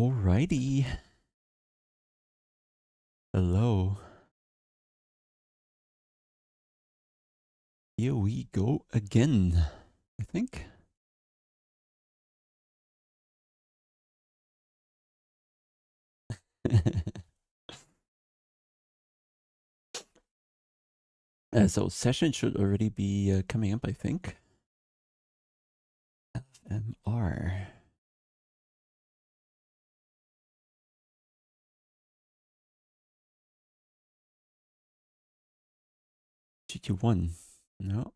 Alrighty. Hello. Here we go again, I think. So session should already be coming up, I think. LFMR. GT1. No.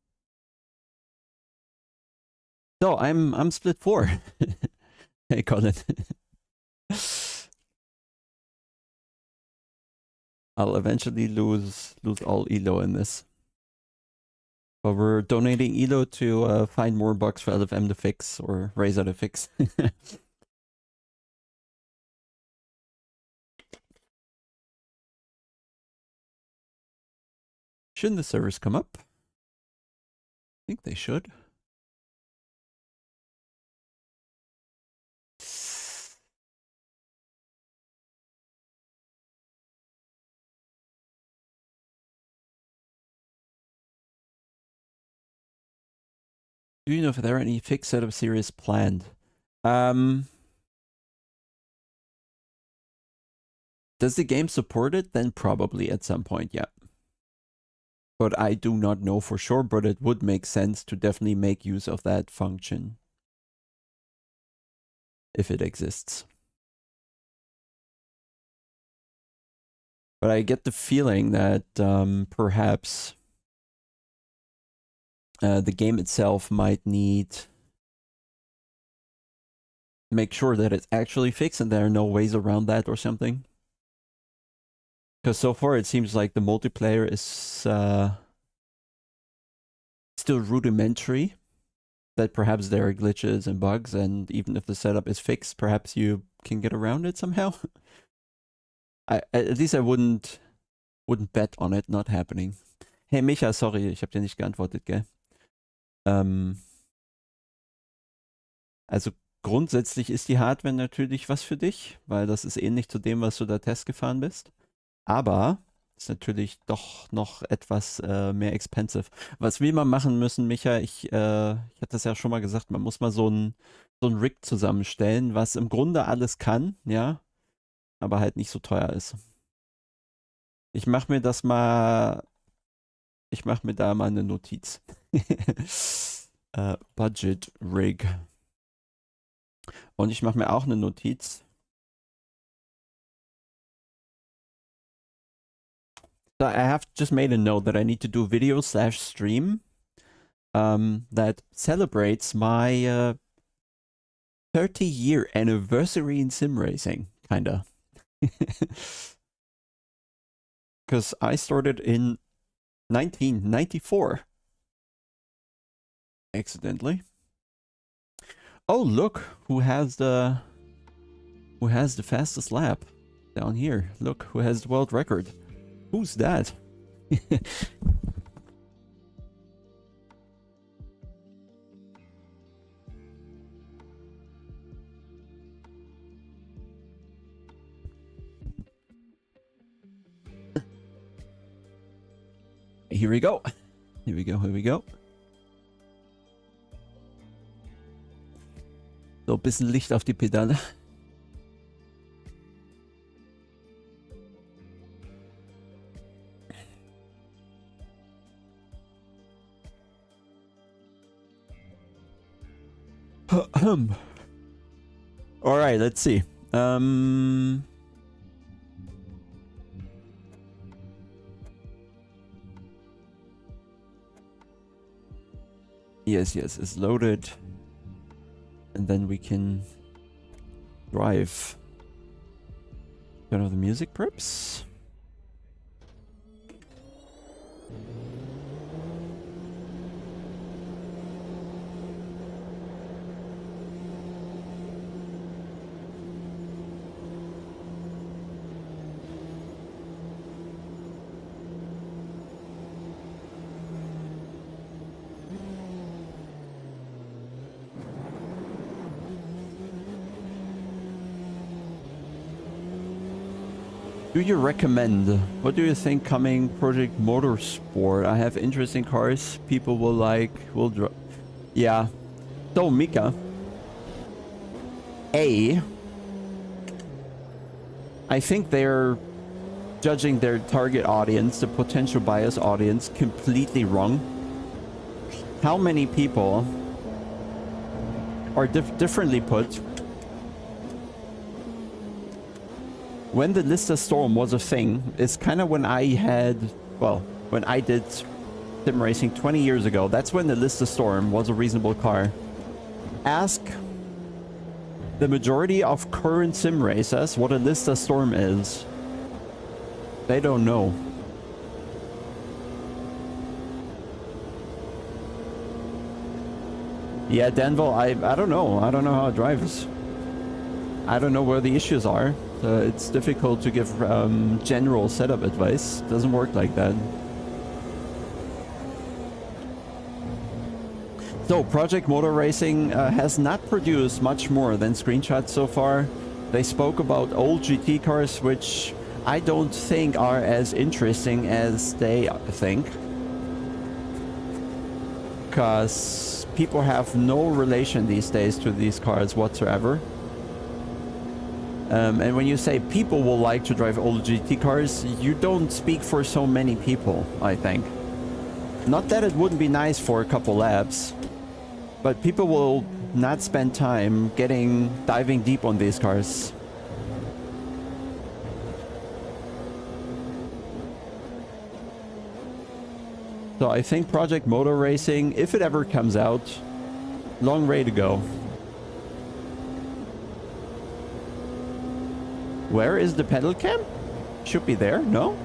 So I'm split 4. Hey Colin. I'll eventually lose all elo in this. But we're donating elo to find more bugs for LFM to fix or Razor to fix. Shouldn't the servers come up? I think they should. Do you know if there are any fixed setup series planned? Does the game support it? Then probably at some point, yeah. But I do not know for sure, but it would make sense to definitely make use of that function. If it exists. But I get the feeling that perhaps the game itself might make sure that it's actually fixed and there are no ways around that or something. Because so far it seems like the multiplayer is still rudimentary. That perhaps there are glitches and bugs, and even if the setup is fixed, perhaps you can get around it somehow. At least I wouldn't bet on it not happening. Hey Micha, sorry, ich habe dir nicht geantwortet, gell? Also grundsätzlich ist die Hardware natürlich was für dich, weil das ist ähnlich zu dem, was du da Test gefahren bist. Aber ist natürlich doch noch etwas mehr expensive. Was wir mal machen müssen, Micha, ich hatte das ja schon mal gesagt, man muss mal so ein Rig zusammenstellen, was im Grunde alles kann, ja, aber halt nicht so teuer ist. Ich mache mir da mal eine Notiz. Budget Rig. Und ich mache mir auch eine Notiz. So I have just made a note that I need to do video/stream that celebrates my 30-year anniversary in sim racing, kinda. Because I started in 1994. Accidentally. Oh, look who has the fastest lap down here. Look who has the world record. Who's that? Here we go. Here we go. Here we go. So ein bisschen Licht auf die Pedale. All right, let's see. Yes, it's loaded. And then we can drive. Turn off the music, perhaps? Do you recommend? What do you think coming Project Motorsport? I have interesting cars people will like, will drop. Yeah. So, Mika. I think they're judging their target audience, the potential bias audience, completely wrong. How many people are differently put? When the Lister Storm was a thing, it's kind of when I had, well, when I did sim racing 20 years ago. That's when the Lister Storm was a reasonable car. Ask the majority of current sim racers what a Lister Storm is. They don't know. Yeah, Danville, I don't know. I don't know how it drives. I don't know where the issues are. It's difficult to give general setup advice. Doesn't work like that. So, Project Motor Racing has not produced much more than screenshots so far. They spoke about old GT cars, which I don't think are as interesting as they think. Because people have no relation these days to these cars whatsoever. And when you say people will like to drive old GT cars, you don't speak for so many people, I think. Not that it wouldn't be nice for a couple laps, but people will not spend time diving deep on these cars. So I think Project Motor Racing, if it ever comes out, long way to go. Where is the pedal cam? Should be there, no?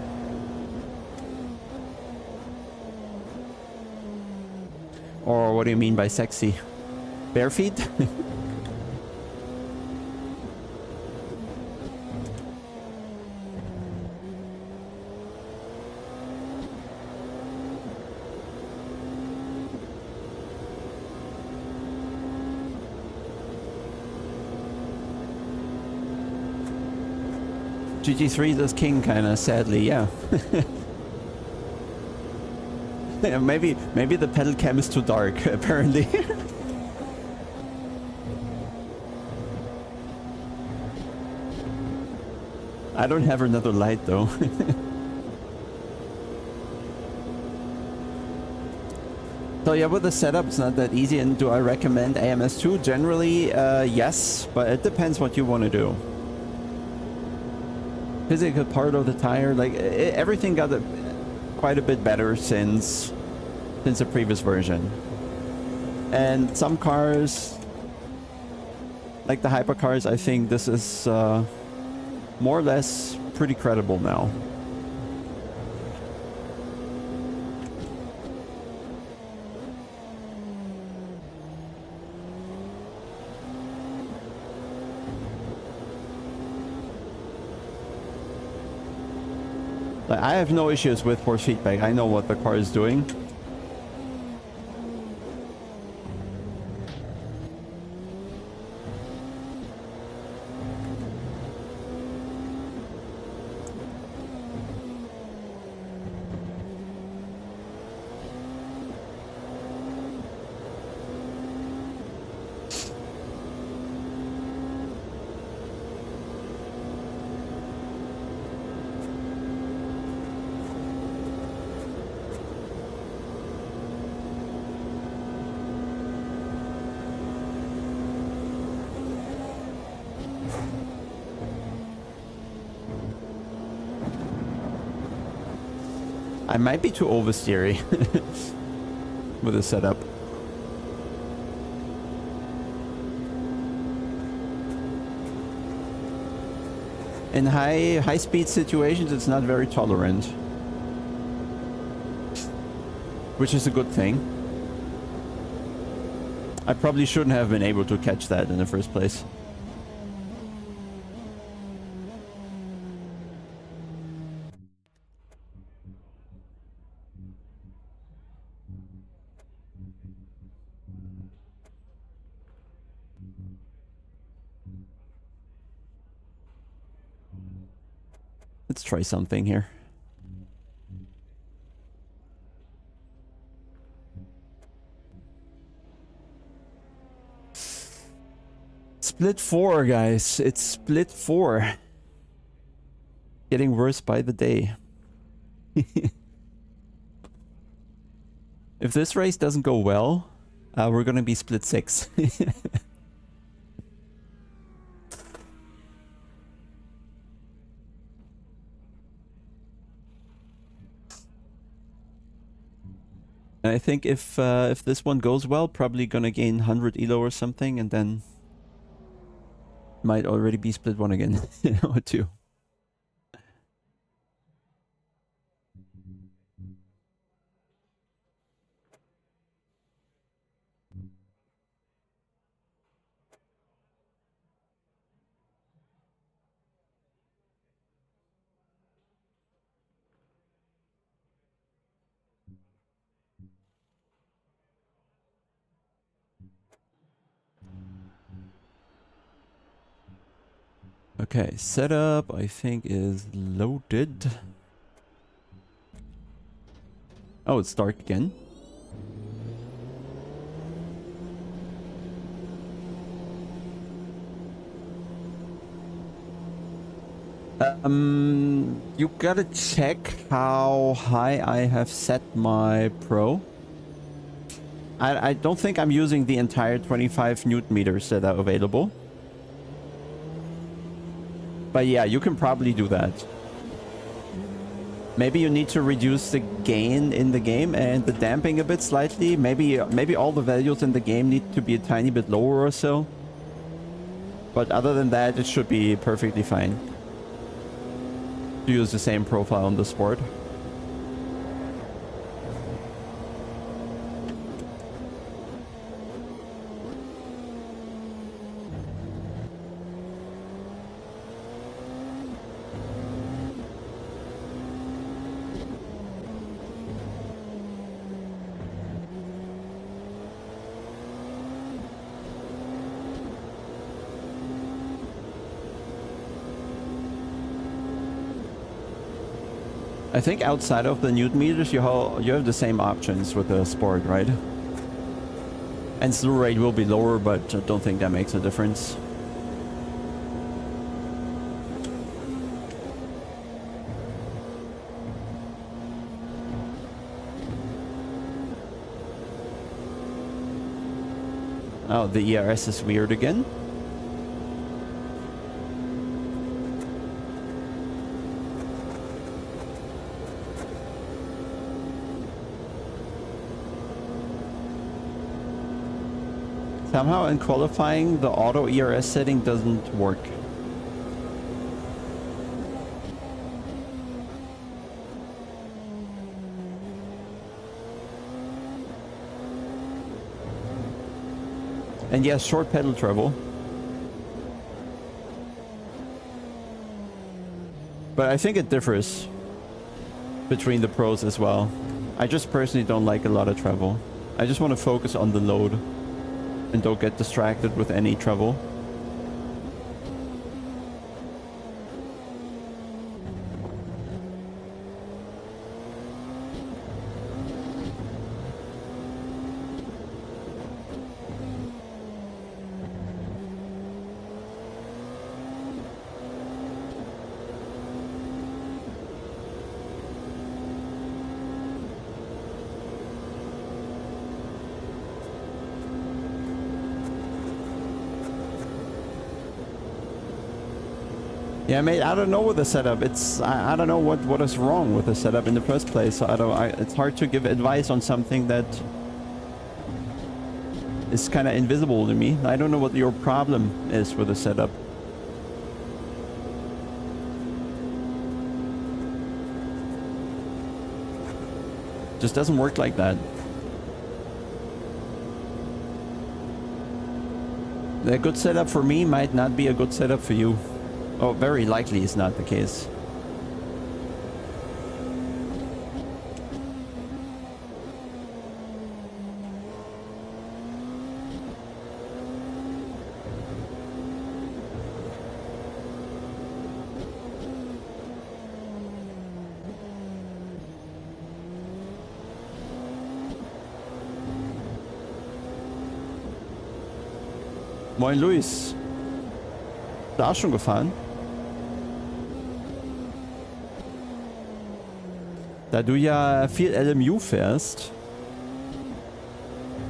Or what do you mean by sexy? Bare feet? GT3 is king, kinda sadly, yeah. maybe the pedal cam is too dark, apparently. I don't have another light though. So yeah, with the setup, it's not that easy. And do I recommend AMS 2? Generally, yes, but it depends what you want to do. Physical part of the tire, like everything got quite a bit better since the previous version. And some cars, like the hypercars, I think this is more or less pretty credible now. Like, I have no issues with force feedback. I know what the car is doing. I might be too oversteery with the setup. In high speed situations, it's not very tolerant, which is a good thing. I probably shouldn't have been able to catch that in the first place. Let's try something here. Split 4, guys. It's split 4. Getting worse by the day. If this race doesn't go well, we're gonna be split 6. And I think if this one goes well, probably gonna gain 100 elo or something, and then might already be split 1 again or 2. Okay, setup I think is loaded. Oh, it's dark again. You gotta check how high I have set my pro. I don't think I'm using the entire 25 newton meters that are available. But yeah, you can probably do that. Maybe you need to reduce the gain in the game and the damping a bit slightly. Maybe all the values in the game need to be a tiny bit lower or so. But other than that, it should be perfectly fine to use the same profile on the sport. I think outside of the newton meters, you have the same options with the sport, right? And slew rate will be lower, but I don't think that makes a difference. Oh, the ERS is weird again. Somehow in qualifying, the auto ERS setting doesn't work. And yes, short pedal travel. But I think it differs between the pros as well. I just personally don't like a lot of travel. I just want to focus on the load and don't get distracted with any travel. Yeah, mate, I don't know with the setup. I don't know what is wrong with the setup in the first place. So it's hard to give advice on something that is kind of invisible to me. I don't know what your problem is with the setup. Just doesn't work like that. The good setup for me might not be a good setup for you. Oh, very likely is not the case. Moin Luis. Da schon gefahren? Da du ja viel LMU fährst,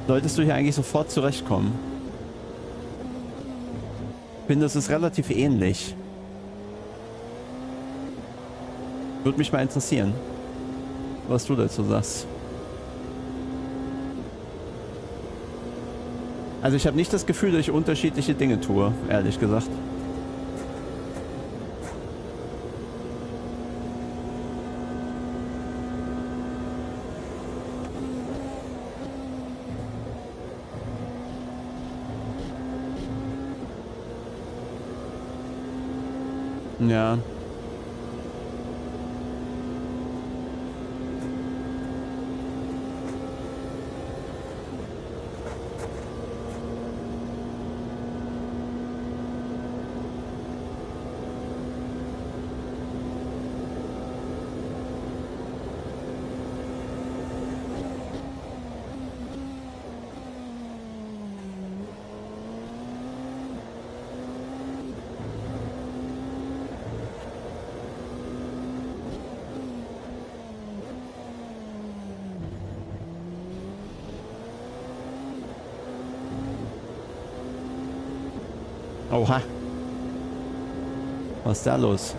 solltest du hier eigentlich sofort zurechtkommen. Ich finde, das ist relativ ähnlich. Würde mich mal interessieren, was du dazu sagst. Also ich habe nicht das Gefühl, dass ich unterschiedliche Dinge tue, ehrlich gesagt. Ja. Oha. Was ist da los?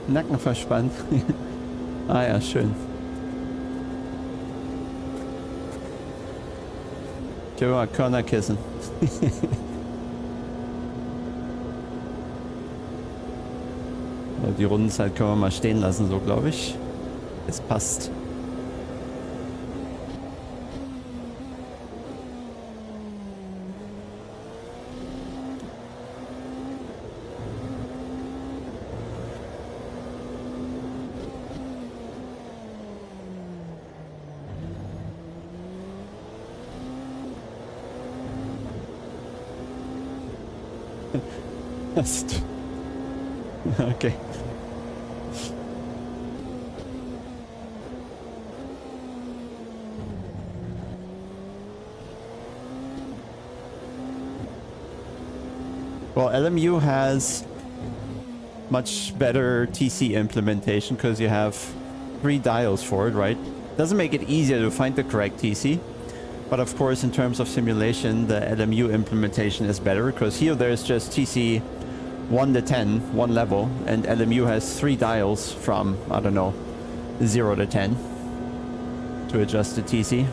Nacken verspannt. Ah ja, schön. Ich habe mal Körnerkissen. Die Rundenzeit können wir mal stehen lassen, so glaube ich. Es passt. Okay. Well, LMU has much better TC implementation because you have 3 dials for it, right? Doesn't make it easier to find the correct TC. But of course, in terms of simulation, the LMU implementation is better because here there's just TC 1 to 10, one level, and LMU has 3 dials from, I don't know, 0 to 10 to adjust the TC.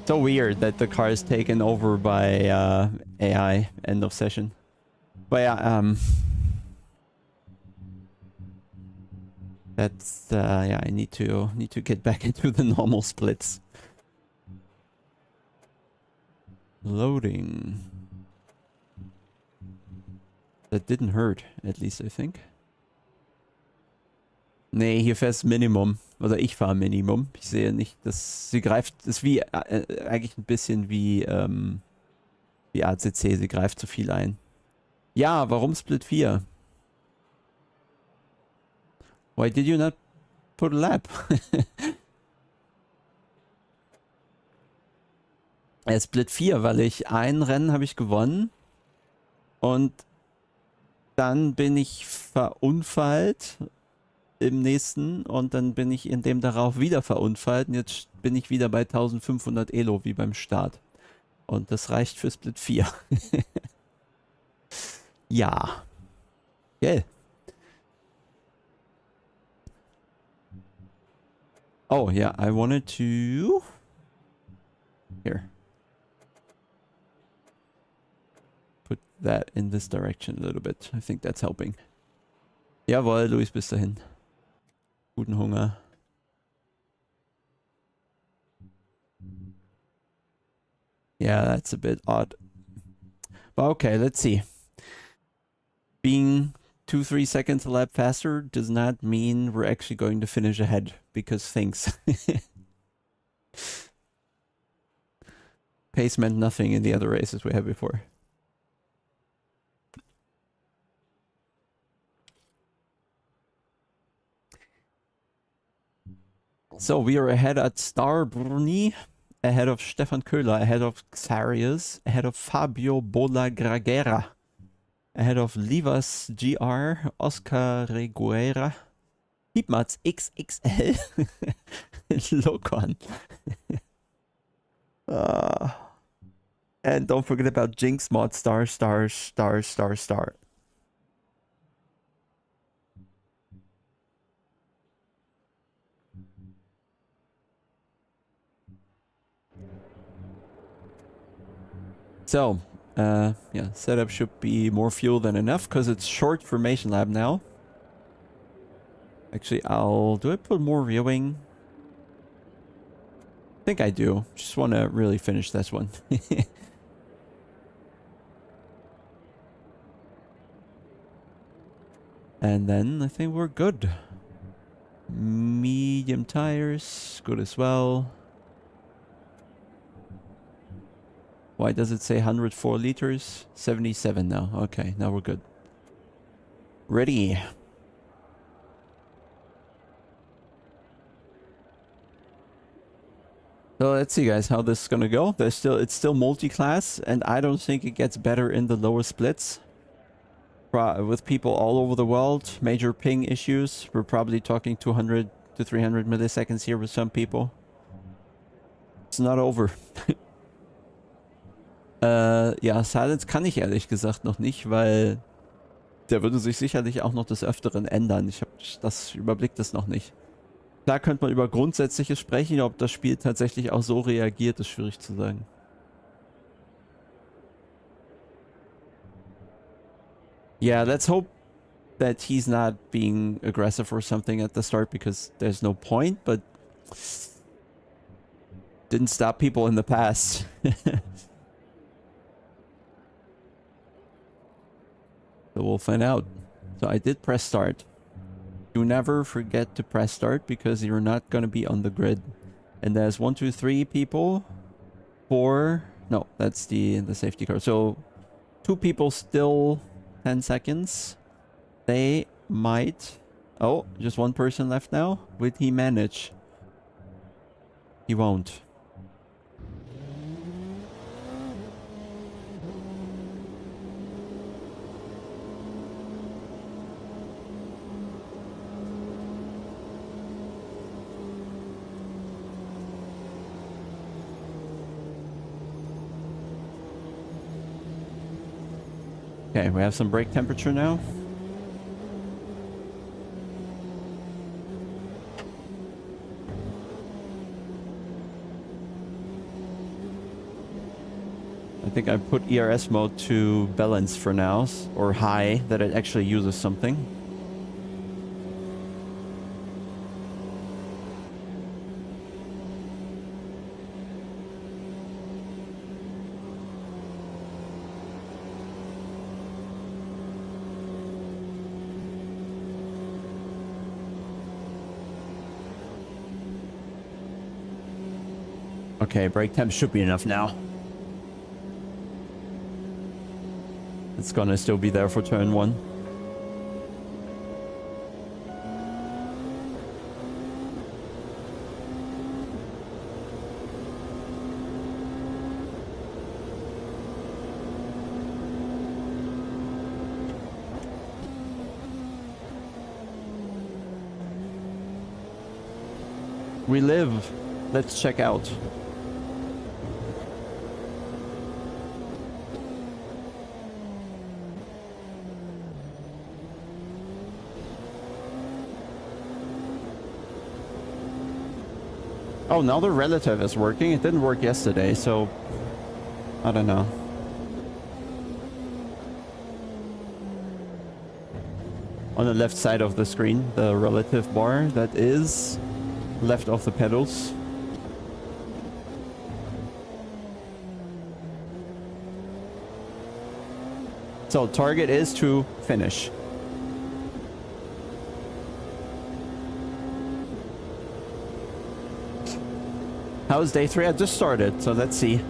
So weird that the car is taken over by AI end of session. But yeah, that's yeah, I need to get back into the normal splits. Loading. That didn't hurt, at least I think. Nee, hier fährst Minimum. Oder ich fahre Minimum. Ich sehe nicht, dass sie greift. Ist wie eigentlich ein bisschen wie ACC. Sie greift zu viel ein. Ja, warum Split 4? Why did you not put a lap? Split 4, weil ich ein Rennen habe ich gewonnen und dann bin ich verunfallt im nächsten und dann bin ich in dem darauf wieder verunfallt und jetzt bin ich wieder bei 1500 Elo wie beim Start. Und das reicht für Split 4. Ja. Yeah. Oh, yeah, I wanted to... Here. Put that in this direction a little bit. I think that's helping. Jawohl, Luis, bis dahin. Guten Hunger. Yeah, that's a bit odd. But okay, let's see. Being 2-3 seconds a lap faster does not mean we're actually going to finish ahead, because things. Pace meant nothing in the other races we had before. So we are ahead at Starbrunni, ahead of Stefan Köhler, ahead of Xarius, ahead of Fabio Bola-Gragera, ahead of Livas GR, Oscar Reguera, Hiepmats XXL, Locon. And don't forget about Jinx Mod star. So, yeah, setup should be more fuel than enough because it's short formation lab now. Actually, do I put more viewing? I think I do. Just want to really finish this one. And then I think we're good. Medium tires, good as well. Why does it say 104 liters? 77 now. Okay, now we're good. Ready. So let's see, guys, how this is gonna go. It's still multi-class, and I don't think it gets better in the lower splits. With people all over the world, major ping issues. We're probably talking 200 to 300 milliseconds here with some people. It's not over. Ja, Silence kann ich ehrlich gesagt noch nicht, weil der würde sich sicherlich auch noch des Öfteren ändern. Ich überblickt das noch nicht. Klar könnte man über Grundsätzliches sprechen, ob das Spiel tatsächlich auch so reagiert, ist schwierig zu sagen. Yeah, let's hope that he's not being aggressive or something at the start, because there's no point, but didn't stop people in the past. So we'll find out. So I did press start. Do never forget to press start because you're not going to be on the grid. And there's 1, 2, 3 people. 4. No, that's the safety car. So 2 people still 10 seconds. They might... Oh, just 1 person left now. Will he manage? He won't. Okay, we have some brake temperature now. I think I put ERS mode to balance for now, or high, that it actually uses something. Okay, brake temp should be enough now. It's gonna still be there for turn 1. We live. Let's check out. Oh, now the relative is working. It didn't work yesterday, so I don't know. On the left side of the screen, the relative bar that is left of the pedals. So target is to finish. How's day 3? I just started, so let's see.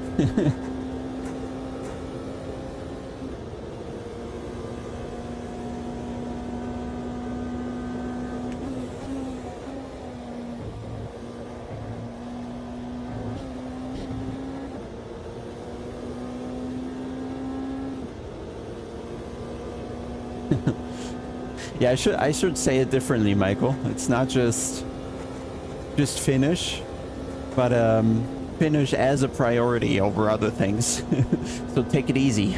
Yeah, I should say it differently, Michael. It's not just finish, but finish as a priority over other things. So take it easy.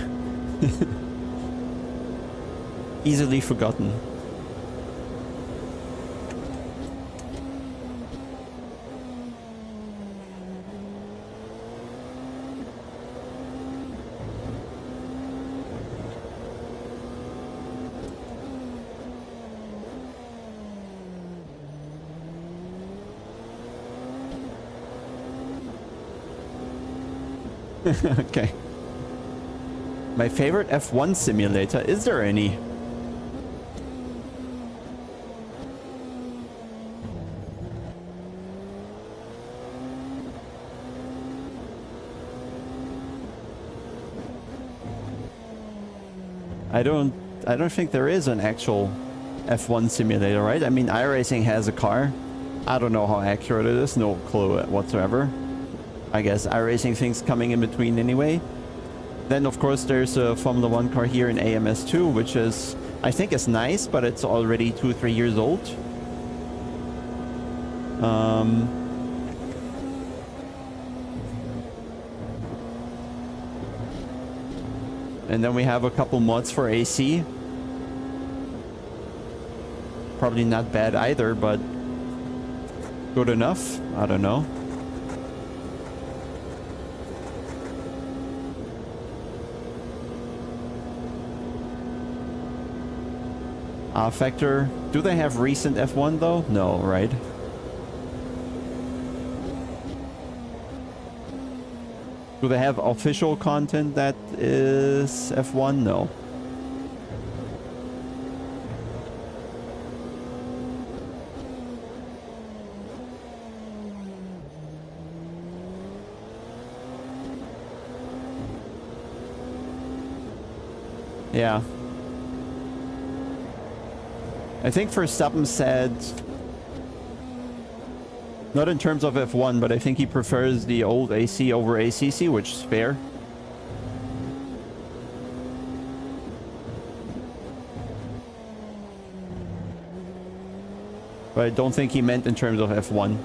Easily forgotten. Okay. My favorite F1 simulator. Is there any? I don't think there is an actual F1 simulator, right? I mean, iRacing has a car. I don't know how accurate it is. No clue whatsoever. I guess iRacing things coming in between anyway. Then of course there's a Formula 1 car here in AMS 2, which is, I think is nice, but it's already 2-3 years old. And then we have a couple mods for AC. Probably not bad either, but good enough? I don't know. Factor. Do they have recent F1 though? No, right? Do they have official content that is F1? No. Yeah. I think Verstappen said, not in terms of F1, but I think he prefers the old AC over ACC, which is fair. But I don't think he meant in terms of F1.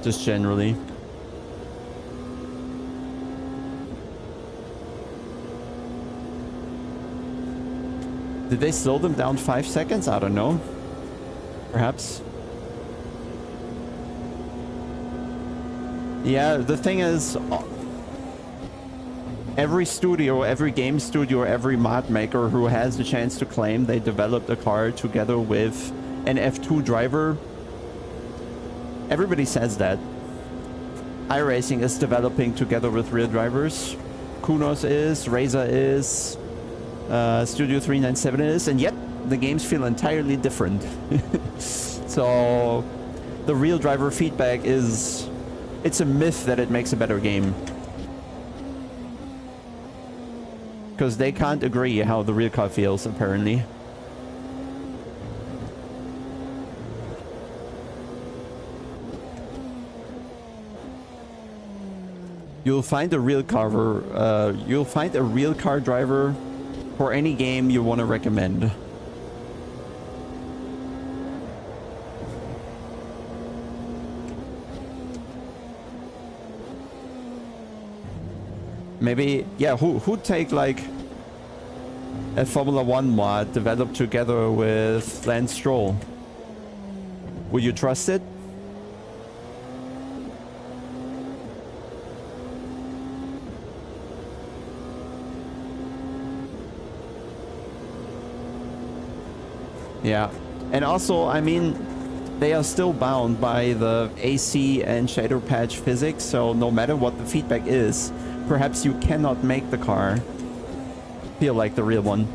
Just generally. Did they slow them down 5 seconds? I don't know. Perhaps. Yeah, the thing is, every studio, every game studio, every mod maker who has the chance to claim they developed a car together with an F2 driver, everybody says that. iRacing is developing together with real drivers. Kunos is, Razer is, Studio 397 is, and yet the games feel entirely different. So the real driver feedback is, it's a myth that it makes a better game. Because they can't agree how the real car feels, apparently. You'll find a real car driver for any game you want to recommend. Maybe, yeah, who'd take like a Formula 1 mod developed together with Lance Stroll? Would you trust it? Yeah. And also, I mean, they are still bound by the AC and shader patch physics, so no matter what the feedback is, perhaps you cannot make the car feel like the real one.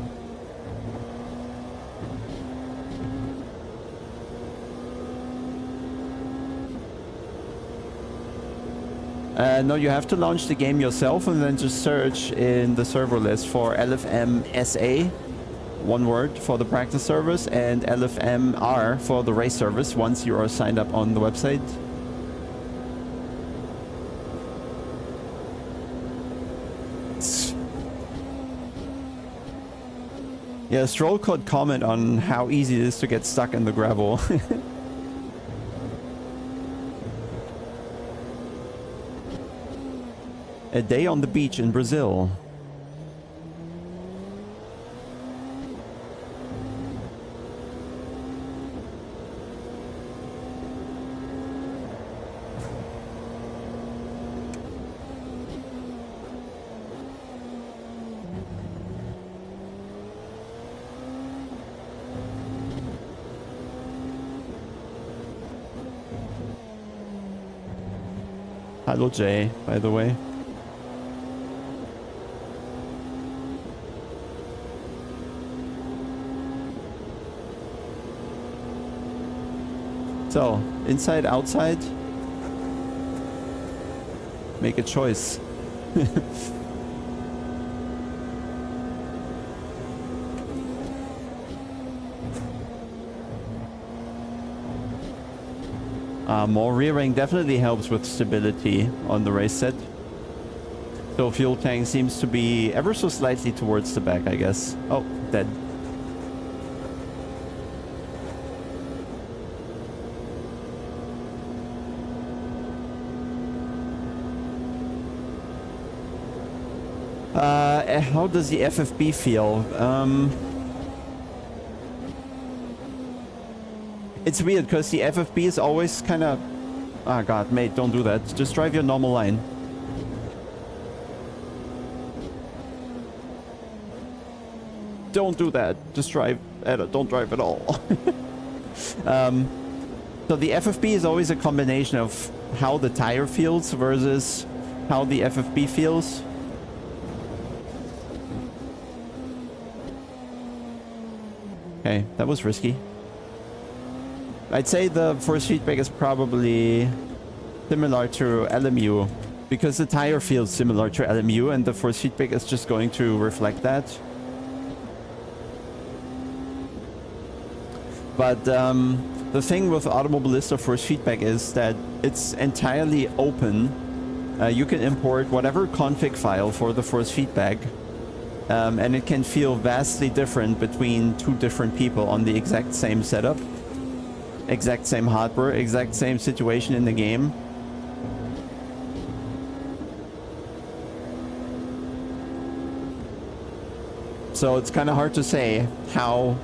No, you have to launch the game yourself and then just search in the server list for LFM SA, one word, for the practice service, and LFM R for the race service once you are signed up on the website. Yeah, Stroll could comment on how easy it is to get stuck in the gravel. A day on the beach in Brazil. Hello, Jay, by the way. So, inside, outside? Make a choice. More rearing definitely helps with stability on the race set. So fuel tank seems to be ever so slightly towards the back, I guess. Oh, dead. How does the FFB feel? It's weird because the FFB is always kind of... Ah, God, mate, don't do that. Just drive your normal line. Don't do that. Just drive... don't drive at all. So the FFB is always a combination of how the tire feels versus how the FFB feels. Okay, that was risky. I'd say the force feedback is probably similar to LMU because the tire feels similar to LMU and the force feedback is just going to reflect that. But the thing with Automobilista force feedback is that it's entirely open. You can import whatever config file for the force feedback. And it can feel vastly different between two different people on the exact same setup, exact same hardware, exact same situation in the game. So it's kind of hard to say how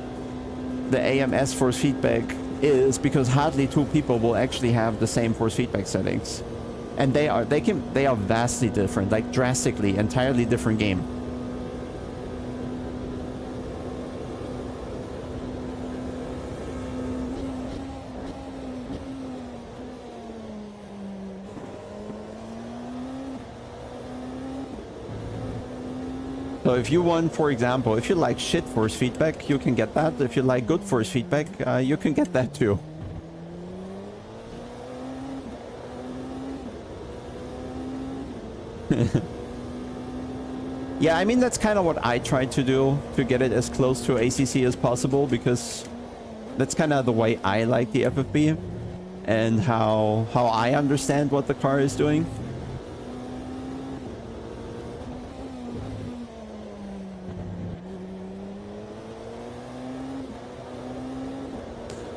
the AMS force feedback is because hardly two people will actually have the same force feedback settings, and they are vastly different, like drastically, entirely different game. So if you want, for example, if you like shit force feedback, you can get that. If you like good force feedback, you can get that too. Yeah, I mean, that's kind of what I tried to do, to get it as close to ACC as possible, because that's kind of the way I like the FFB and how I understand what the car is doing.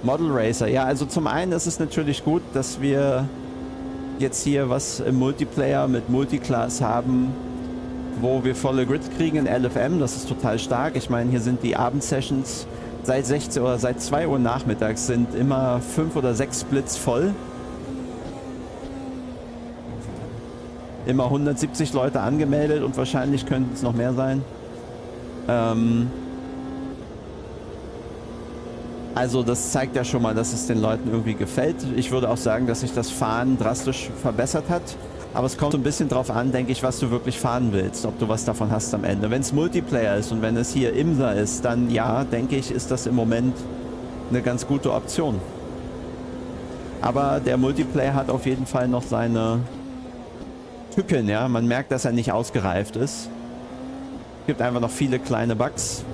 Model Racer, ja, also zum einen ist es natürlich gut, dass wir jetzt hier was im Multiplayer mit Multiclass haben, wo wir volle Grids kriegen in LFM. Das ist total stark. Ich meine, hier sind die Abendsessions seit 16 oder seit 2 Uhr nachmittags sind immer 5 oder 6 Splits voll. Immer 170 Leute angemeldet und wahrscheinlich könnten es noch mehr sein. Also das zeigt ja schon mal, dass es den Leuten irgendwie gefällt. Ich würde auch sagen, dass sich das Fahren drastisch verbessert hat. Aber es kommt so ein bisschen drauf an, denke ich, was du wirklich fahren willst, ob du was davon hast am Ende. Wenn es Multiplayer ist und wenn es hier IMSA ist, dann ja, denke ich, ist das im Moment eine ganz gute Option. Aber der Multiplayer hat auf jeden Fall noch seine Tücken, ja. Man merkt, dass er nicht ausgereift ist. Es gibt einfach noch viele kleine Bugs,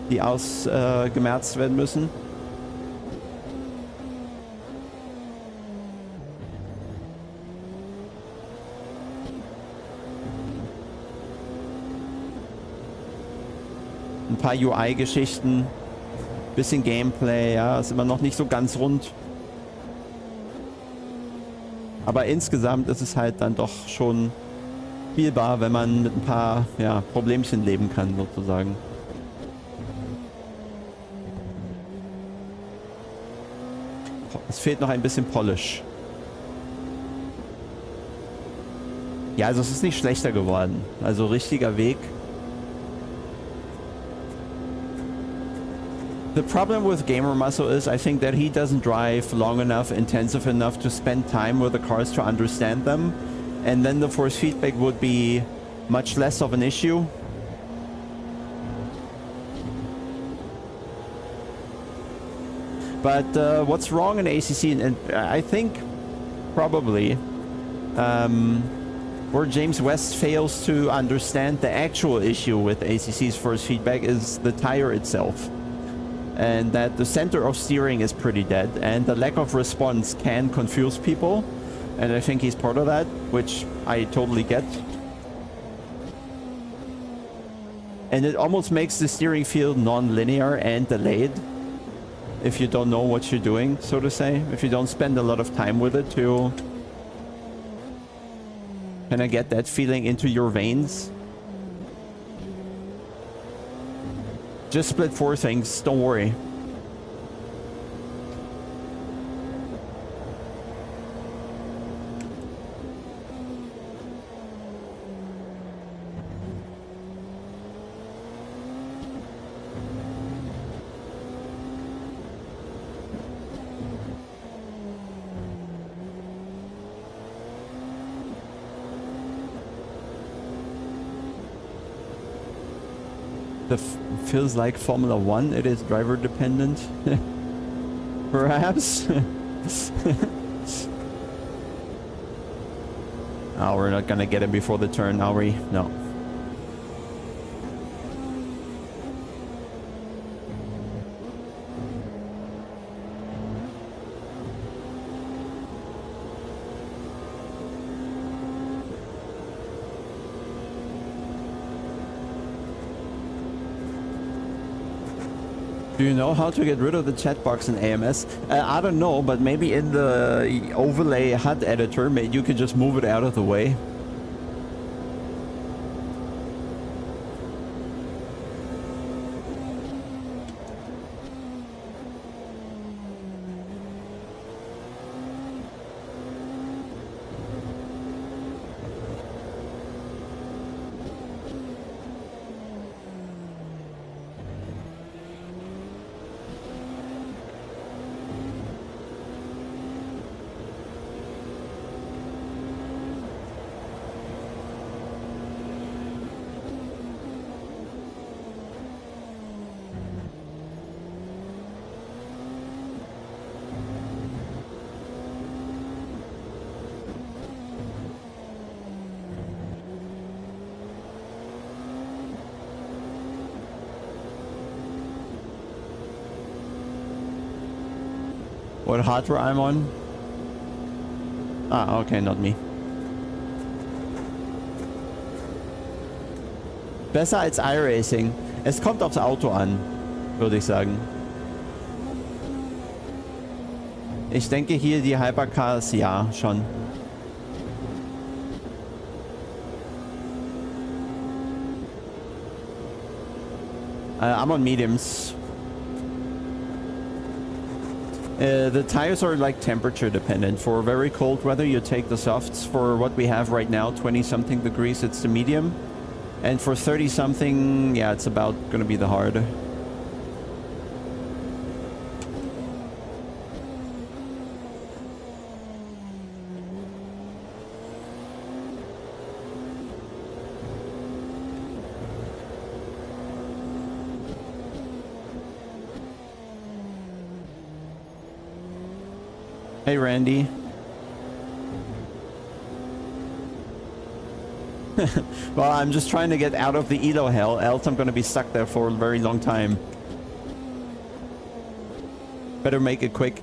die ausgemerzt werden müssen. Ein paar UI-Geschichten, bisschen Gameplay, ja, ist immer noch nicht so ganz rund. Aber insgesamt ist es halt dann doch schon spielbar, wenn man mit ein paar Problemchen leben kann, sozusagen. Es fehlt noch ein bisschen Polish. Ja, also es ist nicht schlechter geworden. Also richtiger Weg. The problem with Gamer Muscle is I think that he doesn't drive long enough, intensive enough to spend time with the cars to understand them. And then the force feedback would be much less of an issue. But what's wrong in ACC, and I think probably where James West fails to understand the actual issue with ACC's force feedback is the tire itself. And that the center of steering is pretty dead, and the lack of response can confuse people, and I think he's part of that, which I totally get. And it almost makes the steering feel non-linear and delayed if you don't know what you're doing, so to say, if you don't spend a lot of time with it to kind of get that feeling into your veins. Just split 4 things, don't worry. Feels like Formula 1, it is driver dependent. Perhaps. Oh, we're not gonna get him before the turn, are we? No. Do you know how to get rid of the chat box in AMS? I don't know, but maybe in the overlay HUD editor, maybe you could just move it out of the way. What hardware I'm on? Ah, okay, not me. Besser als iRacing. Es kommt aufs Auto an, würde ich sagen. Ich denke hier die Hypercars, ja, schon. I'm on mediums. The tires are like temperature dependent. For very cold weather, you take the softs. For what we have right now, 20-something degrees, it's the medium. And for 30-something, yeah, it's about gonna be the hard. Hey, Randy. Well, I'm just trying to get out of the Elo hell, else I'm gonna be stuck there for a very long time. Better make it quick.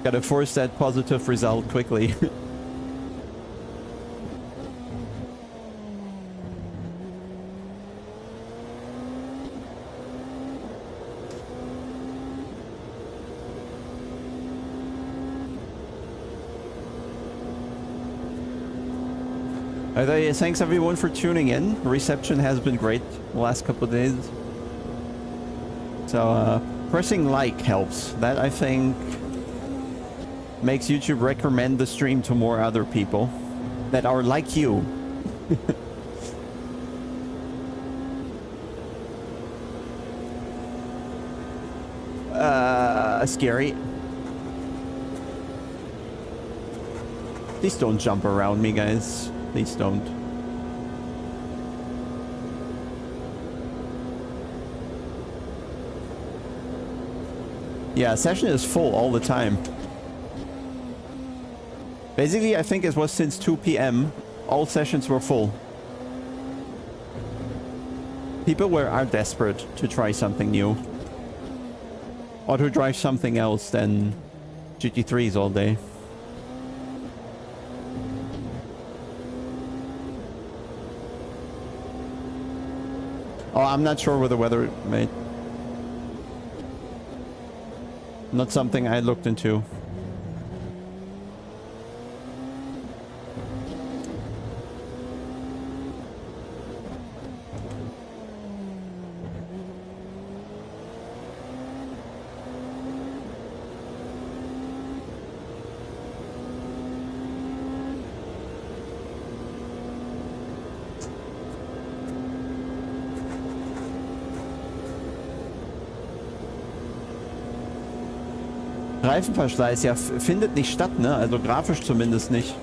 Gotta force that positive result quickly. Thanks everyone for tuning in. Reception has been great the last couple of days. So pressing like helps. That, I think, makes YouTube recommend the stream to more other people that are like you. Scary. Please don't jump around me, guys. Please don't. Yeah, session is full all the time. Basically, I think it was since 2 p.m. all sessions were full. People are desperate to try something new. Or to drive something else than GT3s all day. Oh, I'm not sure with the weather, mate. Not something I looked into. Reifenverschleiß, ja, findet nicht statt, ne? Also grafisch zumindest nicht.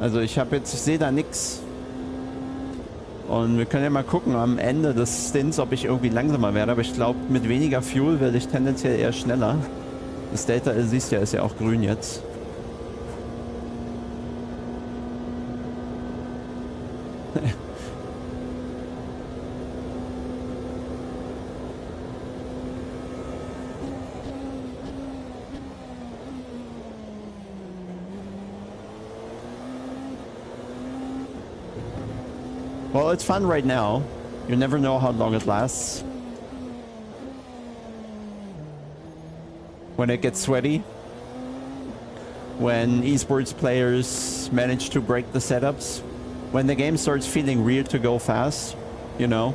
Also ich sehe da nix. Und wir können ja mal gucken am Ende des Stints, ob ich irgendwie langsamer werde. Aber ich glaube, mit weniger Fuel werde ich tendenziell eher schneller. Das Delta, siehst ja, ist ja auch grün jetzt. Well, it's fun right now. You never know how long it lasts. When it gets sweaty. When esports players manage to break the setups. When the game starts feeling weird to go fast, you know.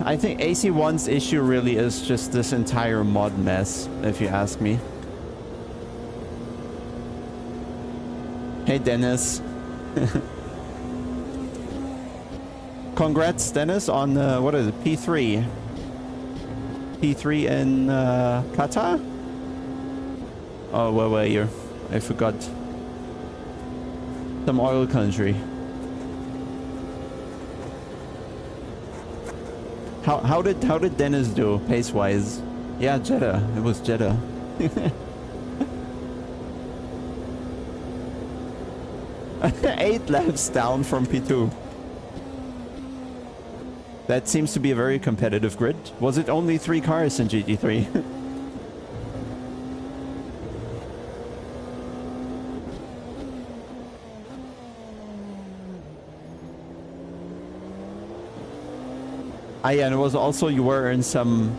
I think AC1's issue really is just this entire mod mess, if you ask me. Hey, Dennis. Congrats, Dennis, on, what is it, P3? P3 in, Qatar? Oh, where were you? I forgot. Some oil country. How did Dennis do pace wise? Yeah, Jeddah. It was Jeddah. 8 laps down from P2. That seems to be a very competitive grid. Was it only 3 cars in GT3? Ah, yeah, and it was also you were in some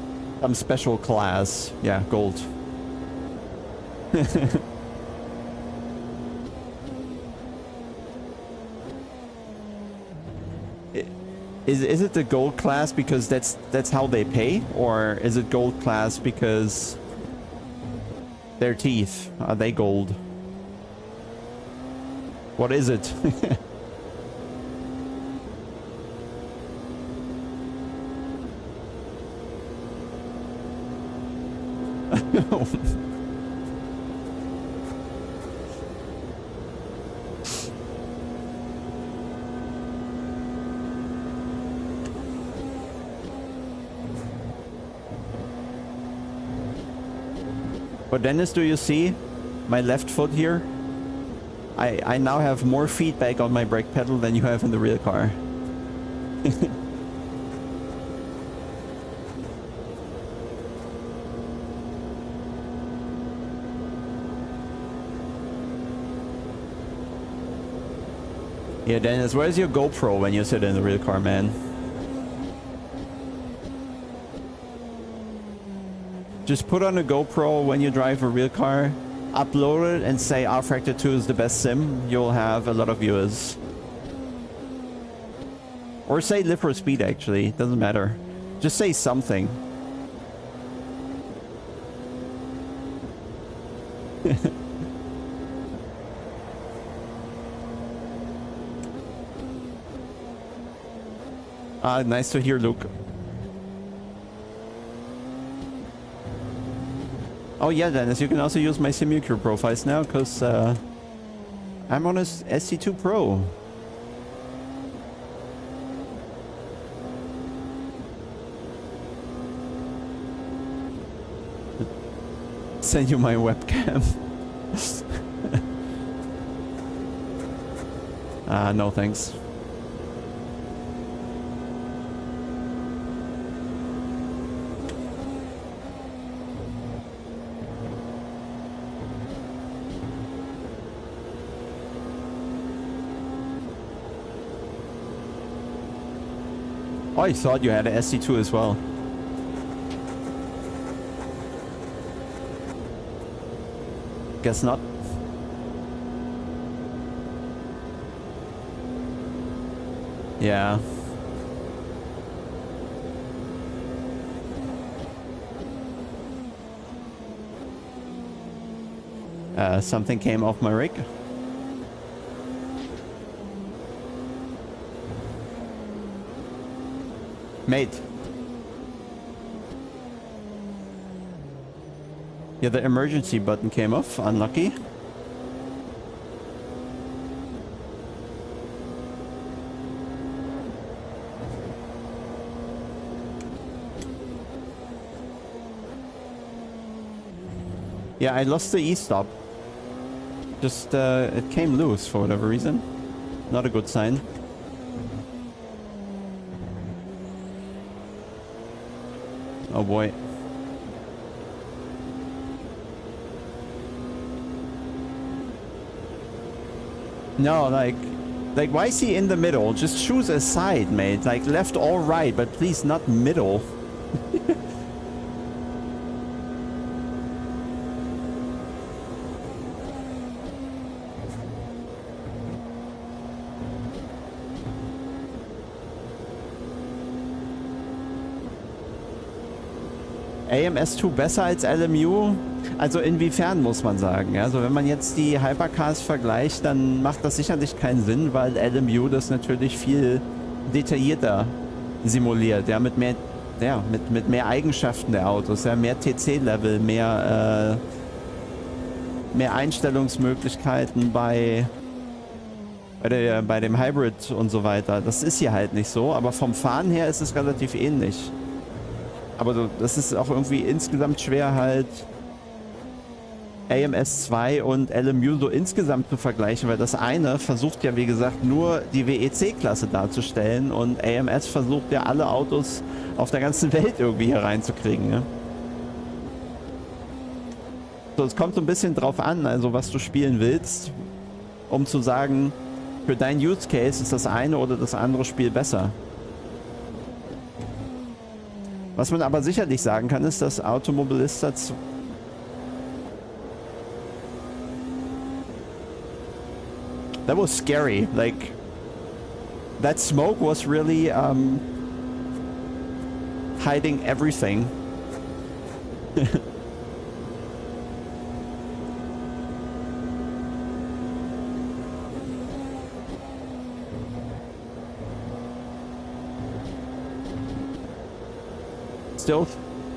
special class. Yeah, gold. Is it the gold class because that's how they pay, or is it gold class because their teeth are they gold? What is it? But Dennis, do you see my left foot here? I now have more feedback on my brake pedal than you have in the rear car. Yeah, Dennis, where's your GoPro when you sit in the rear car, man? Just put on a GoPro when you drive a real car, upload it and say R-Factor 2 is the best sim. You'll have a lot of viewers. Or say Live for Speed, actually. Doesn't matter. Just say something. Nice to hear, Luke. Oh yeah, Dennis, you can also use my Simulcure profiles now, because I'm on a SC2 Pro. Send you my webcam. No thanks. Oh, I thought you had an SC2 as well. Guess not. Yeah. Something came off my rig. Mate. Yeah, the emergency button came off. Unlucky. Yeah, I lost the E-stop. Just, it came loose for whatever reason. Not a good sign. Oh boy. No, like why is he in the middle? Just choose a side, mate. Like left or right, but please not middle. AMS2 besser als LMU? Also inwiefern muss man sagen? Also wenn man jetzt die Hypercars vergleicht, dann macht das sicherlich keinen Sinn, weil LMU das natürlich viel detaillierter simuliert, ja, mit mehr, ja, mit mehr Eigenschaften der Autos, ja, mehr TC-Level, mehr Einstellungsmöglichkeiten bei dem Hybrid und so weiter. Das ist hier halt nicht so, aber vom Fahren her ist es relativ ähnlich. Aber das ist auch irgendwie insgesamt schwer halt AMS 2 und LMU so insgesamt zu vergleichen, weil das eine versucht ja, wie gesagt, nur die WEC-Klasse darzustellen und AMS versucht ja alle Autos auf der ganzen Welt irgendwie hier reinzukriegen. Ja? So, es kommt so ein bisschen drauf an, also was du spielen willst, um zu sagen, für deinen Use Case ist das eine oder das andere Spiel besser. Was man aber sicherlich sagen kann, ist, dass Automobilista that was scary. Like, that smoke was really hiding everything. Still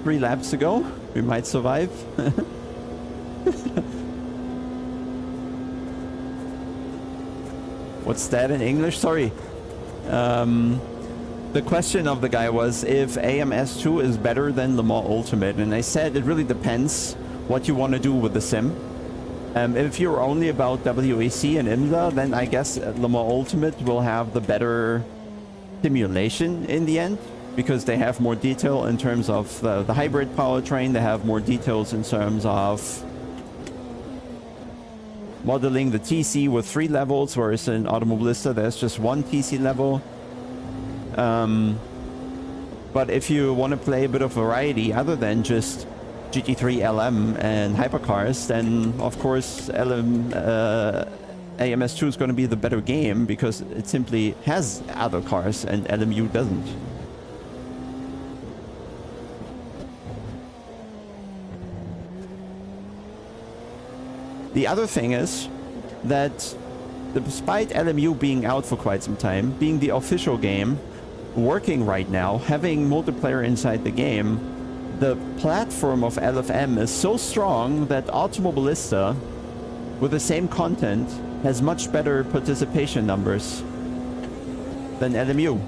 3 laps to go. We might survive. What's that in English? Sorry. The question of the guy was if AMS2 is better than Le Mans Ultimate, and I said it really depends what you want to do with the sim. If you're only about WEC and IMSA, then I guess Le Mans Ultimate will have the better simulation in the end, because they have more detail in terms of the hybrid powertrain, they have more details in terms of modeling the TC with 3 levels, whereas in Automobilista there's just 1 TC level. But if you want to play a bit of variety other than just GT3 LM and hypercars, then of course AMS2 is going to be the better game because it simply has other cars and LMU doesn't. The other thing is that despite LMU being out for quite some time, being the official game, working right now, having multiplayer inside the game, the platform of LFM is so strong that Automobilista, with the same content, has much better participation numbers than LMU.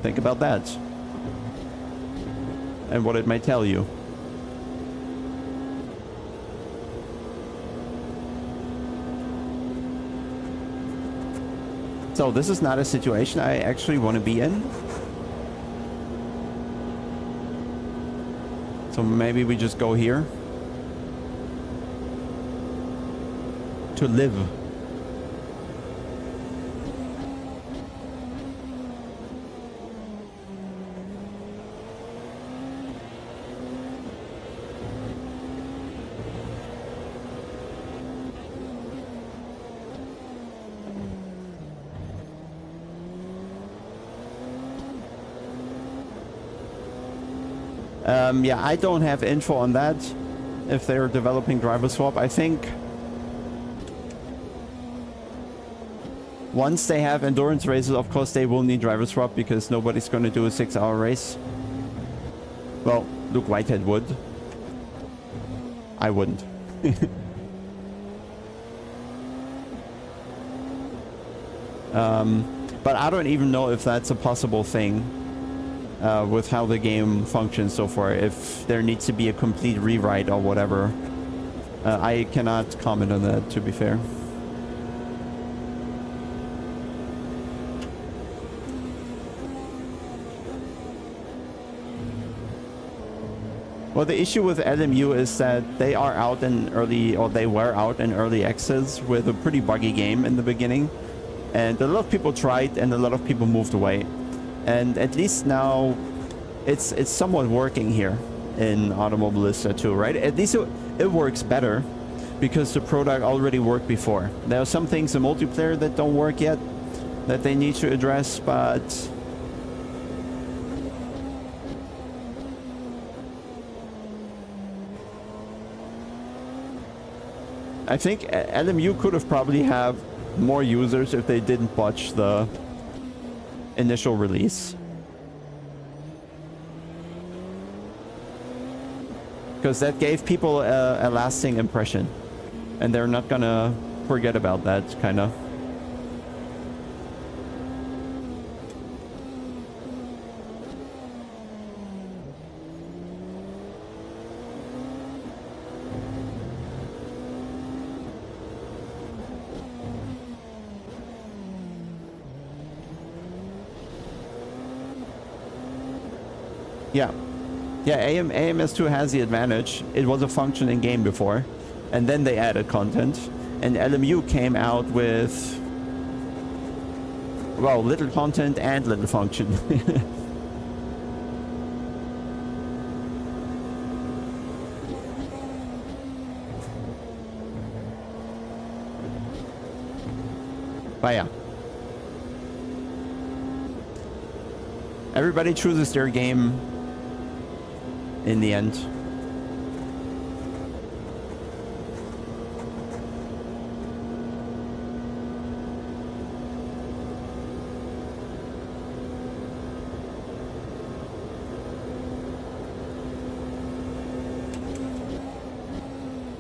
Think about that. And what it might tell you. So this is not a situation I actually want to be in. So maybe we just go here. To live. Yeah, I don't have info on that, if they're developing driver swap. I think once they have endurance races, of course they will need driver swap because nobody's going to do a 6-hour race. Well, Luke Whitehead would. I wouldn't. But I don't even know if that's a possible thing. With how the game functions so far, if there needs to be a complete rewrite or whatever. I cannot comment on that, to be fair. Well, the issue with LMU is that they are out in early, or they were out in early access with a pretty buggy game in the beginning. And a lot of people tried and a lot of people moved away. And at least now it's somewhat working here in Automobilista 2, right? At least it works better because the product already worked before. There are some things in multiplayer that don't work yet that they need to address, but I think LMU could have probably have more users if they didn't botch the initial release, because that gave people a lasting impression and they're not gonna forget about that, kind of. Yeah. Yeah, AMS2 has the advantage. It was a function in game before, and then they added content. And LMU came out with, well, little content and little function. But yeah. Everybody chooses their game in the end.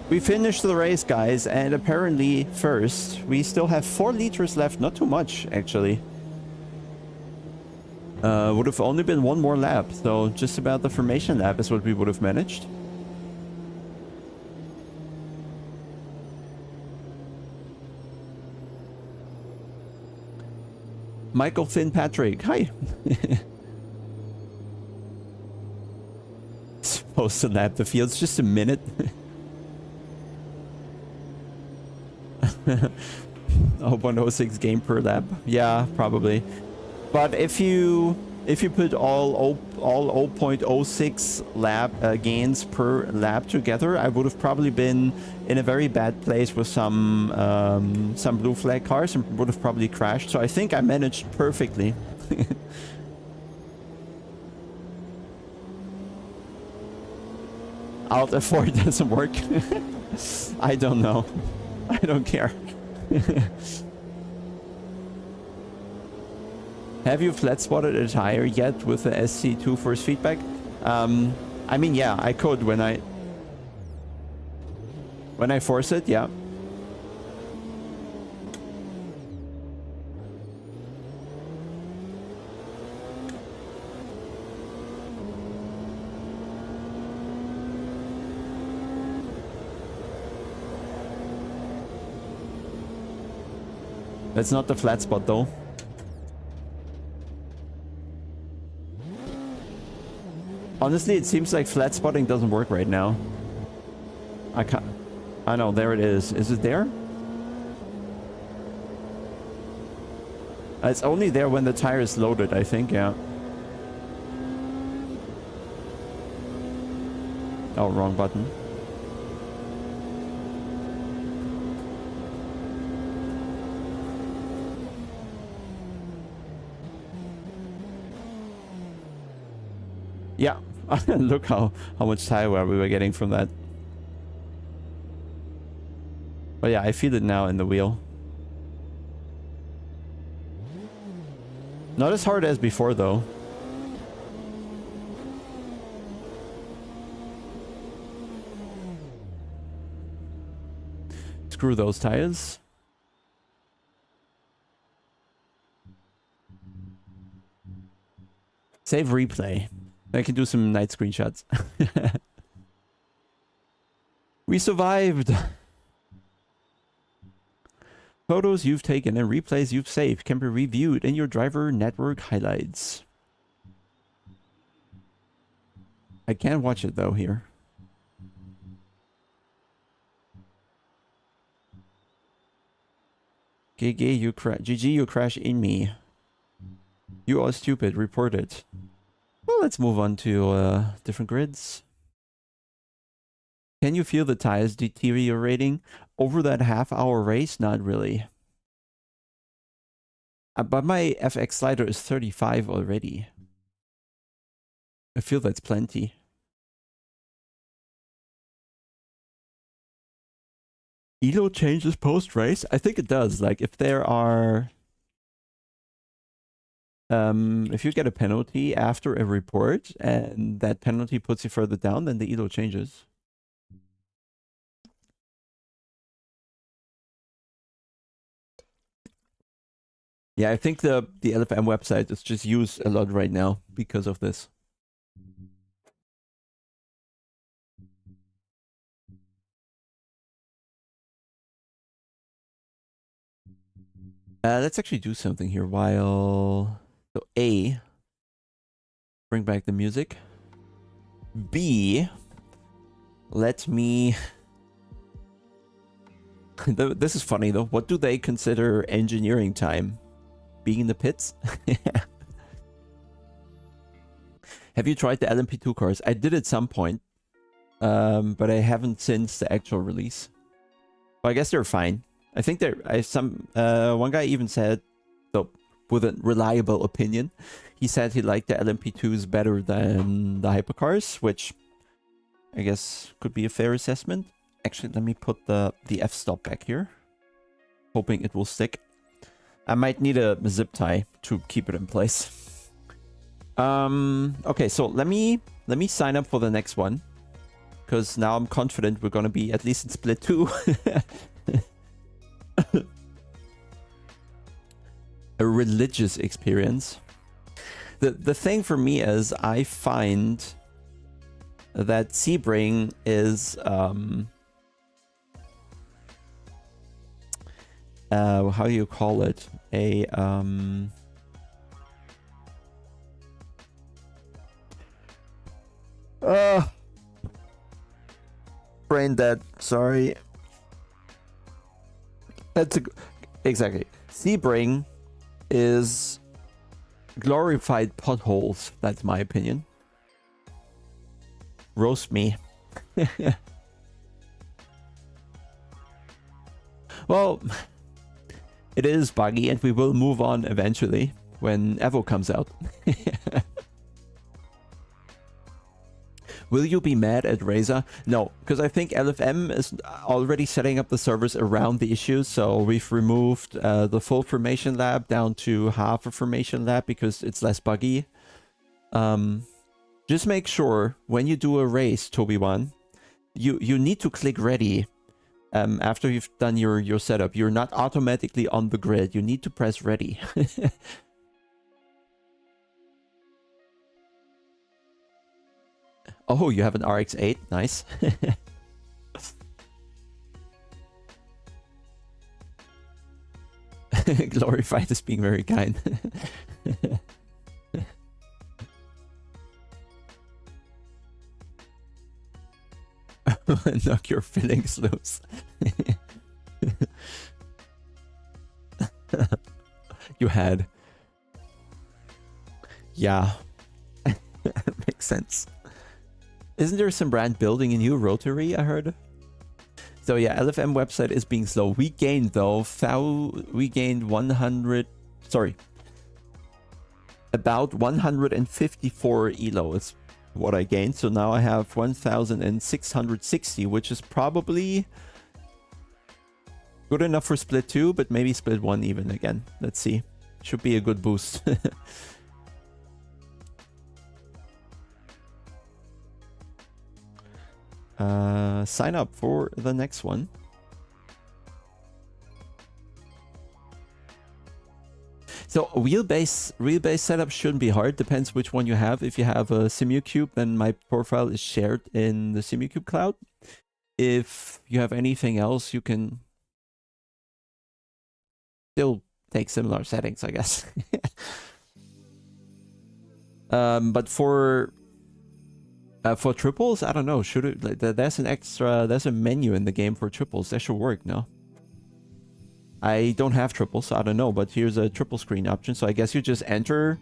We finished the race, guys, and apparently first. We still have 4 liters left, not too much, actually. Would have only been 1 more lap, so just about the formation lap is what we would have managed. Michael Finn Patrick, hi. Supposed to lap the fields just a minute. Oh, 106 game per lap. Yeah, probably. But if you put all 0.06 lap gains per lap together, I would have probably been in a very bad place with some blue flag cars and would have probably crashed. So I think I managed perfectly. Alt F4 doesn't work. I don't know. I don't care. Have you flat spotted a tire yet with the SC2 force feedback? I mean, yeah, I could when I force it, yeah. That's not the flat spot though. Honestly, it seems like flat spotting doesn't work right now. I can't... I know, there it is. Is it there? It's only there when the tire is loaded, I think, yeah. Oh, wrong button. Yeah. Look how much tire wear we were getting from that. But yeah, I feel it now in the wheel. Not as hard as before though. Screw those tires. Save replay. I can do some night screenshots. We survived! Photos you've taken and replays you've saved can be reviewed in your driver network highlights. I can't watch it though here. GG, you crash in me. You are stupid, report it. Well, let's move on to different grids. Can you feel the tires deteriorating over that half-hour race? Not really. But my FX slider is 35 already. I feel that's plenty. Elo changes post-race? I think it does. Like, if there are... if you get a penalty after a report and that penalty puts you further down, then the elo changes. Yeah, I think the LFM website is just used a lot right now because of this. Let's actually do something here while... So A, bring back the music. B, let me... This is funny though. What do they consider engineering time? Being in the pits? Have you tried the LMP2 cars? I did at some point, but I haven't since the actual release. Well, I guess they're fine. I think they're... one guy even said, so with a reliable opinion, he said he liked the LMP2s better than the hypercars, which I guess could be a fair assessment. Actually, let me put the f-stop back here, hoping it will stick. I might need a zip tie to keep it in place. Okay, so let me sign up for the next one, because now I'm confident we're gonna be at least in split 2. A religious experience. The thing for me is I find that Sebring is how do you call it? A brain dead, sorry. That's exactly. Sebring is glorified potholes. That's my opinion. Roast me. Well, it is buggy and we will move on eventually when Evo comes out. Will you be mad at Razer? No, because I think LFM is already setting up the servers around the issues. So we've removed the full formation lab down to half a formation lab because it's less buggy. Just make sure when you do a race, Toby1, you need to click ready after you've done your setup. You're not automatically on the grid. You need to press ready. Oh, you have an RX-8? Nice. Glorified as being very kind. Knock your feelings loose. You had. Yeah. Makes sense. Isn't there some brand building a new rotary, I heard? So yeah, LFM website is being slow. We gained though, we gained 100, sorry. About 154 elo is what I gained. So now I have 1,660, which is probably good enough for split 2, but maybe split 1 even again. Let's see. Should be a good boost. Sign up for the next one. So wheelbase setup shouldn't be hard. Depends which one you have. If you have a SimuCube, then my profile is shared in the SimuCube cloud. If you have anything else, you can still take similar settings, I guess. But for triples, I don't know. Should it? Like, there's a menu in the game for triples. That should work, no? I don't have triples, so I don't know. But here's a triple screen option. So I guess you just enter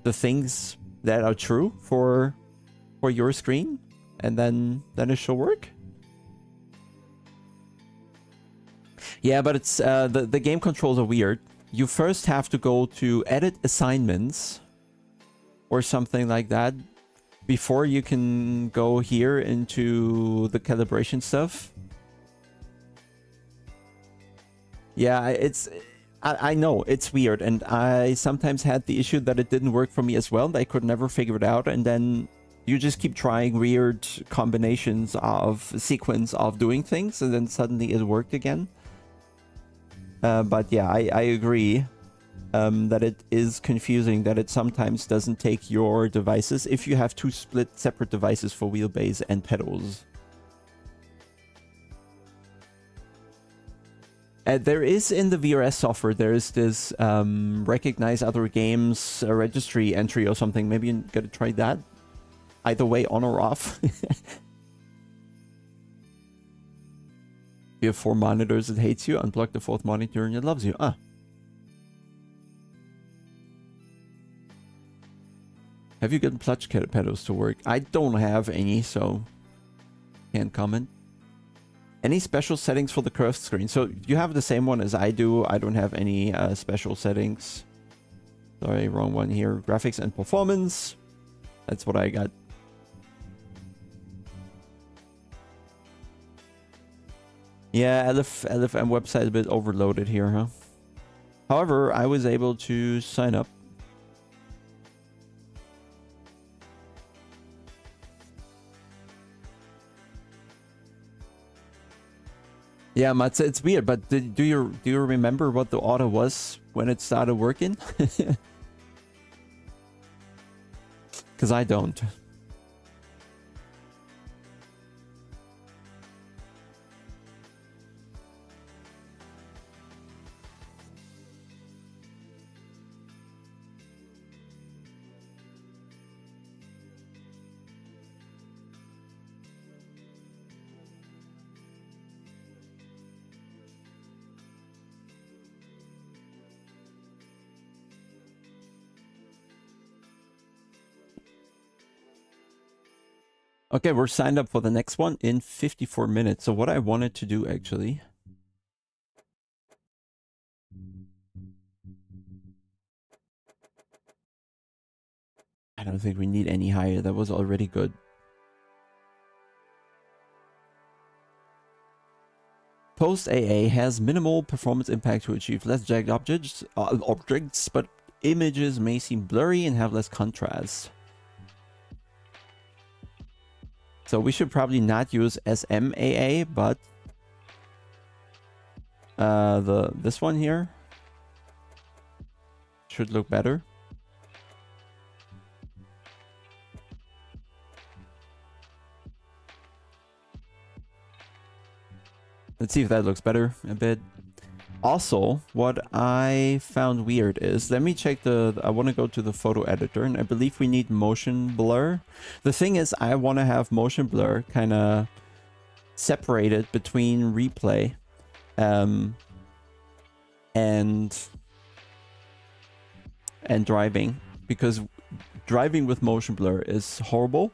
the things that are true for your screen, and then it should work. Yeah, but it's the game controls are weird. You first have to go to edit assignments or something like that before you can go here into the calibration stuff. Yeah, I know, it's weird, and I sometimes had the issue that it didn't work for me as well. I could never figure it out, and then you just keep trying weird combinations of sequence of doing things, and then suddenly it worked again. But yeah, I agree that it is confusing that it sometimes doesn't take your devices if you have two separate devices for wheelbase and pedals. There is in the VRS software, there is this recognize other games registry entry or something. Maybe you gotta try that. either way, on or off. You have 4 monitors, it hates you. Unblock the 4th monitor and it loves you. Ah. Have you gotten clutch pedals to work? I don't have any, so can't comment. Any special settings for the curved screen? So you have the same one as I do. I don't have any special settings. Sorry, wrong one here. Graphics and performance. That's what I got. Yeah, LFM website a bit overloaded here, huh? However, I was able to sign up. Yeah, Mats, it's weird, but do you remember what the order was when it started working? Because I don't. Okay, we're signed up for the next one in 54 minutes. So what I wanted to do actually... I don't think we need any higher. That was already good. Post AA has minimal performance impact to achieve less jagged objects, but images may seem blurry and have less contrast. So we should probably not use SMAA, but this one here should look better. Let's see if that looks better a bit. Also, what I found weird is, let me check I want to go to the photo editor, and I believe we need motion blur. The thing is, I want to have motion blur kind of separated between replay and driving, because driving with motion blur is horrible.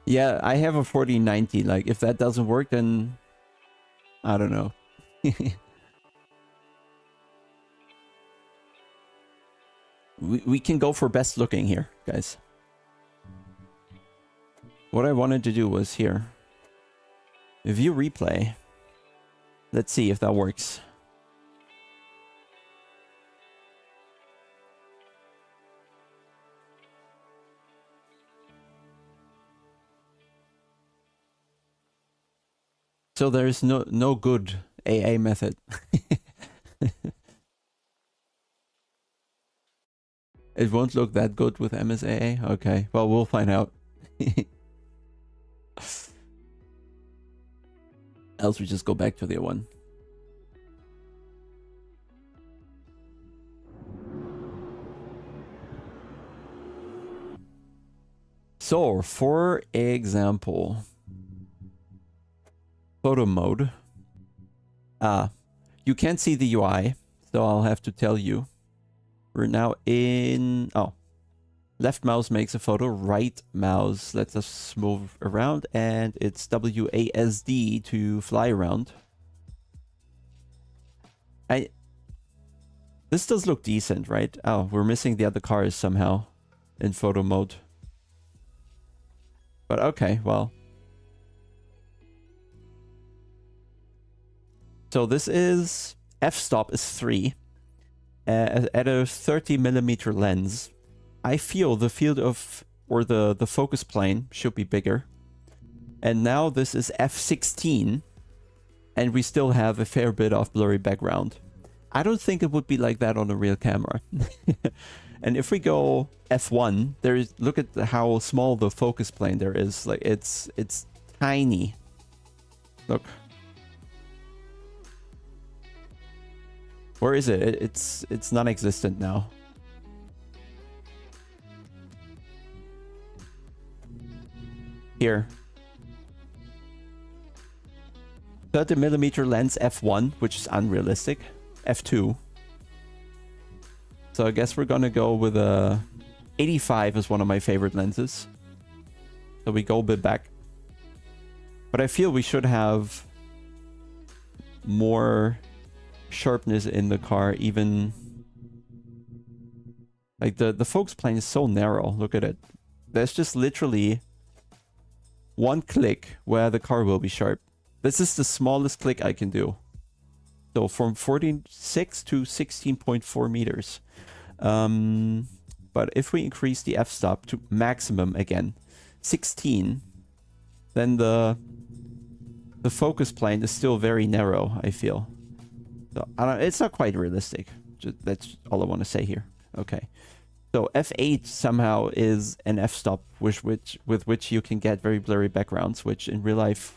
Yeah, I have a 4090. Like, if that doesn't work, then I don't know. we can go for best looking here, guys. What I wanted to do was here. View replay. Let's see if that works. So there's no good AA method. It won't look that good with MSAA? Okay, well, we'll find out. Else we just go back to the other one. So, for example, photo mode. You can't see the UI, so I'll have to tell you. We're now in... Oh. Left mouse makes a photo, right mouse lets us move around, and it's WASD to fly around. This does look decent, right? Oh, we're missing the other cars somehow in photo mode. But okay, well. So this is... f-stop is 3. At a 30mm lens. I feel the field of... or the focus plane should be bigger. And now this is f16. And we still have a fair bit of blurry background. I don't think it would be like that on a real camera. And if we go f1, there's... Look at how small the focus plane there is. Like, it's tiny. Look. Where is it? It's non-existent now. Here. 30mm lens f1, which is unrealistic. f2. So I guess we're gonna go with a 85 is one of my favorite lenses. So we go a bit back. But I feel we should have more sharpness in the car, even like the focus plane is so narrow. Look at it. There's just literally one click where the car will be sharp. This is the smallest click I can do. So from 14.6 to 16.4 meters. But if we increase the f-stop to maximum again, 16, then the focus plane is still very narrow, I feel. So it's not quite realistic. That's all I want to say here. Okay. So f8 somehow is an f-stop with which you can get very blurry backgrounds, which in real life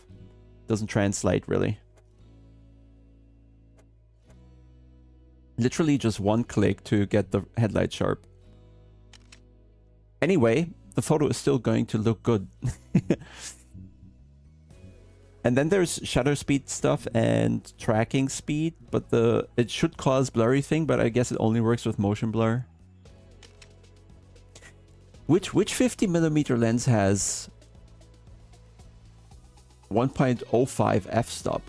doesn't translate really. Literally just one click to get the headlight sharp. Anyway, the photo is still going to look good. And then there's shutter speed stuff and tracking speed, but it should cause blurry thing, but I guess it only works with motion blur. Which 50mm lens has 1.05 f-stop?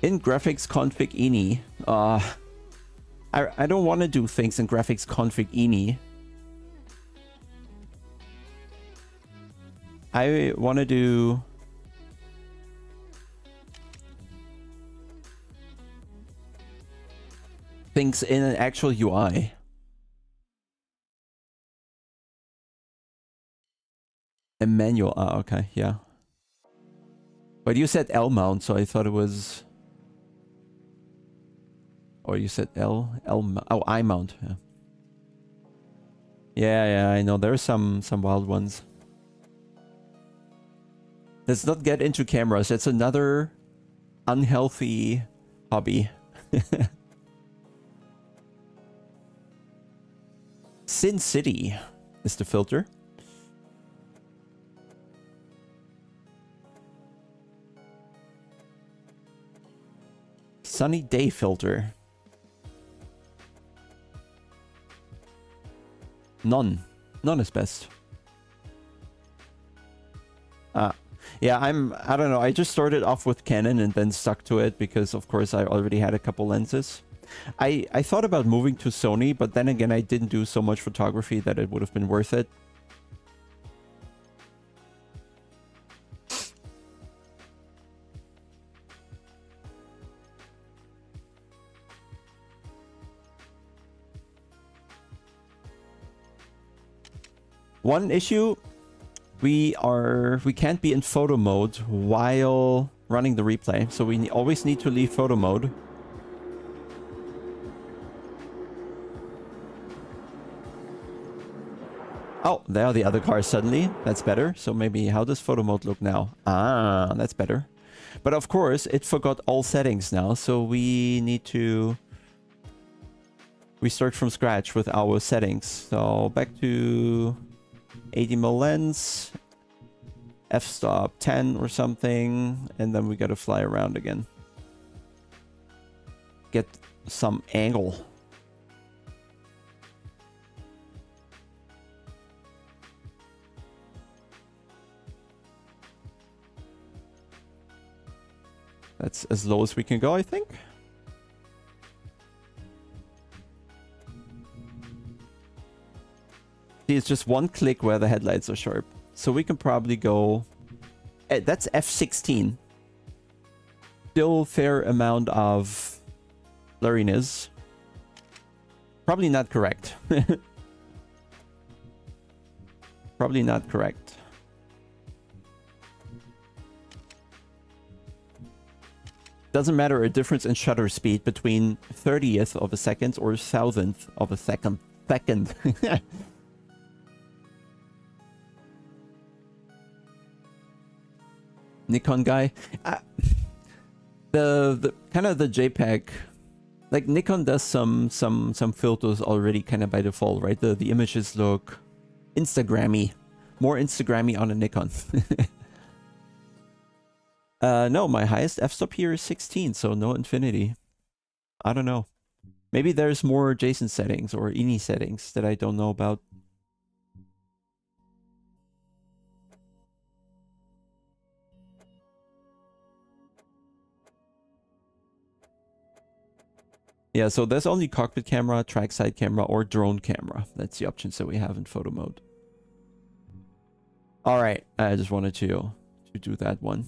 In graphics config ini, I don't want to do things in graphics config ini. I want to do things in an actual UI. A manual, okay, yeah. But you said L mount, so I thought it was... Or you said oh, I mount, yeah. Yeah, I know, there are some wild ones. Let's not get into cameras. That's another unhealthy hobby. Sin City is the filter. Sunny day filter. None is best. Yeah, I don't know. I just started off with Canon and then stuck to it because, of course, I already had a couple lenses. I thought about moving to Sony, but then again, I didn't do so much photography that it would have been worth it. One issue, we can't be in photo mode while running the replay, so we always need to leave photo mode. Oh, there are the other cars suddenly. That's better. So maybe how does photo mode look now? Ah, that's better. But of course, it forgot all settings now, so we need to restart from scratch with our settings. So back to 80mm lens, f-stop 10 or something, and then we gotta fly around again. Get some angle. That's as low as we can go, I think. See, it's just one click where the headlights are sharp. So we can probably go... That's F16. Still fair amount of blurriness. Probably not correct. Probably not correct. Doesn't matter a difference in shutter speed between 30th of a second or 1000th of a second. Nikon guy. The kind of the JPEG, like Nikon does some filters already kind of by default, right? The images look Instagrammy, more Instagrammy on a Nikon. No, my highest f-stop here is 16, so no infinity. I don't know. Maybe there's more JSON settings or INI settings that I don't know about. Yeah, so there's only cockpit camera, trackside camera, or drone camera. That's the options that we have in photo mode. All right, I just wanted to do that one.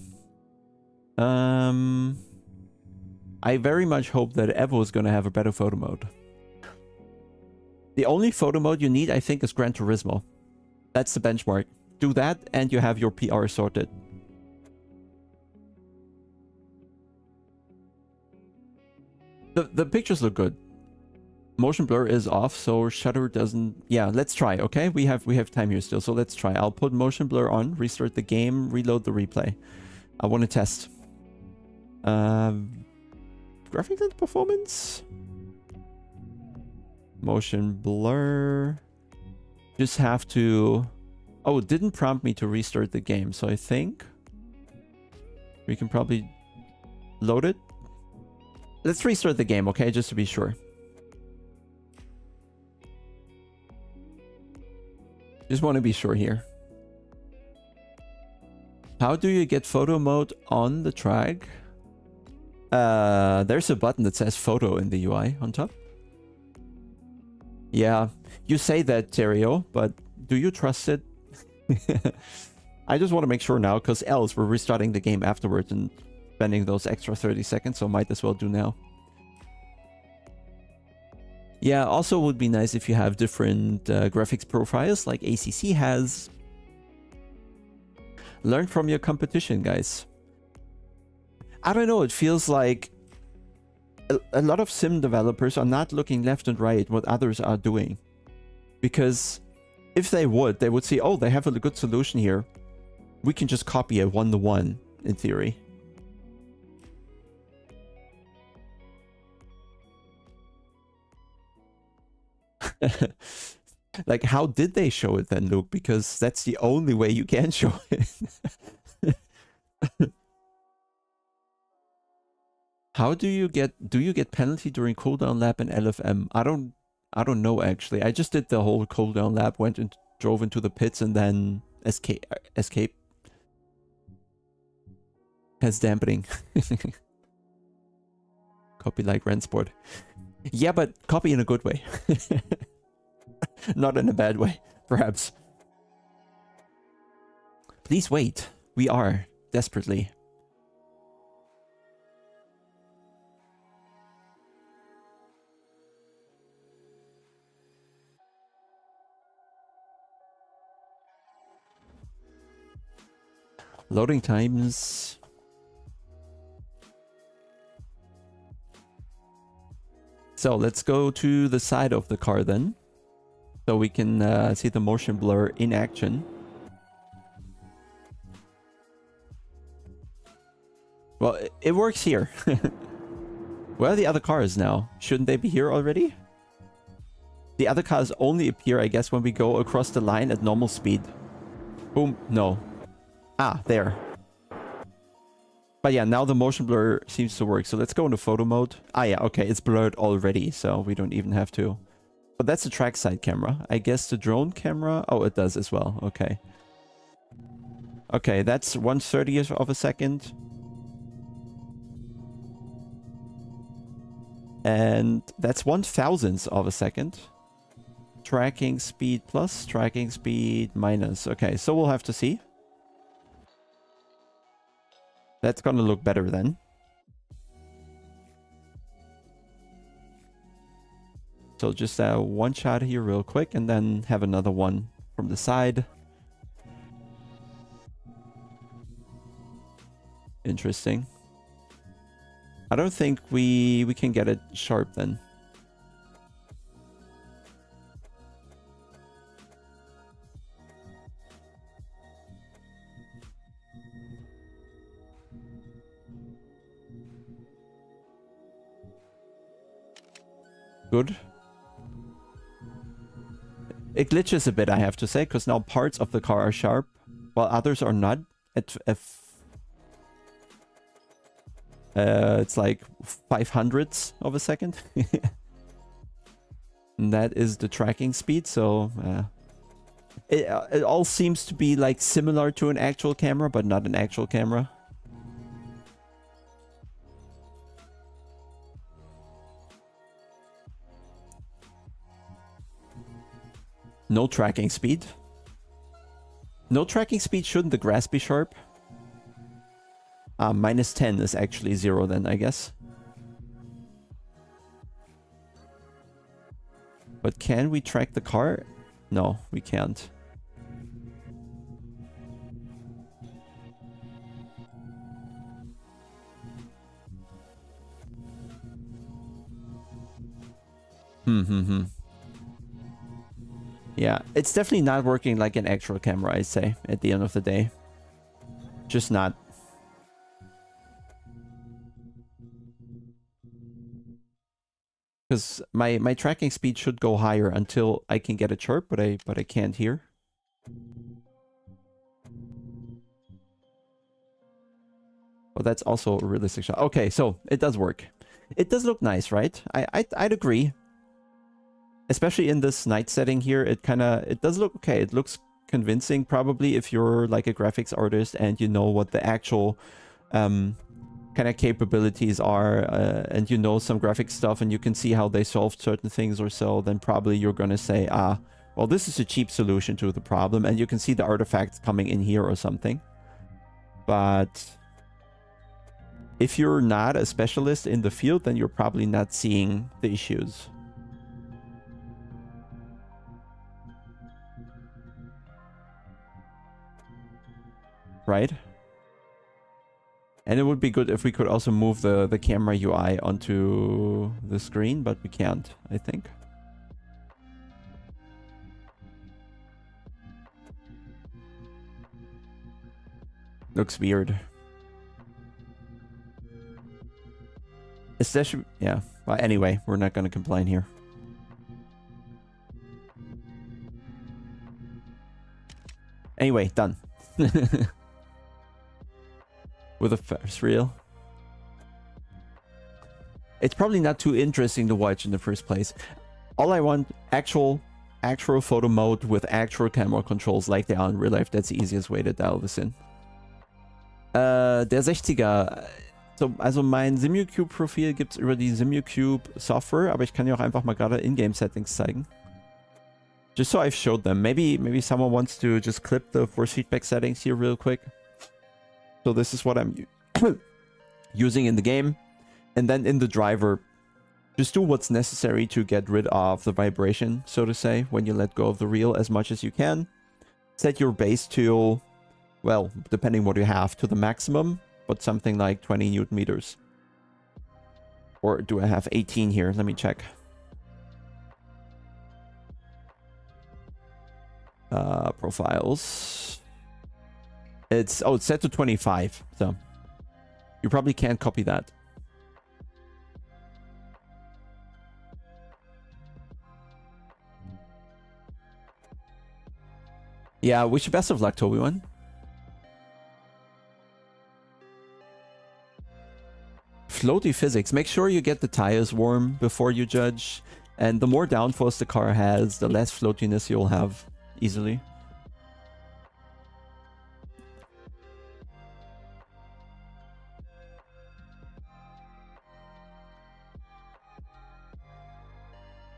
I very much hope that Evo is going to have a better photo mode. The only photo mode you need, I think, is Gran Turismo. That's the benchmark. Do that and you have your PR sorted. The pictures look good. Motion blur is off, so shutter doesn't... Yeah, let's try, okay? We have time here still, so let's try. I'll put motion blur on, restart the game, reload the replay. I want to test. Graphics and performance? Motion blur. Just have to... Oh, it didn't prompt me to restart the game, so I think we can probably load it. Let's restart the game, okay? Just to be sure. Just want to be sure here. How do you get photo mode on the track? There's a button that says photo in the UI on top. Yeah, you say that, Terrio, but do you trust it? I just want to make sure now, because else we're restarting the game afterwards and spending those extra 30 seconds, so might as well do now. Yeah, also would be nice if you have different graphics profiles like ACC has. Learn from your competition, guys. I don't know, it feels like a lot of sim developers are not looking left and right what others are doing. Because if they would see, oh, they have a good solution here. We can just copy it one-to-one, in theory. Like, how did they show it then, Luke? Because that's the only way you can show it. How do you get penalty during cooldown lap in LFM? I don't know actually. I just did the whole cooldown lap, went and drove into the pits and then escape. Has dampening. Copy like Rensport. Yeah, but copy in a good way. Not in a bad way, perhaps. Please wait. We are desperately. Loading times. So let's go to the side of the car then. So we can see the motion blur in action. Well, it works here. Where are the other cars now? Shouldn't they be here already? The other cars only appear, I guess, when we go across the line at normal speed. Boom. No. Ah, there. But yeah, now the motion blur seems to work. So let's go into photo mode. Ah, yeah, okay. It's blurred already, so we don't even have to. But that's the trackside camera. I guess the drone camera... Oh, it does as well. Okay. Okay, that's 1/30th of a second. And that's 1/1000th of a second. Tracking speed plus, tracking speed minus. Okay, so we'll have to see. That's gonna look better then. So just one shot here real quick and then have another one from the side. Interesting. I don't think we can get it sharp then. Good. It glitches a bit, I have to say, because now parts of the car are sharp, while others are not. It's like 500ths of a second. And that is the tracking speed, so it all seems to be like similar to an actual camera, but not an actual camera. No tracking speed. No tracking speed, shouldn't the grass be sharp? -10 is actually 0 then, I guess. But can we track the car? No, we can't. Yeah, it's definitely not working like an actual camera, I'd say, at the end of the day. Just not. Because my tracking speed should go higher until I can get a chirp, but I can't hear. Well, that's also a realistic shot. Okay, so it does work. It does look nice, right? I'd agree. Especially in this night setting here, it does look okay. It looks convincing, probably, if you're like a graphics artist and you know what the actual kind of capabilities are, and you know some graphic stuff and you can see how they solved certain things or so, then probably you're gonna say, well, this is a cheap solution to the problem, and you can see the artifacts coming in here or something. But if you're not a specialist in the field, then you're probably not seeing the issues. Right? And it would be good if we could also move the camera UI onto the screen, but we can't, I think. Looks weird. Especially, yeah. Well, anyway, we're not going to complain here. Anyway, done. With a first reel. It's probably not too interesting to watch in the first place. All I want, actual photo mode with actual camera controls like they are in real life. That's the easiest way to dial this in. Der 60er. So, also mein SimuCube-Profil gibt es über die SimuCube-Software, aber ich kann ja auch einfach mal gerade In-Game-Settings zeigen. Just so I've showed them. Maybe someone wants to just clip the force feedback settings here real quick. So this is what I'm using in the game. And then in the driver, just do what's necessary to get rid of the vibration, so to say, when you let go of the reel as much as you can. Set your base to, well, depending what you have, to the maximum, but something like 20 Newton meters. Or do I have 18 here? Let me check. Profiles. It's set to 25, so you probably can't copy that. Yeah, wish you best of luck to everyone. Floaty physics. Make sure you get the tires warm before you judge. And the more downforce the car has, the less floatiness you'll have easily.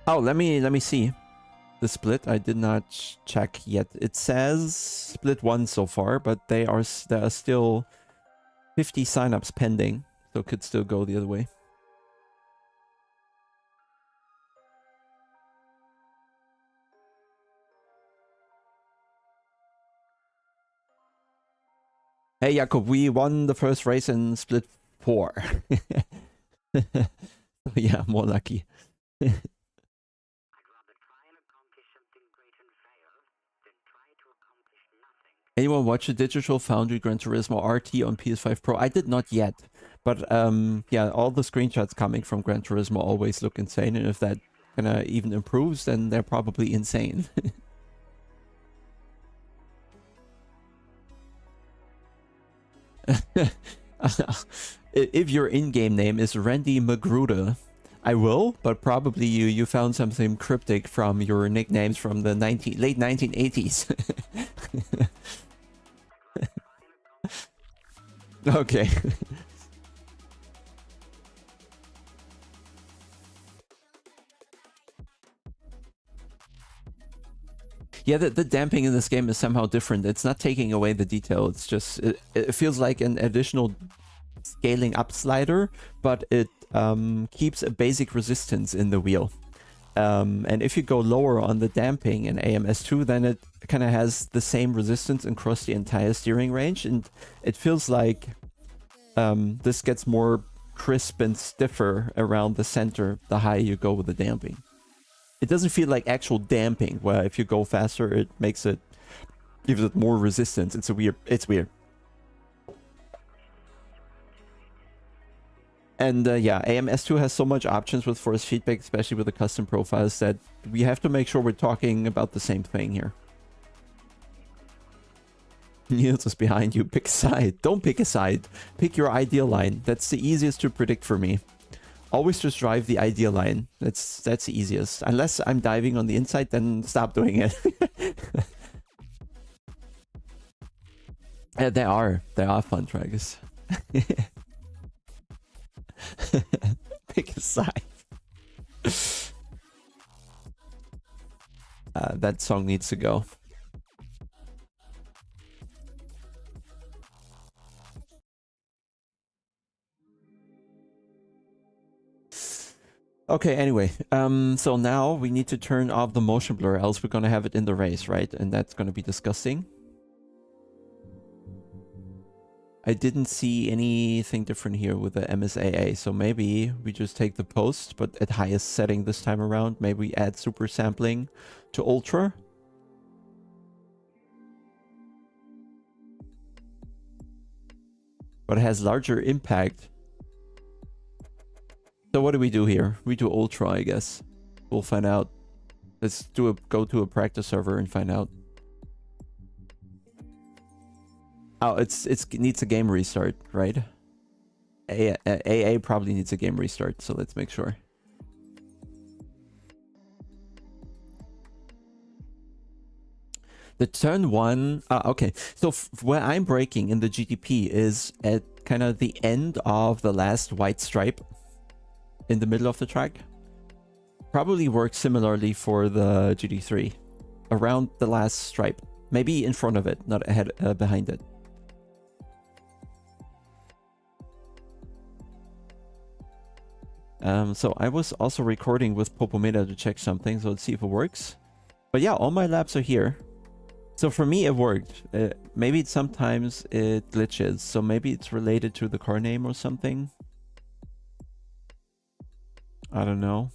Oh, let me see the split. I did not check yet. It says split 1 so far, but there are still 50 signups pending, so it could still go the other way. Hey Jakob, we won the first race in split 4. Yeah, more lucky. Anyone watch the Digital Foundry Gran Turismo RT on PS5 Pro? I did not yet, but yeah, all the screenshots coming from Gran Turismo always look insane, and if that kind of even improves, then they're probably insane. If your in-game name is Randy Magruder, I will, but probably you found something cryptic from your nicknames from the late 1980s. Okay. Yeah, the damping in this game is somehow different. It's not taking away the detail. It's just, it feels like an additional scaling up slider, but it keeps a basic resistance in the wheel. And if you go lower on the damping in AMS2, then it kind of has the same resistance across the entire steering range. And it feels like this gets more crisp and stiffer around the center the higher you go with the damping. It doesn't feel like actual damping, where if you go faster, it makes it, gives it more resistance. It's weird. And yeah, AMS2 has so much options with force feedback, especially with the custom profiles, that we have to make sure we're talking about the same thing here. Niels is behind you. Pick a side. Don't pick a side. Pick your ideal line. That's the easiest to predict for me. Always just drive the ideal line. That's the easiest. Unless I'm diving on the inside, then stop doing it. They are fun tracks. Pick a side. That song needs to go. Okay, anyway, so now we need to turn off the motion blur, else we're gonna have it in the race, right? And that's gonna be disgusting. I didn't see anything different here with the MSAA, so maybe we just take the post, but at highest setting this time around. Maybe we add super sampling to ultra. But it has larger impact. So what do we do here? We do ultra, I guess. We'll find out. Let's go to a practice server and find out. Oh, it needs a game restart, right? AA probably needs a game restart, so let's make sure. The turn one, okay. So where I'm braking in the GTP is at kind of the end of the last white stripe in the middle of the track. Probably works similarly for the GT3. Around the last stripe. Maybe in front of it, not ahead, behind it. So I was also recording with Popometer to check something, so let's see if it works. But yeah, all my laps are here. So for me, it worked. Maybe sometimes it glitches, so maybe it's related to the car name or something. I don't know.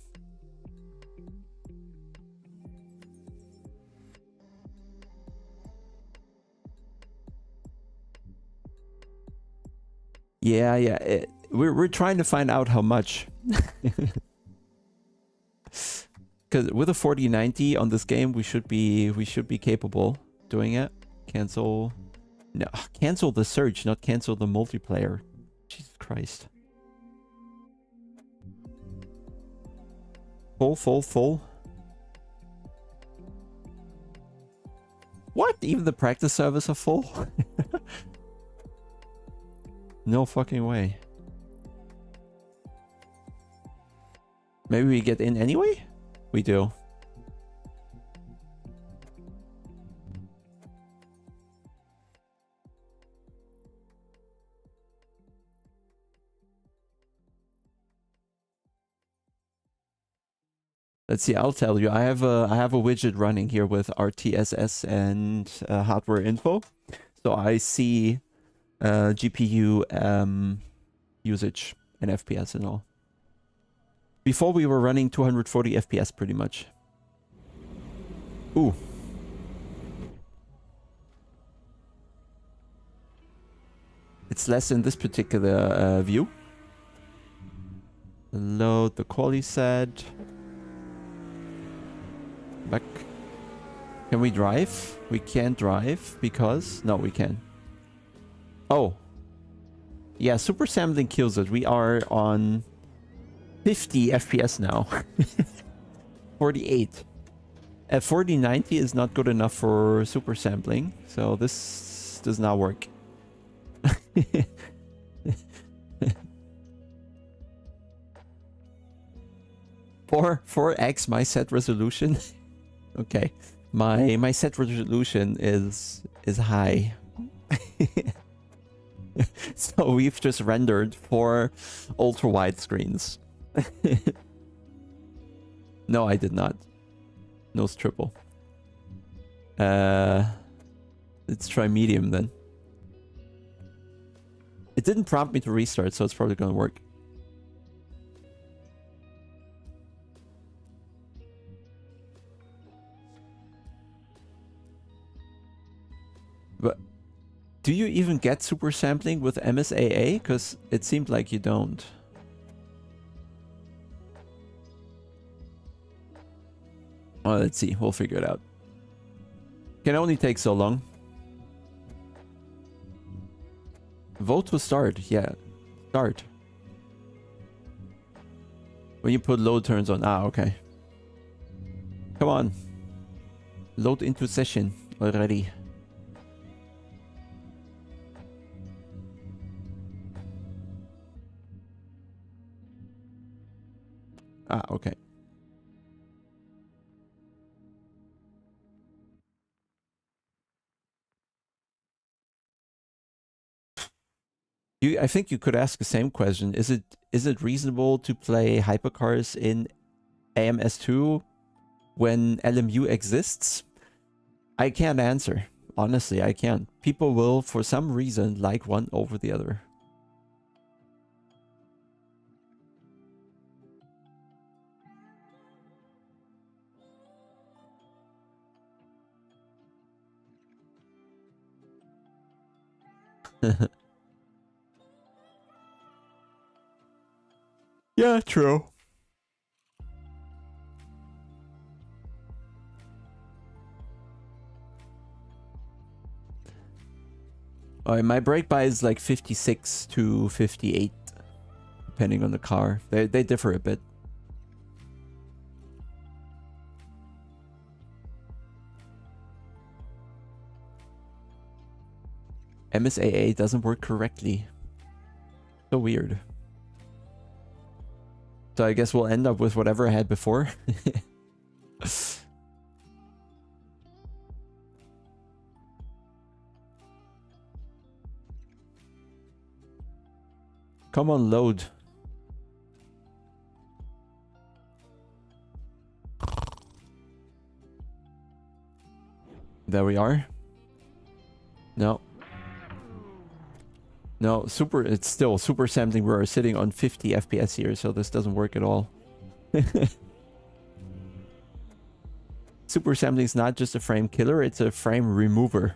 Yeah, yeah. We're trying to find out how much. Because with a 4090 on this game, we should be capable doing it. Cancel. No, cancel the search, not cancel the multiplayer. Jesus Christ. Full. What? Even the practice servers are full? No fucking way. Maybe we get in anyway? We do. Let's see, I'll tell you. I have a widget running here with RTSS and hardware info. So I see GPU usage and FPS and all. Before we were running 240 FPS pretty much. Ooh. It's less in this particular view. Load the quali set. Back. Can we drive? We can't drive because... No, we can. Oh. Yeah, super sampling kills it. We are on 50 FPS now. 48. 4090 is not good enough for super sampling, so this does not work. 4x my set resolution. Okay, my set resolution is high. So we've just rendered 4 ultra wide screens. No, I did not. Nose triple. Let's try medium then. It didn't prompt me to restart, so it's probably gonna work. But do you even get super sampling with MSAA? Because it seemed like you don't. Oh, let's see. We'll figure it out. Can only take so long. Vote to start. Yeah. Start. When you put load turns on. Ah, okay. Come on. Load into session already. Ah, okay. I think you could ask the same question. Is it reasonable to play hypercars in AMS2 when LMU exists? I can't answer. Honestly, I can't. People will, for some reason, like one over the other. Yeah, true. My brake by is like 56 to 58, depending on the car. They differ a bit. MSAA doesn't work correctly. So weird. So I guess we'll end up with whatever I had before. Come on, load. There we are. No. No, it's still super sampling. We're sitting on 50 FPS here, so this doesn't work at all. Super sampling is not just a frame killer, it's a frame remover.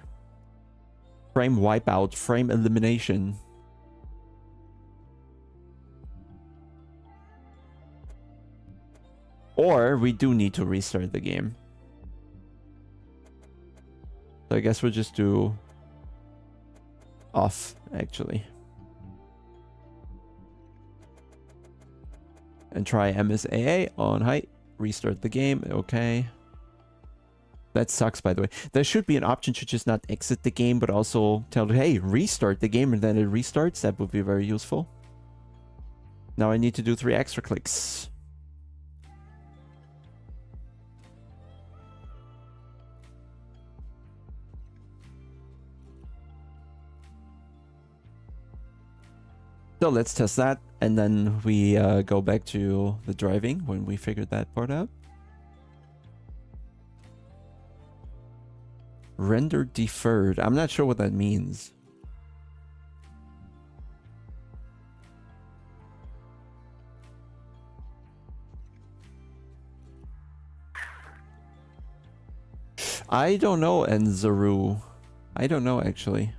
Frame wipeout, frame elimination. Or we do need to restart the game. So I guess we'll just do off, actually. And try MSAA on height. Restart the game. Okay. That sucks, by the way. There should be an option to just not exit the game, but also tell it, hey, restart the game, and then it restarts. That would be very useful. Now I need to do 3 extra clicks. So let's test that, and then we go back to the driving when we figured that part out. Render deferred. I'm not sure what that means. I don't know, Enzaru. I don't know, actually.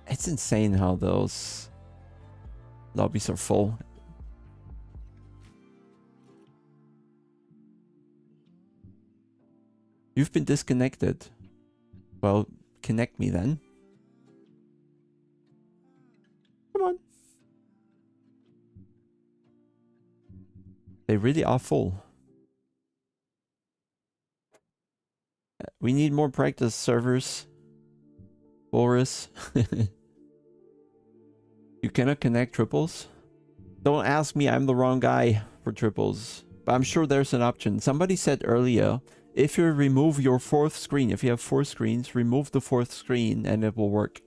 It's insane how those lobbies are full. You've been disconnected. Well, connect me then. Come on. They really are full. We need more practice servers. Boris. You cannot connect triples? Don't ask me, I'm the wrong guy for triples. But I'm sure there's an option. Somebody said earlier, if you remove your fourth screen, if you have 4 screens, remove the 4th screen and it will work.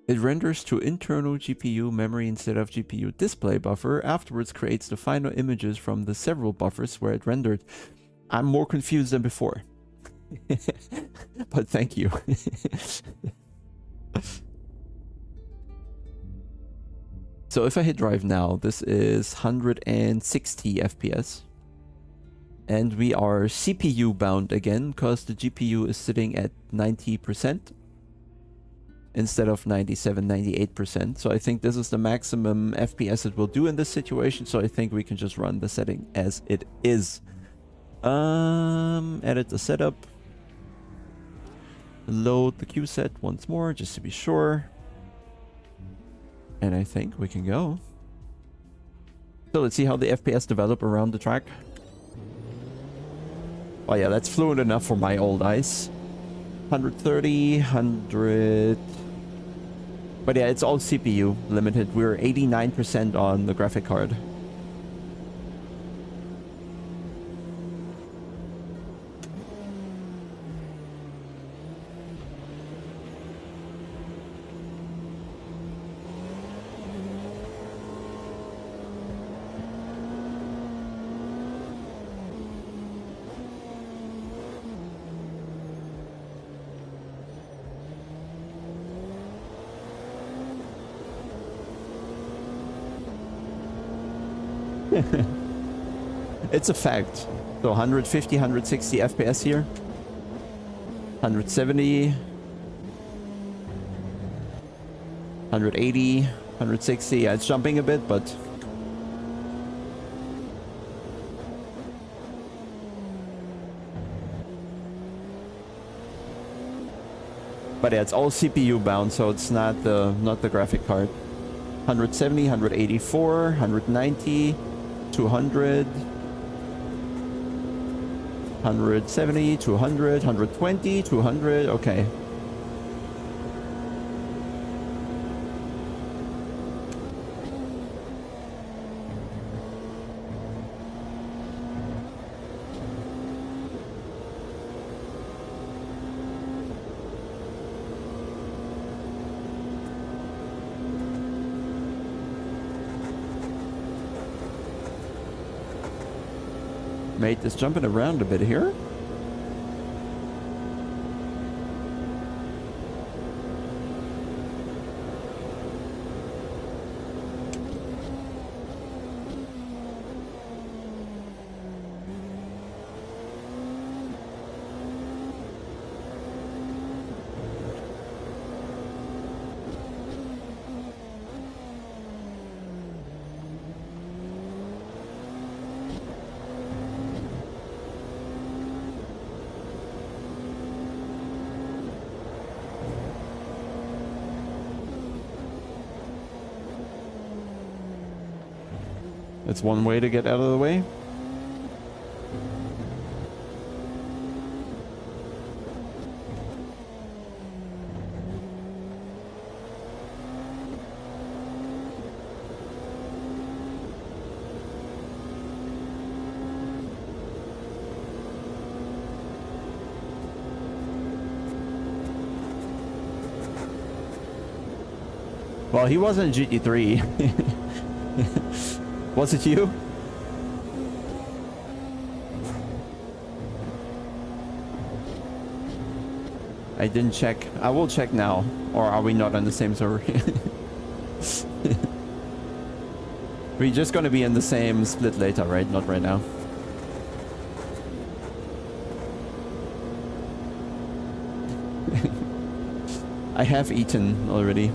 It renders to internal GPU memory instead of GPU display buffer. Afterwards creates the final images from the several buffers where it rendered. I'm more confused than before. But thank you. So if I hit drive now, this is 160 FPS. And we are CPU bound again, because the GPU is sitting at 90%. Instead of 97, 98%. So I think this is the maximum FPS it will do in this situation. So I think we can just run the setting as it is. Edit the setup. Load the queue set once more, just to be sure. And I think we can go. So let's see how the FPS develop around the track. Oh yeah, that's fluent enough for my old eyes. 130, 100... But yeah, it's all CPU limited. We're 89% on the graphic card. It's a fact. So 150, 160 FPS here. 170. 180, 160. Yeah, it's jumping a bit, but... But yeah, it's all CPU bound, so it's not the graphic card. 170, 184, 190, 200, 170, 200, 120, 200, okay. Mate is jumping around a bit here. That's one way to get out of the way. Well, he wasn't GT3. Was it you? I didn't check. I will check now. Or are we not on the same server? We're just gonna be in the same split later, right? Not right now. I have eaten already.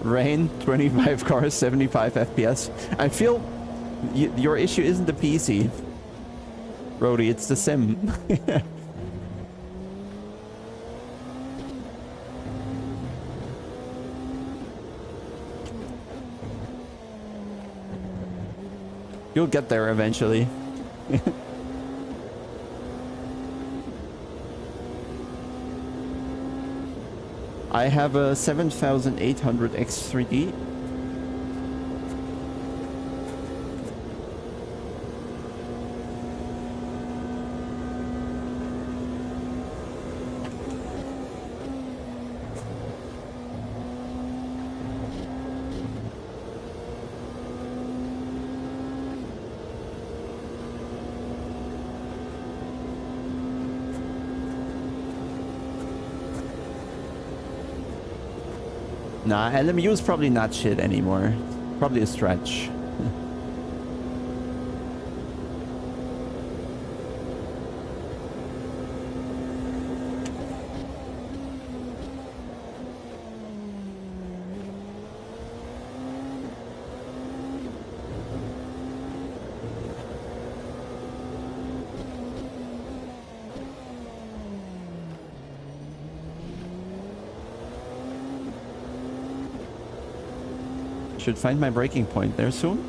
Rain, 25 cars, 75 FPS. I feel your issue isn't the PC, Rody, it's the sim. You'll get there eventually. I have a 7800 X3D. Nah, LMU is probably not shit anymore. Probably a stretch. Should find my breaking point there soon.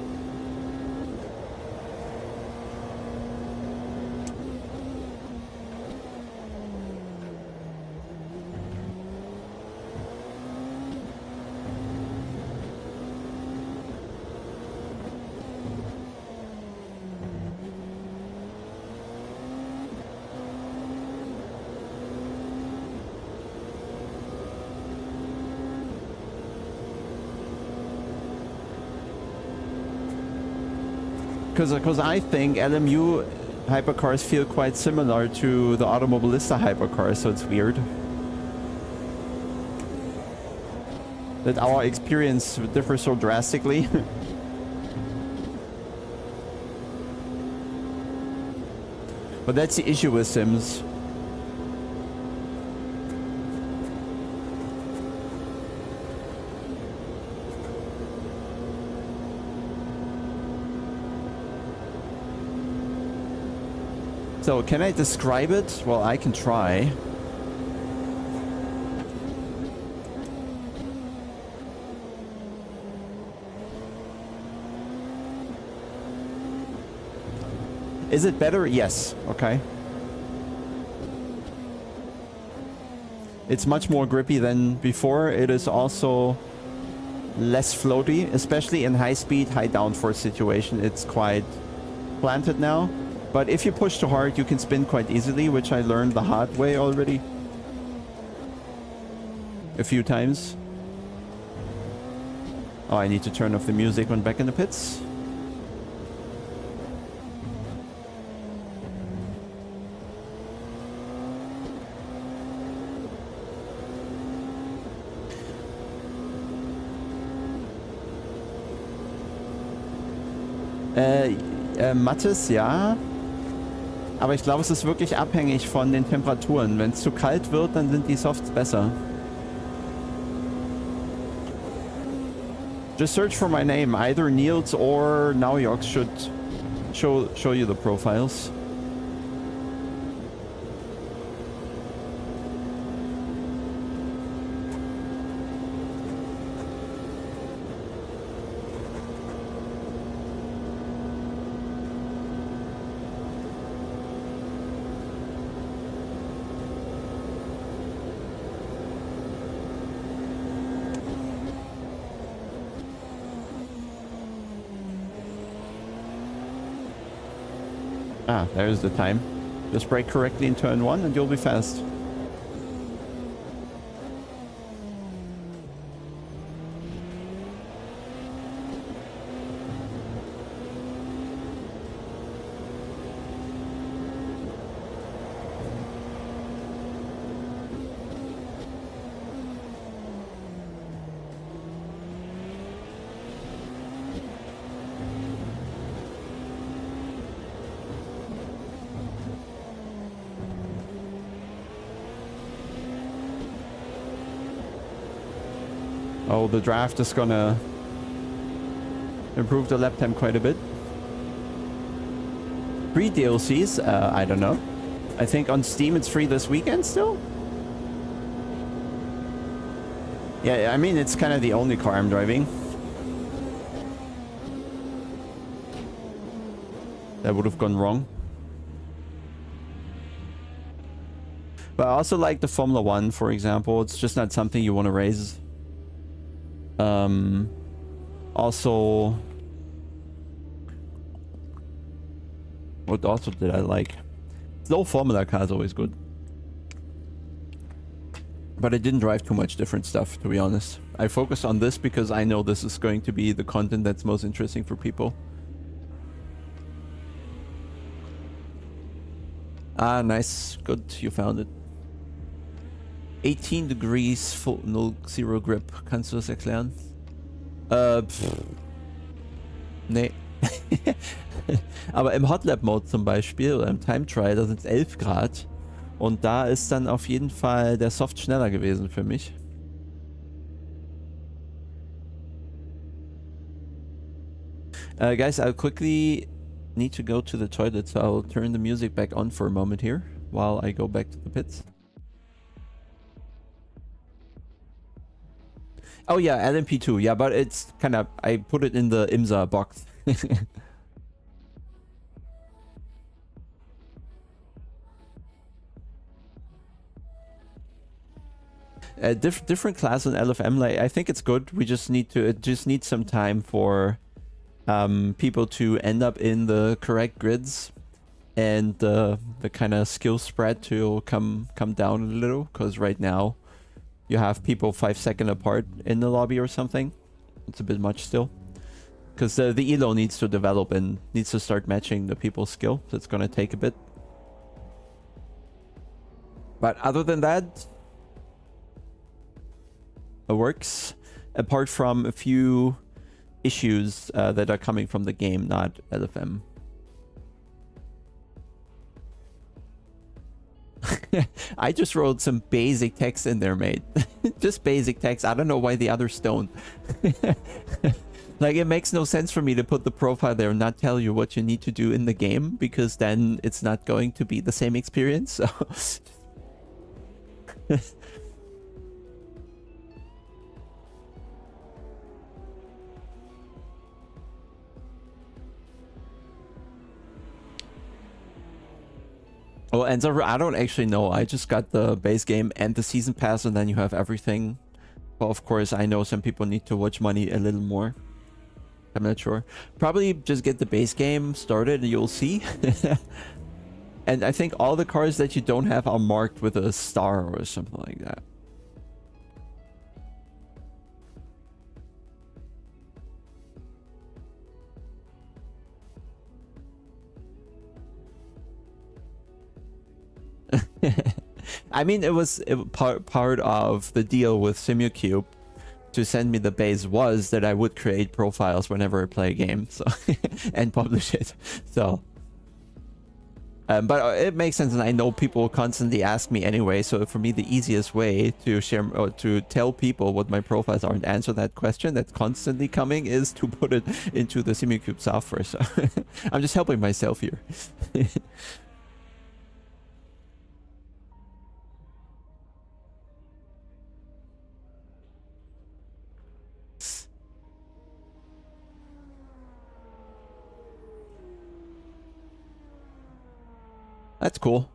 Because I think LMU hypercars feel quite similar to the Automobilista hypercars, so it's weird that our experience differs so drastically. But that's the issue with Sims. So, can I describe it? Well, I can try. Is it better? Yes. Okay. It's much more grippy than before. It is also less floaty, especially in high speed, high downforce situation. It's quite planted now. But if you push too hard, you can spin quite easily, which I learned the hard way already. A few times. Oh, I need to turn off the music when back in the pits. Mattes, ja. Aber ich glaube, es ist wirklich abhängig von den Temperaturen. Wenn es zu kalt wird, dann sind die Softs besser. Just search for my name. Either Niels or Naujox should show you the profiles. Ah, there's the time. Just brake correctly in turn 1 and you'll be fast. Oh, the draft is gonna improve the lap time quite a bit. Free DLCs? I don't know. I think on Steam it's free this weekend still? Yeah, I mean, it's kind of the only car I'm driving. That would have gone wrong. But I also like the Formula 1, for example. It's just not something you want to raise. Also, what also did I like? Slow Formula car is always good. But I didn't drive too much different stuff, to be honest. I focused on this because I know this is going to be the content that's most interesting for people. Ah, nice. Good, you found it. 18 degrees, full, no, zero grip. Kannst du das erklären? Nee. Aber im Hotlap-Mode zum Beispiel, oder im Time Trial, da sind es 11 Grad. Und da ist dann auf jeden Fall der Soft schneller gewesen für mich. Guys, I'll quickly need to go to the toilet, so I'll turn the music back on for a moment here while I go back to the pits. Oh yeah, LMP2. Yeah, but it's kind of... I put it in the IMSA box. Different class in LFM. Like, I think it's good. We just need to... It just needs some time for people to end up in the correct grids. And the kind of skill spread to come down a little. Because right now... You have people 5 seconds apart in the lobby or something. It's a bit much still. Because the elo needs to develop and needs to start matching the people's skill. So it's going to take a bit. But other than that, it works. Apart from a few issues that are coming from the game, not LFM. I just wrote some basic text in there, mate. Just basic text. I don't know why the others don't. Like, it makes no sense for me to put the profile there and not tell you what you need to do in the game, because then it's not going to be the same experience. So oh, and so I don't actually know. I just got the base game and the season pass, and then you have everything. Well, of course, I know some people need to watch money a little more. I'm not sure. Probably just get the base game started and you'll see. And I think all the cars that you don't have are marked with a star or something like that. I mean, it was part of the deal with SimuCube to send me the base was that I would create profiles whenever I play a game, so and publish it. So, but it makes sense, and I know people constantly ask me anyway. So for me, the easiest way to share or to tell people what my profiles are and answer that question that's constantly coming is to put it into the SimuCube software. So I'm just helping myself here. That's cool.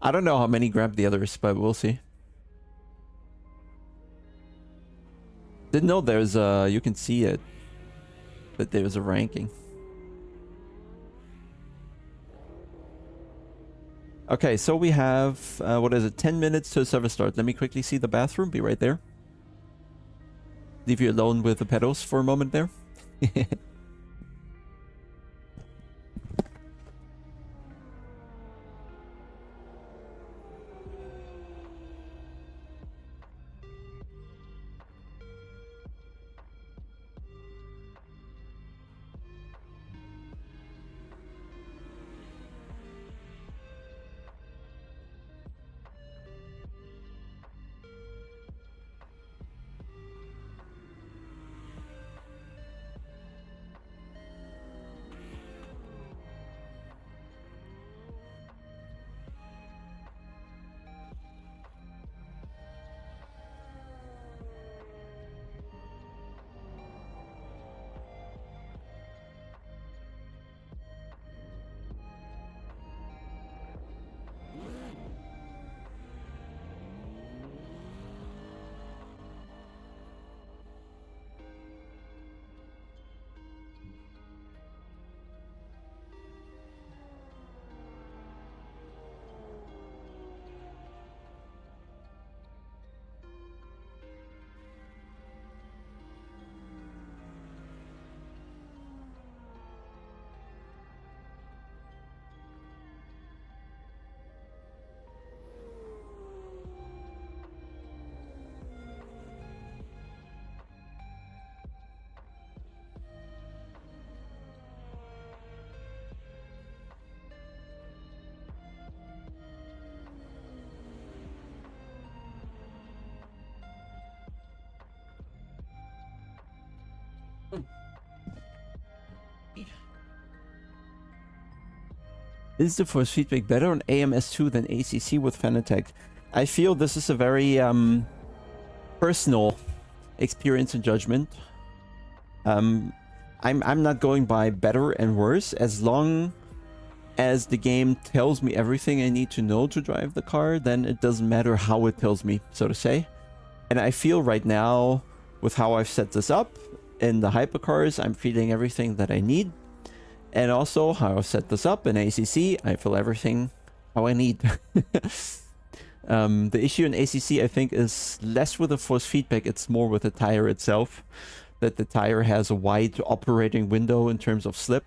I don't know how many grabbed the others, but we'll see. Didn't know there's a... You can see it. That there's a ranking. Okay, so we have, what is it, 10 minutes to service start. Let me quickly see the bathroom. Be right there. Leave you alone with the pedals for a moment there. Is the force feedback better on AMS2 than ACC with Fanatec? I feel this is a very personal experience and judgment. I'm not going by better and worse. As long as the game tells me everything I need to know to drive the car, then it doesn't matter how it tells me, so to say. And I feel right now, with how I've set this up in the hypercars, I'm feeling everything that I need. And also how I've set this up in ACC, I feel everything how I need. The issue in ACC, I think, is less with the force feedback. It's more with the tire itself. That the tire has a wide operating window in terms of slip.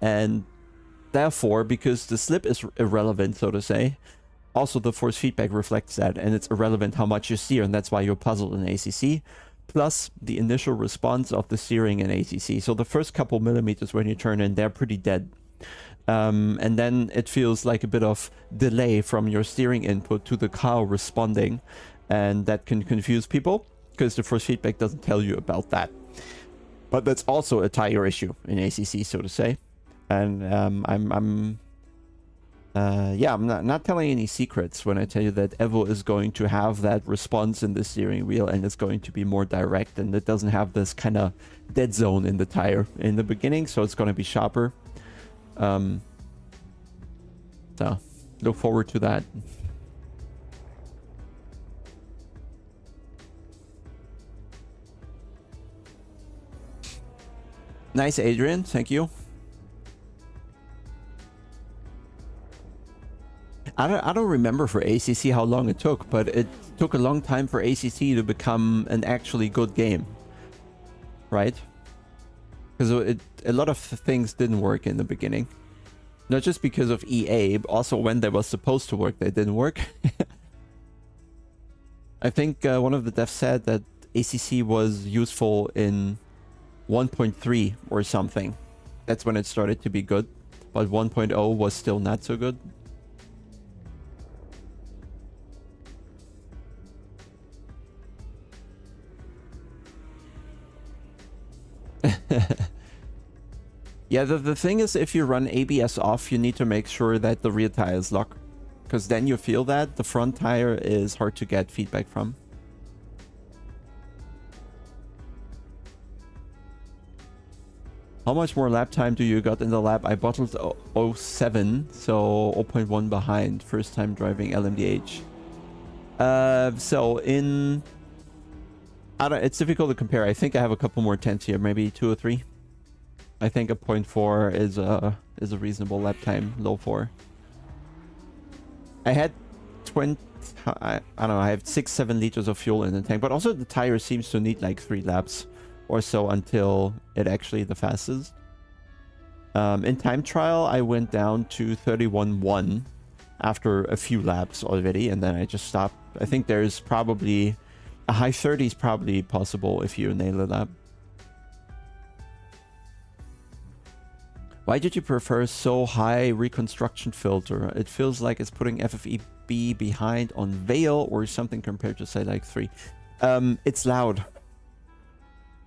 And therefore, because the slip is irrelevant, so to say, also the force feedback reflects that. And it's irrelevant how much you steer. And that's why you're puzzled in ACC. Plus the initial response of the steering in ACC. So the first couple millimeters when you turn in, they're pretty dead. And then it feels like a bit of delay from your steering input to the car responding. And that can confuse people because the force feedback doesn't tell you about that. But that's also a tire issue in ACC, so to say. And I'm not telling any secrets when I tell you that Evo is going to have that response in the steering wheel and it's going to be more direct and it doesn't have this kind of dead zone in the tire in the beginning, so it's going to be sharper. So look forward to that. Nice, Adrian. Thank you. I don't remember for ACC how long it took, but it took a long time for ACC to become an actually good game, right? Because a lot of things didn't work in the beginning. Not just because of EA, but also when they were supposed to work, they didn't work. I think one of the devs said that ACC was useful in 1.3 or something. That's when it started to be good. But 1.0 was still not so good. Yeah, the thing is, if you run ABS off, you need to make sure that the rear tire is locked. Because then you feel that. The front tire is hard to get feedback from. How much more lap time do you got in the lap? I bottled 07, so 0.1 behind. First time driving LMDH. So in... it's difficult to compare. I think I have a couple more tenths here, maybe 2 or 3. I think a 0.4 is a reasonable lap time, low 4. I had 20, I don't know, I have 6-7 liters of fuel in the tank, but also the tire seems to need like 3 laps or so until it actually the fastest. In time trial, I went down to 31.1 after a few laps already, and then I just stopped. I think there's probably a high 30s probably possible if you nail a lap. Why did you prefer so high reconstruction filter? It feels like it's putting FFEB behind on Veil or something compared to say like 3. It's loud.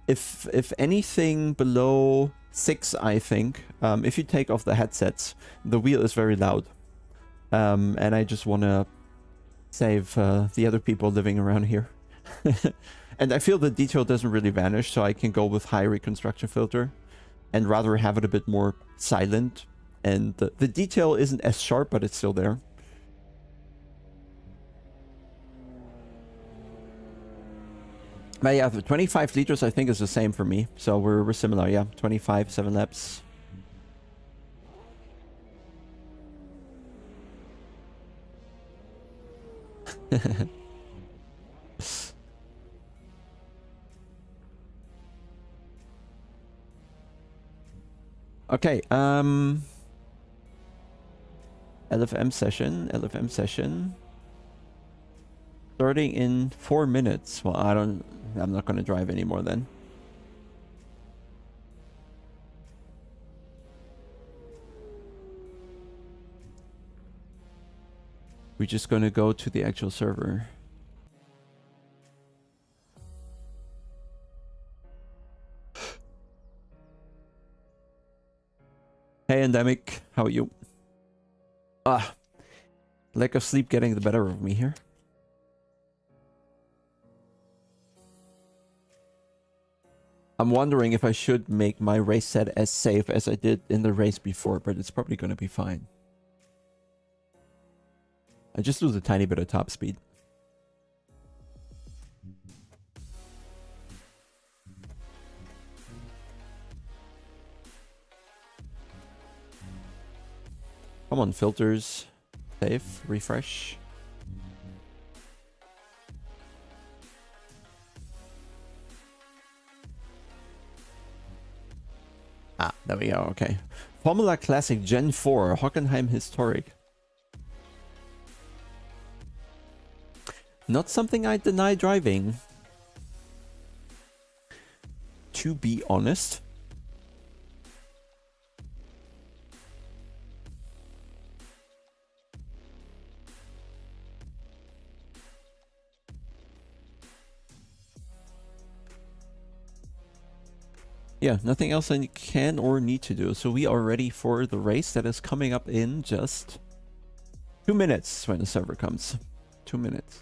If anything below 6, I think, if you take off the headsets, the wheel is very loud. And I just want to save the other people living around here. And I feel the detail doesn't really vanish, so I can go with high reconstruction filter and rather have it a bit more silent. And the detail isn't as sharp, but it's still there. But yeah, the 25 liters I think is the same for me. So we're similar, yeah. 25, 7 laps. Okay, LFM session. Starting in 4 minutes. Well, I'm not gonna drive anymore then. We're just gonna go to the actual server. Hey, Endemic, how are you? Lack of sleep getting the better of me here. I'm wondering if I should make my race set as safe as I did in the race before, but it's probably gonna be fine. I just lose a tiny bit of top speed. Come on, filters. Save, refresh. Ah, there we go, okay. Formula Classic Gen 4, Hockenheim Historic. Not something I deny driving. To be honest. Yeah, nothing else I can or need to do. So we are ready for the race that is coming up in just 2 minutes when the server comes. 2 minutes.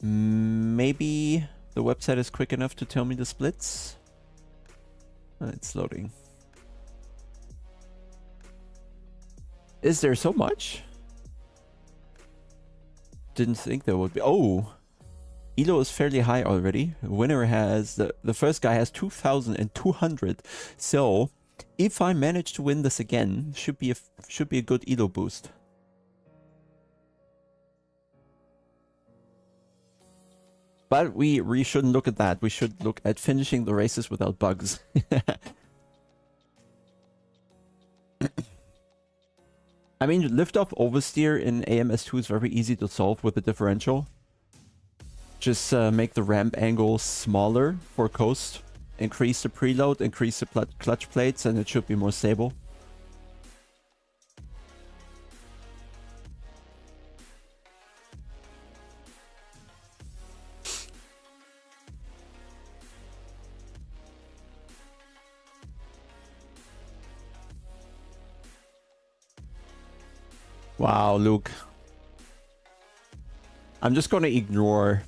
Maybe the website is quick enough to tell me the splits. It's loading. Is there so much? Didn't think there would be. Oh! Elo is fairly high already. Winner has, the first guy has 2,200. So, if I manage to win this again, should be a good Elo boost. But we shouldn't look at that. We should look at finishing the races without bugs. I mean, lift-off oversteer in AMS2 is very easy to solve with the differential. Just make the ramp angle smaller for coast. Increase the preload, increase the clutch plates, and it should be more stable. Wow, Luke. I'm just gonna ignore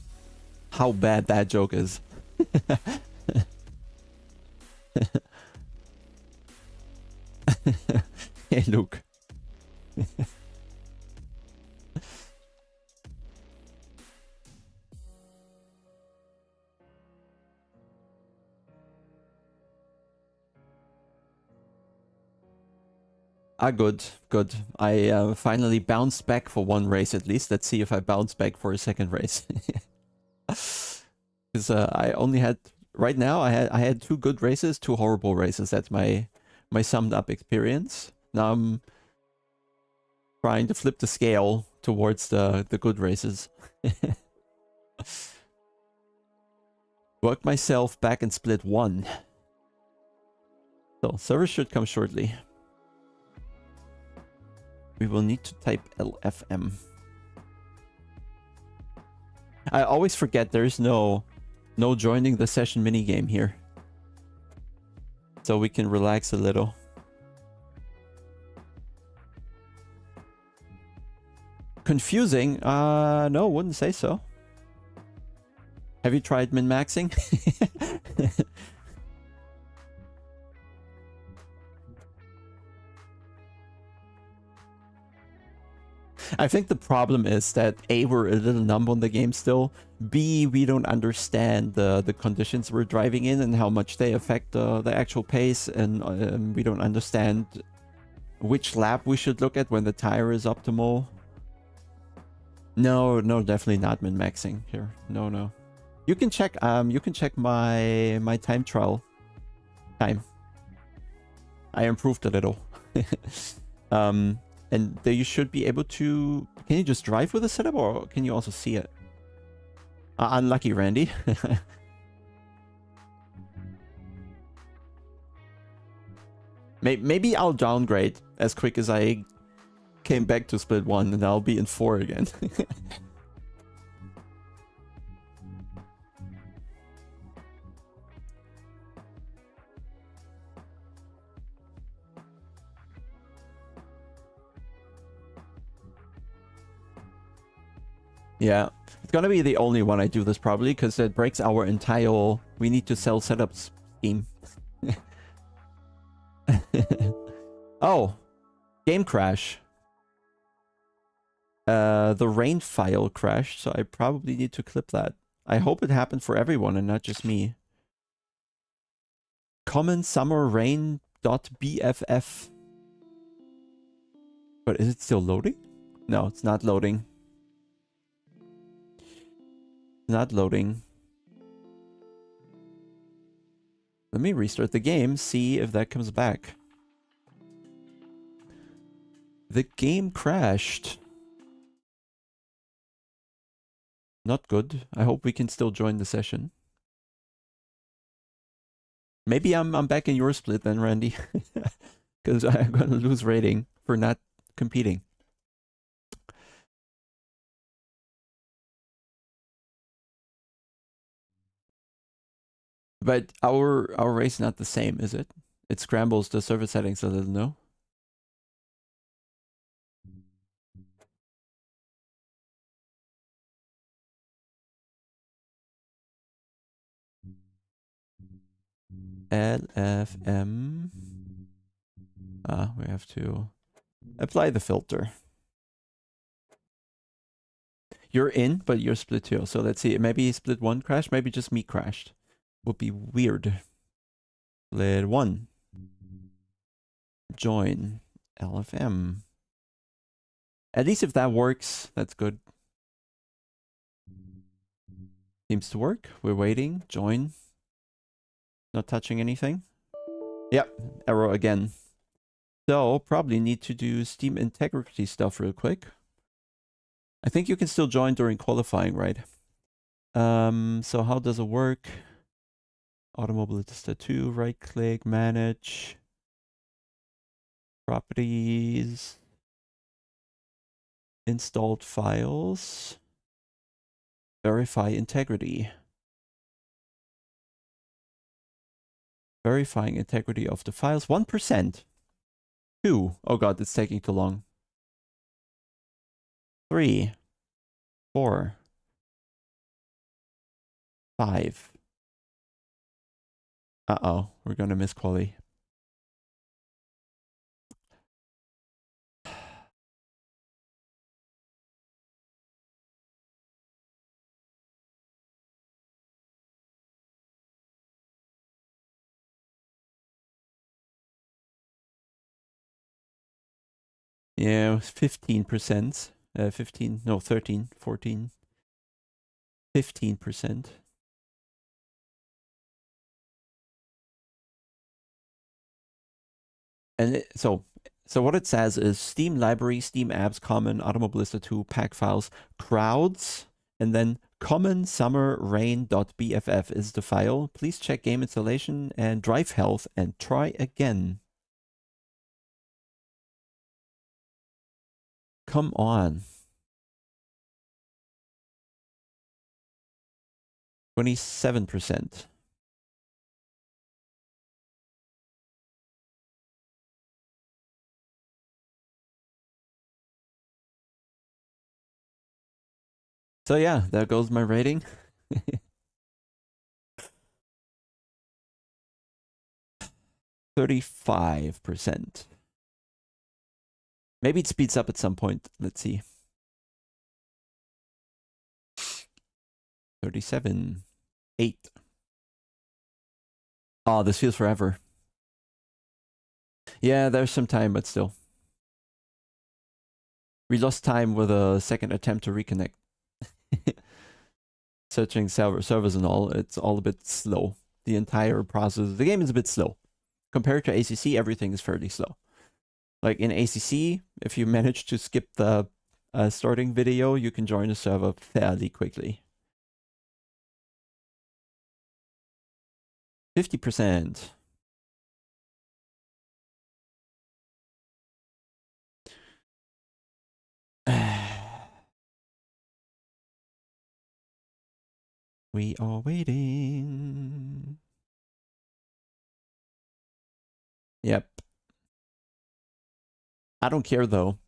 how bad that joke is. Hey, Luke. Ah, good, good. I finally bounced back for one race at least. Let's see if I bounce back for a second race. Because I only had right now I had 2 good races, 2 horrible races. That's my summed up experience. Now I'm trying to flip the scale towards the good races. Work myself back in split 1. So server should come shortly. We will need to type LFM. I always forget there's no joining the session minigame here. So we can relax a little. Confusing? No, wouldn't say so. Have you tried min-maxing? I think the problem is that A, we're a little numb on the game still. B, we don't understand the conditions we're driving in and how much they affect the actual pace. And we don't understand which lap we should look at when the tire is optimal. No, definitely not min-maxing here. No. You can check my time trial time. I improved a little. And there you should be able to... Can you just drive with the setup or can you also see it? Unlucky, Randy. Maybe I'll downgrade as quick as I came back to split 1 and I'll be in 4 again. Yeah, it's gonna be the only one I do this probably because it breaks our entire we need to sell setups scheme. Oh, game crash. The rain file crashed, so I probably need to clip that. I hope it happened for everyone and not just me. Common summer rain.bff. But is it still loading? No, it's not loading. Not loading. Let me restart the game, see if that comes back. The game crashed. Not good. I hope we can still join the session. Maybe I'm back in your split then, Randy. Because I'm gonna lose rating for not competing. But our race is not the same, is it? It scrambles the server settings a little, no? LFM. We have to apply the filter. You're in, but you're split 2. So let's see. Maybe split 1 crashed. Maybe just me crashed. Would be weird. Split 1. Join. LFM. At least if that works, that's good. Seems to work. We're waiting. Join. Not touching anything. Yep. Error again. So probably need to do Steam integrity stuff real quick. I think you can still join during qualifying, right? So how does it work? Automobilista 2, right click, manage. Properties. Installed files. Verify integrity. Verifying integrity of the files. 1%. 2. Oh god, it's taking too long. 3. 4. 5. Uh-oh, we're gonna miss quali. Yeah, 15%. 15, no, 13, 14, 15%. And so what it says is Steam library, Steam apps, common, Automobilista 2, pack files, crowds, and then common summer rain.bff is the file. Please check game installation and drive health and try again. Come on. 27%. So yeah, there goes my rating. 35%. Maybe it speeds up at some point. Let's see. 37. 8. Oh, this feels forever. Yeah, there's some time, but still. We lost time with a second attempt to reconnect. Searching servers and all, it's all a bit slow. The entire process, the game is a bit slow. Compared to ACC, everything is fairly slow. Like in ACC, if you manage to skip the starting video, you can join the server fairly quickly. 50%. We are waiting. Yep. I don't care though.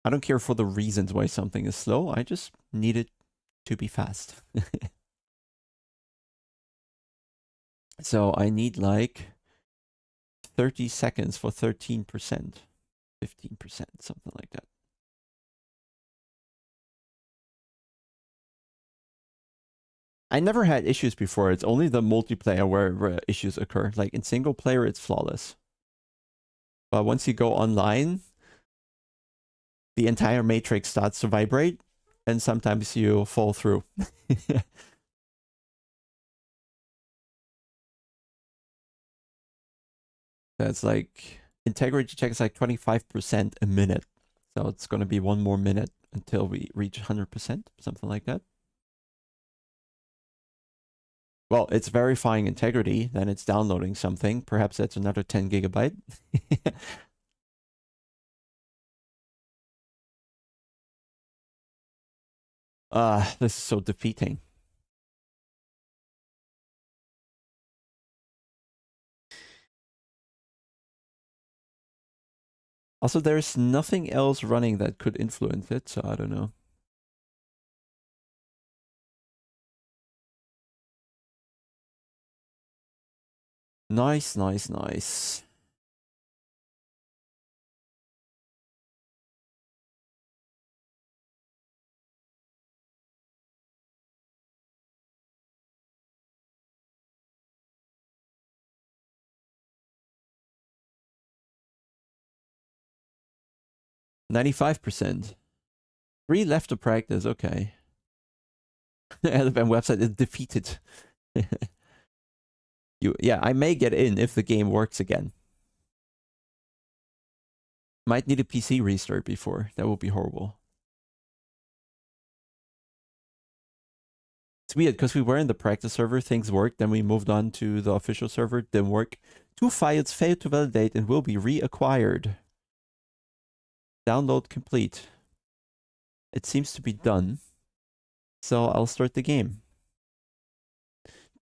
I don't care for the reasons why something is slow. I just need it to be fast. So I need like 30 seconds for 13%, 15%, something like that. I never had issues before. It's only the multiplayer where issues occur. Like in single player, it's flawless. But once you go online, the entire matrix starts to vibrate, and sometimes you fall through. That's like, integrity check is like 25% a minute. So it's going to be 1 more minute until we reach 100%, something like that. Well, it's verifying integrity, then it's downloading something. Perhaps that's another 10 gigabyte. This is so defeating. Also, there's nothing else running that could influence it, so I don't know. Nice, nice, nice. %. 3 left to practice, okay. LFM website is defeated. Yeah, I may get in if the game works again. Might need a PC restart before. That would be horrible. It's weird because we were in the practice server, things worked, then we moved on to the official server, didn't work. 2 files failed to validate and will be reacquired. Download complete. It seems to be done. So I'll start the game.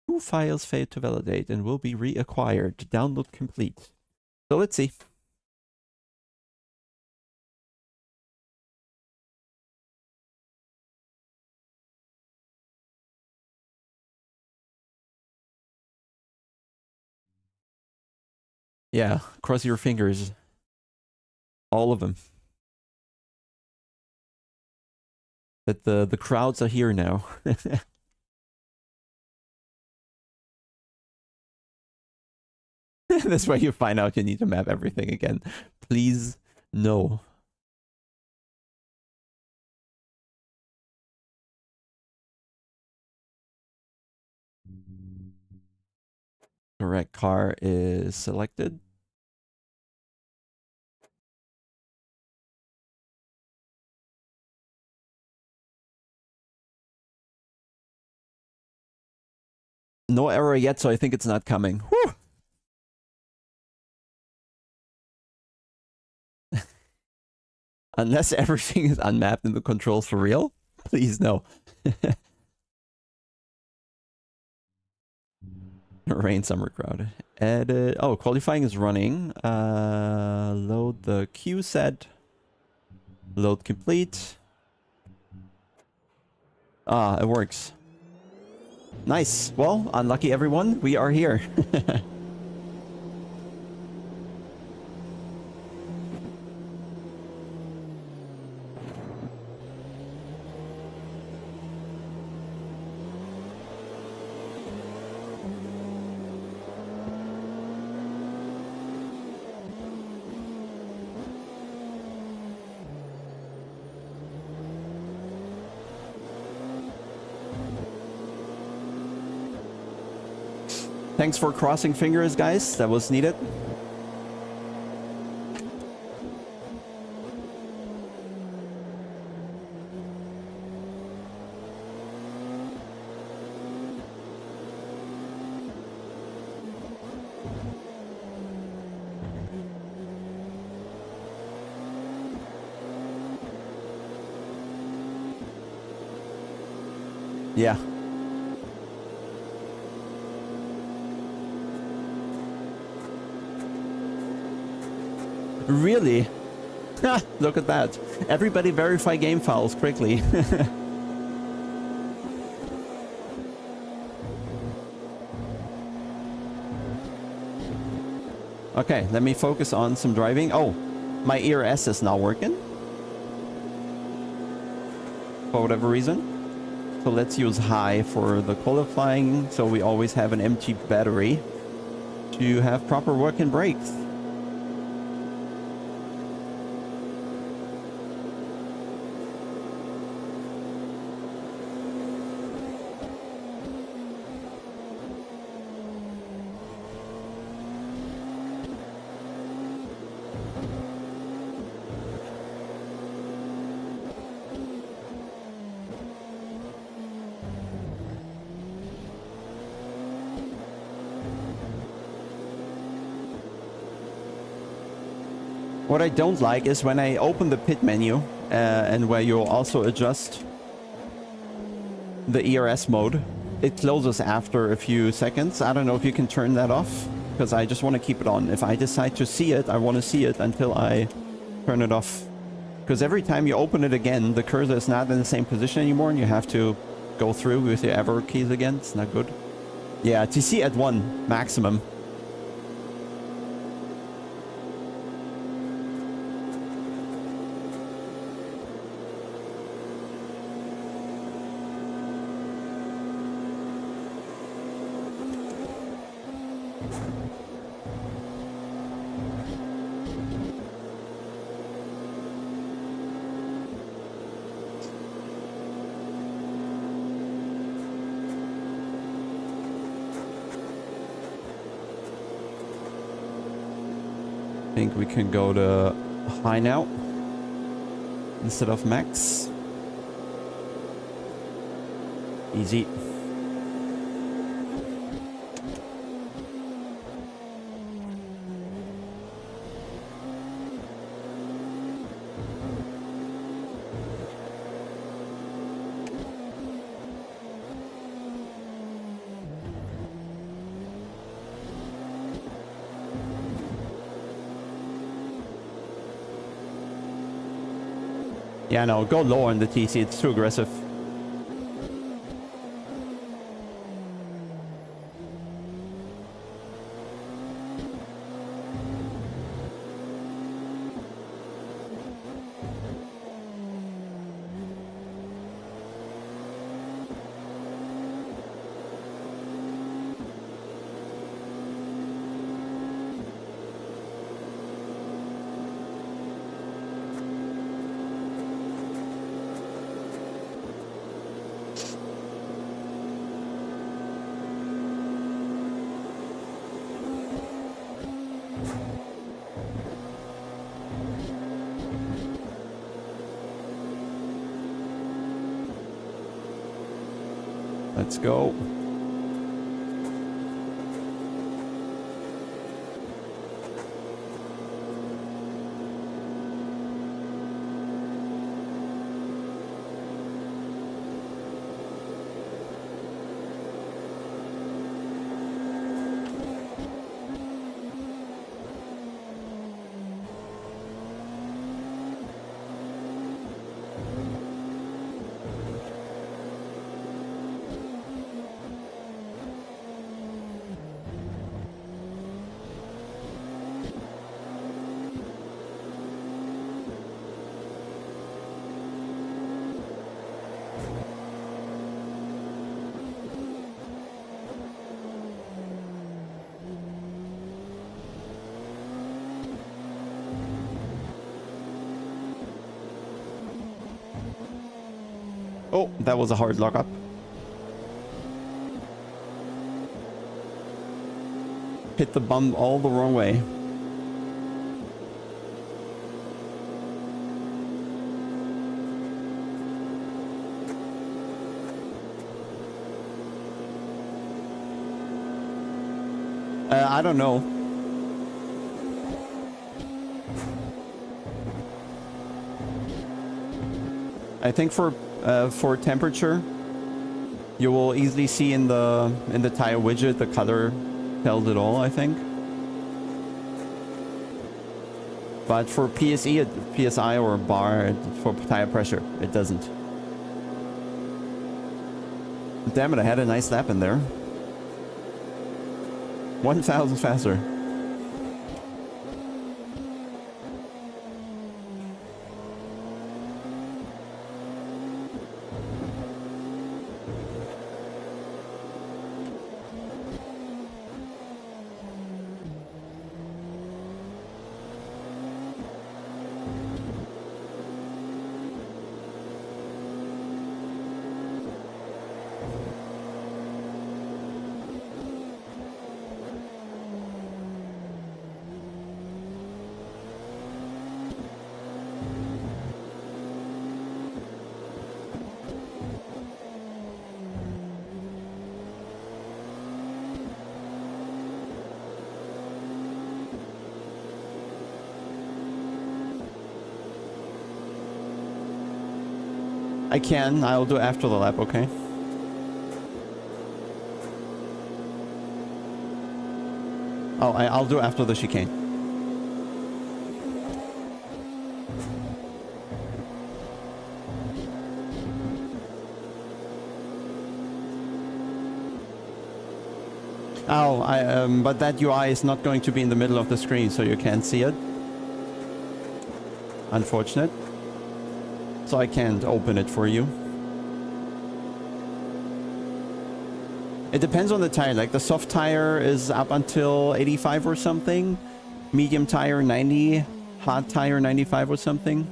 2 files failed to validate and will be reacquired. Download complete. So let's see. Yeah, cross your fingers. All of them. That the crowds are here now. That's why you find out you need to map everything again. Please, no. Correct car is selected. No error yet, so I think it's not coming. Whew. Unless everything is unmapped in the controls for real. Please, no. Rain summer crowd. Edit. Oh, qualifying is running. Load the queue set. Load complete. Ah, it works. Nice. Well, unlucky everyone. We are here. Thanks for crossing fingers, guys. That was needed. Yeah. Really? Look at that. Everybody verify game files quickly. Okay, let me focus on some driving. Oh, my ERS is now working. For whatever reason. So let's use high for the qualifying, so we always have an empty battery to have proper working brakes. What I don't like is when I open the pit menu and where you also adjust the ERS mode, it closes after a few seconds. I don't know if you can turn that off, because I just want to keep it on. If I decide to see it, I want to see it until I turn it off. Because every time you open it again, the cursor is not in the same position anymore, and you have to go through with your arrow keys again. It's not good. Yeah, TC at 1 maximum. I think we can go to high now instead of max. Easy. Yeah, no, go lower on the TC. It's too aggressive. Let's go. Oh, that was a hard lockup. Hit the bump all the wrong way. I don't know. I think for temperature, you will easily see in the tire widget the color tells it all, I think. But for PSI or bar for tire pressure, it doesn't. Damn it! I had a nice lap in there. 1,000 faster. I can. I'll do after the lap, okay? Oh, I'll do after the chicane. Oh, but that UI is not going to be in the middle of the screen, so you can't see it. Unfortunate. So I can't open it for you. It depends on the tire. Like the soft tire is up until 85 or something. Medium tire 90. Hard tire 95 or something.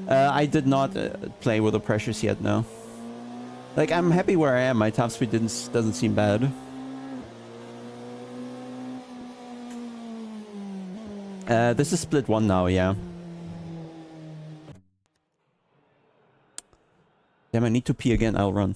I did not play with the pressures yet, no. Like I'm happy where I am. My top speed doesn't seem bad. This is split 1 now, yeah. Damn, I need to pee again. I'll run.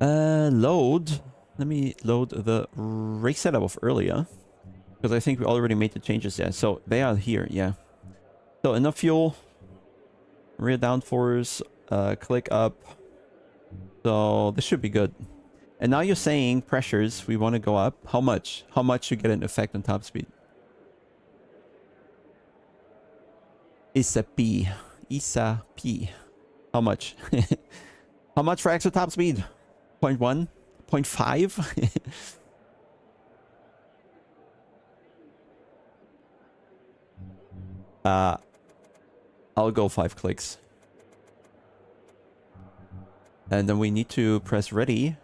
Load. Let me load the race setup of earlier. Because I think we already made the changes there. So they are here, yeah. So enough fuel. Rear downforce. Click up. So this should be good. And now you're saying pressures, we want to go up. How much? How much to get an effect on top speed? Isa P. Isa P. How much? How much for extra top speed? 0.1? 0.5? I'll go 5 clicks. And then we need to press ready.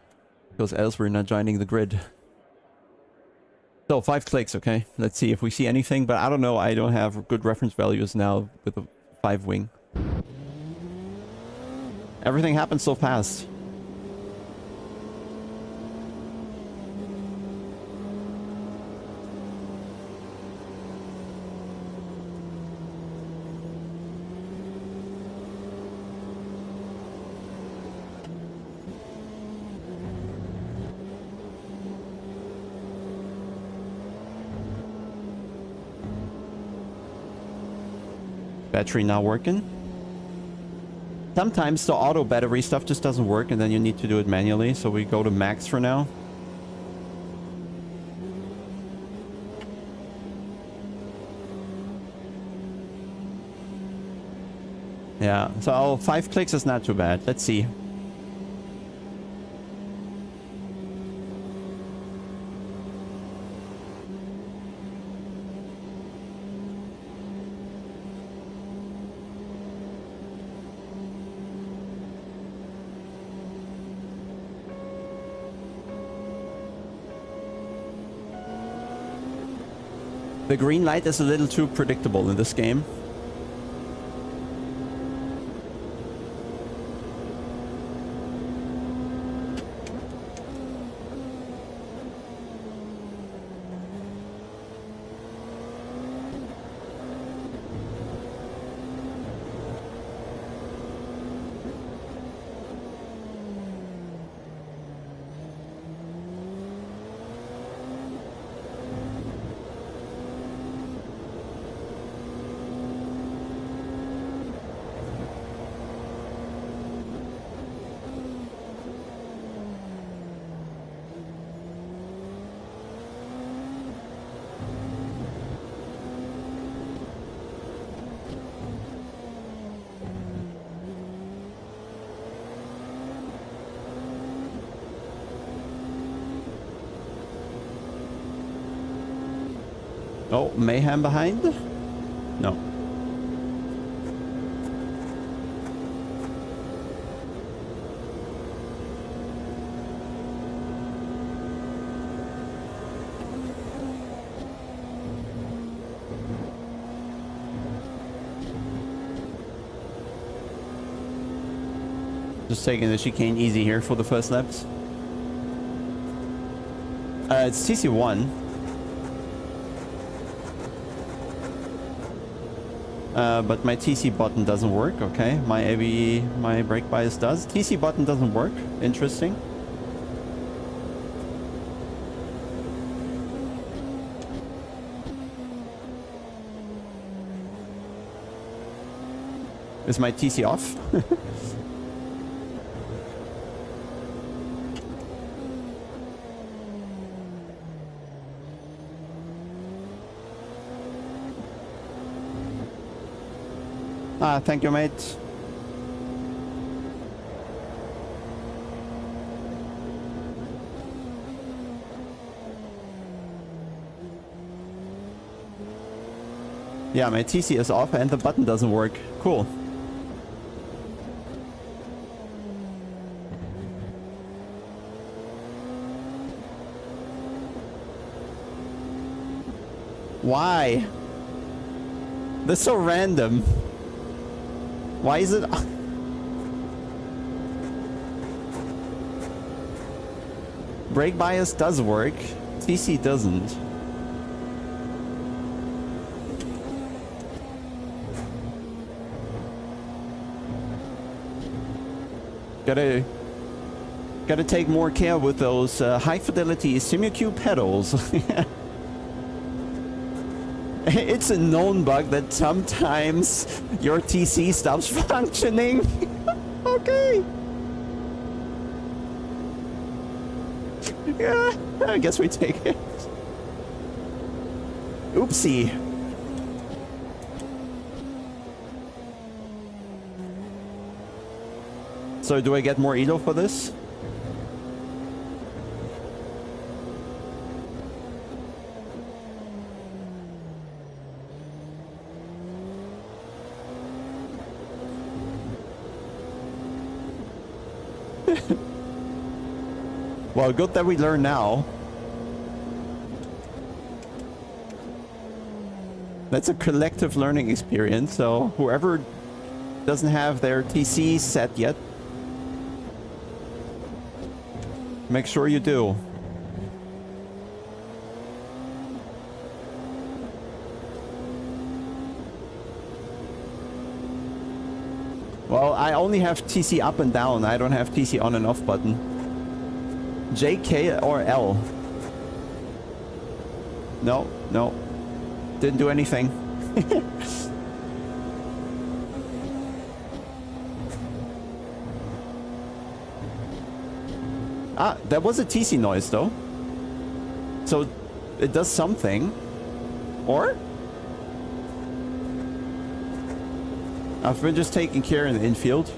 Because else we're not joining the grid. So 5 clicks, okay? Let's see if we see anything. But I don't know. I don't have good reference values now with the 5 wing. Everything happens so fast. Battery not working. Sometimes the auto battery stuff just doesn't work and then you need to do it manually. So we go to max for now. Yeah, so 5 clicks is not too bad. Let's see. The green light is a little too predictable in this game. Oh, mayhem behind? No. Just taking the chicane easy here for the first laps. It's TC1. But my TC button doesn't work, okay. My brake bias does. TC button doesn't work. Interesting. Is my TC off? Ah, thank you, mate. Yeah, my TC is off and the button doesn't work. Cool. Why? That's so random. Why is it... Brake bias does work. TC doesn't. Gotta take more care with those high-fidelity SimuQ pedals. It's a known bug that sometimes your TC stops functioning. Okay. Yeah, I guess we take it. Oopsie. So do I get more ELO for this? Well, good that we learn now. That's a collective learning experience, so whoever doesn't have their TC set yet, make sure you do. Well, I only have TC up and down. I don't have TC on and off button. J, K, or L? No, no. Didn't do anything. Ah, that was a TC noise though. So it does something. Or? I've been just taking care in the infield.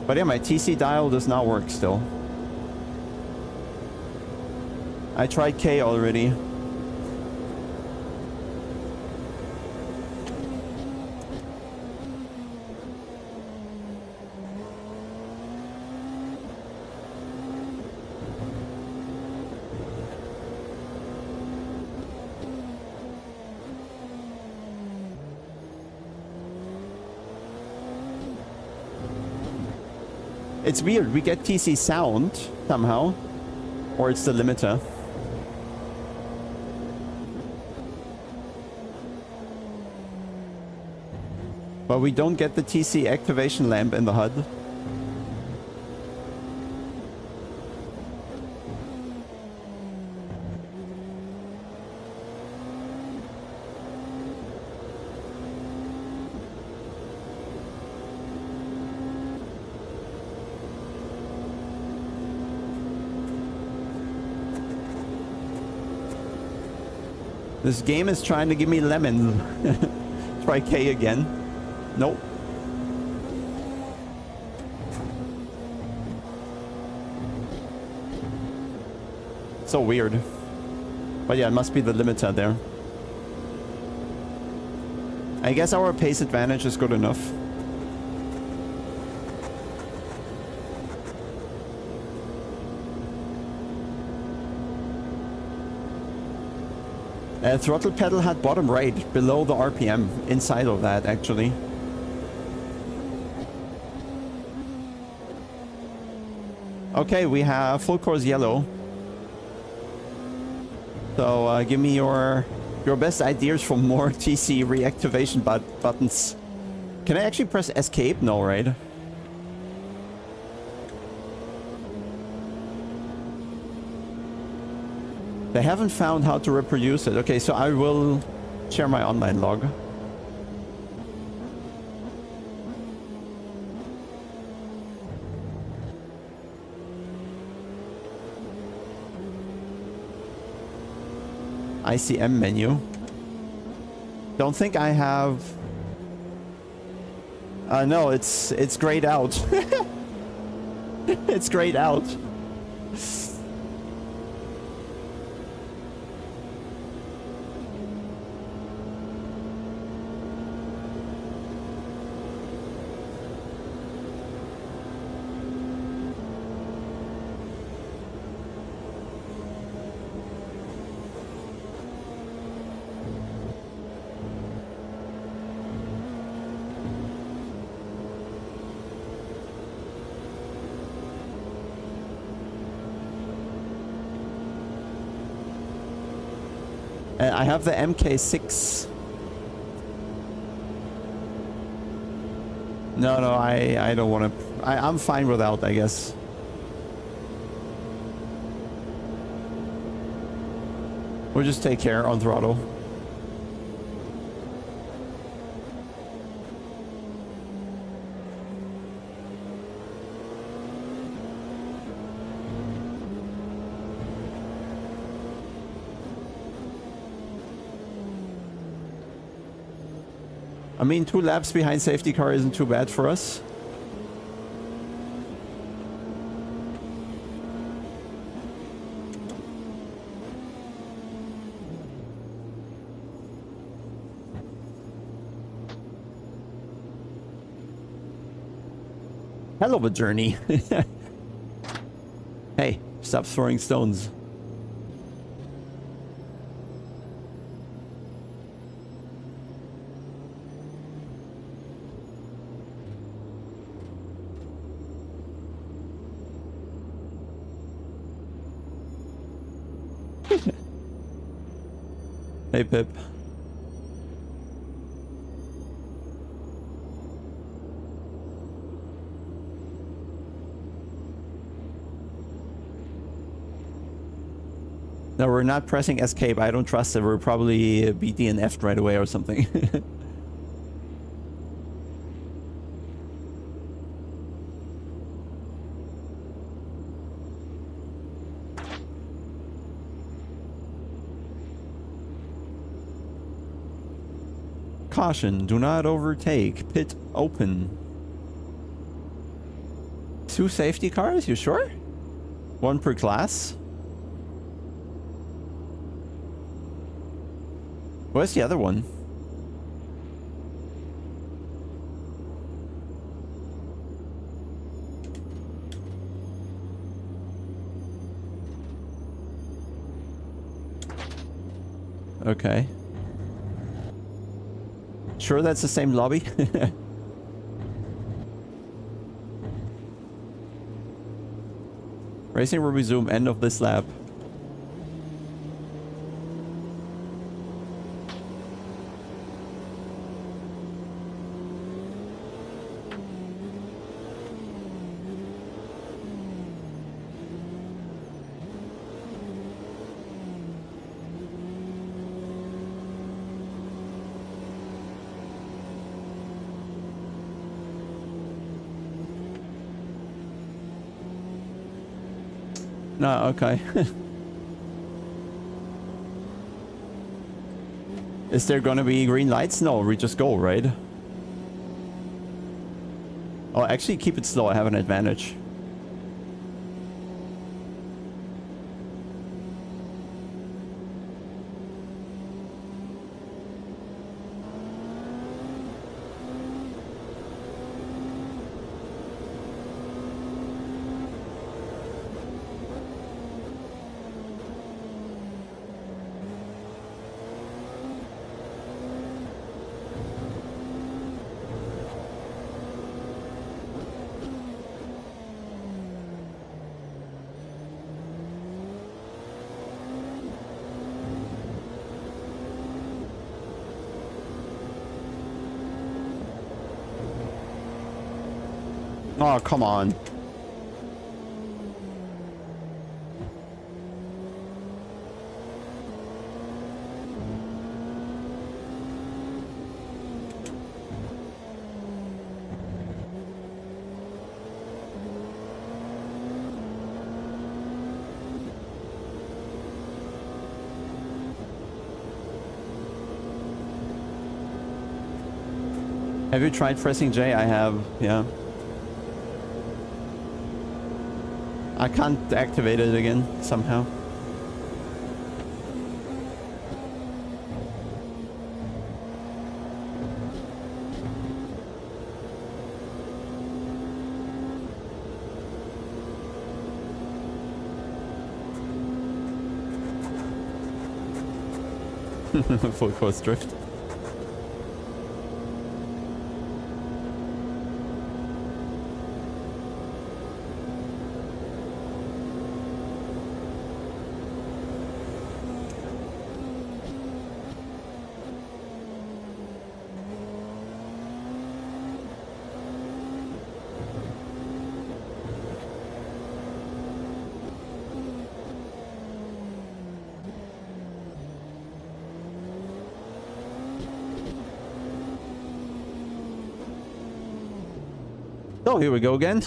But yeah, my TC dial does not work still. I tried K already. It's weird, we get TC sound somehow, or it's the limiter. But we don't get the TC activation lamp in the HUD. This game is trying to give me lemon. Try K again. Nope. So weird. But yeah, it must be the limiter there. I guess our pace advantage is good enough. Throttle pedal had bottom right, below the RPM, inside of that actually. Okay, we have full course yellow. So give me your best ideas for more TC reactivation buttons. Can I actually press escape? No, right? They haven't found how to reproduce it. Okay, so I will share my online log. ICM menu. Don't think I have... no, it's grayed out. It's grayed out. I have the MK6. No, no, I don't want to. I'm fine without, I guess. We'll just take care on throttle. I mean, 2 laps behind safety car isn't too bad for us. Hell of a journey. Hey, stop throwing stones. Hey, Pip. No, we're not pressing escape. I don't trust it. We'll probably be DNF'd right away or something. Caution, do not overtake. Pit open. 2 safety cars, you sure? 1 per class? Where's the other one? Okay. Sure that's the same lobby? Racing will resume end of this lap. No, okay. Is there gonna be green lights? No, we just go, right? Oh, actually keep it slow, I have an advantage. Oh, come on. Have you tried pressing J? I have, yeah. I can't activate it again, somehow. Full course drift. So here we go again.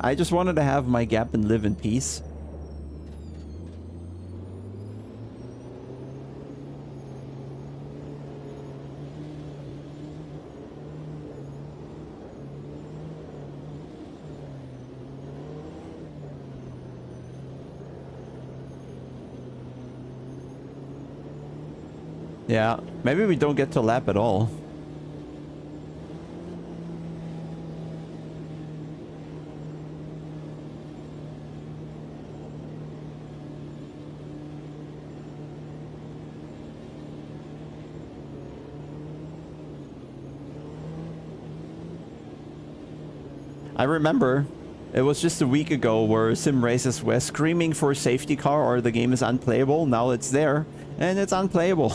I just wanted to have my gap and live in peace. Yeah, maybe we don't get to lap at all. I remember it was just a week ago where sim races were screaming for a safety car or the game is unplayable. Now it's there and it's unplayable.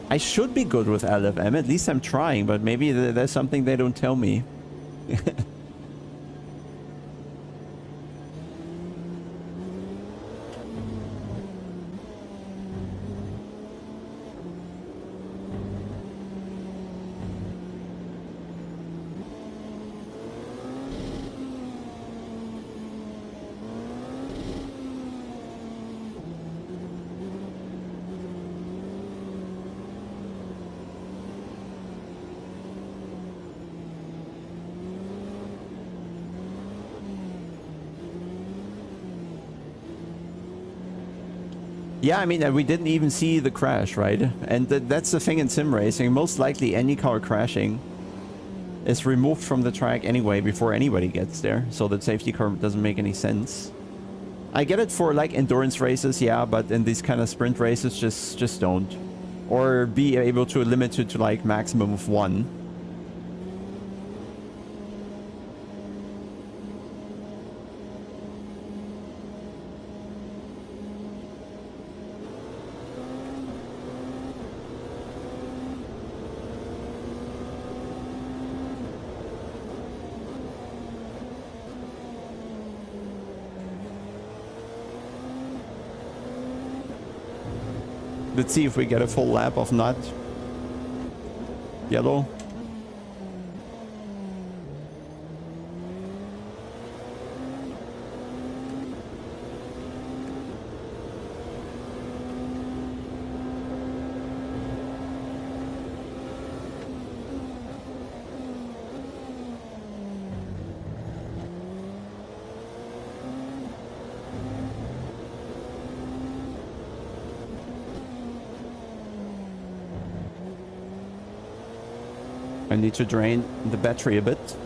I should be good with LFM, at least I'm trying, but maybe there's something they don't tell me. Yeah, I mean, we didn't even see the crash, right? And that's the thing in sim racing. Most likely any car crashing is removed from the track anyway before anybody gets there. So the safety car doesn't make any sense. I get it for like endurance races, yeah, but in these kind of sprint races, just don't. Or be able to limit it to like maximum of 1. Let's see if we get a full lap of not yellow. I need to drain the battery a bit.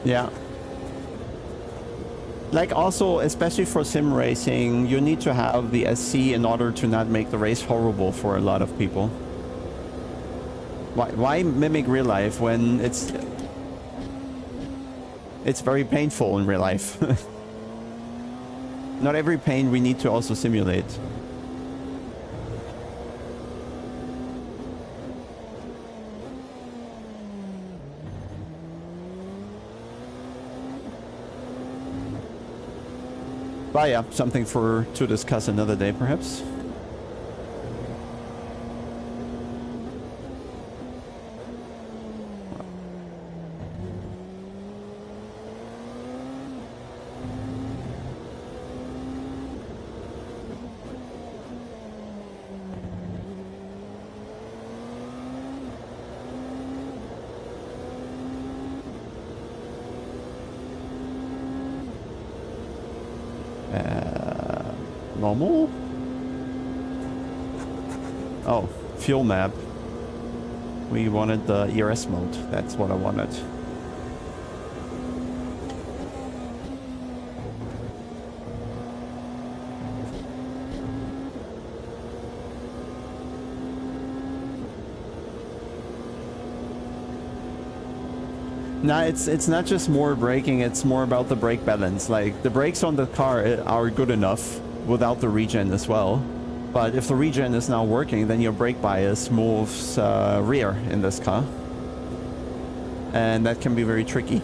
Yeah. Like also, especially for sim racing, you need to have the SC in order to not make the race horrible for a lot of people. Why mimic real life when it's very painful in real life? Not every pain we need to also simulate. But yeah, something to discuss another day, perhaps. Normal? Oh, fuel map. We wanted the ERS mode. That's what I wanted. No, it's not just more braking, it's more about the brake balance. Like, the brakes on the car are good enough without the regen as well. But if the regen is now working, then your brake bias moves rear in this car. And that can be very tricky.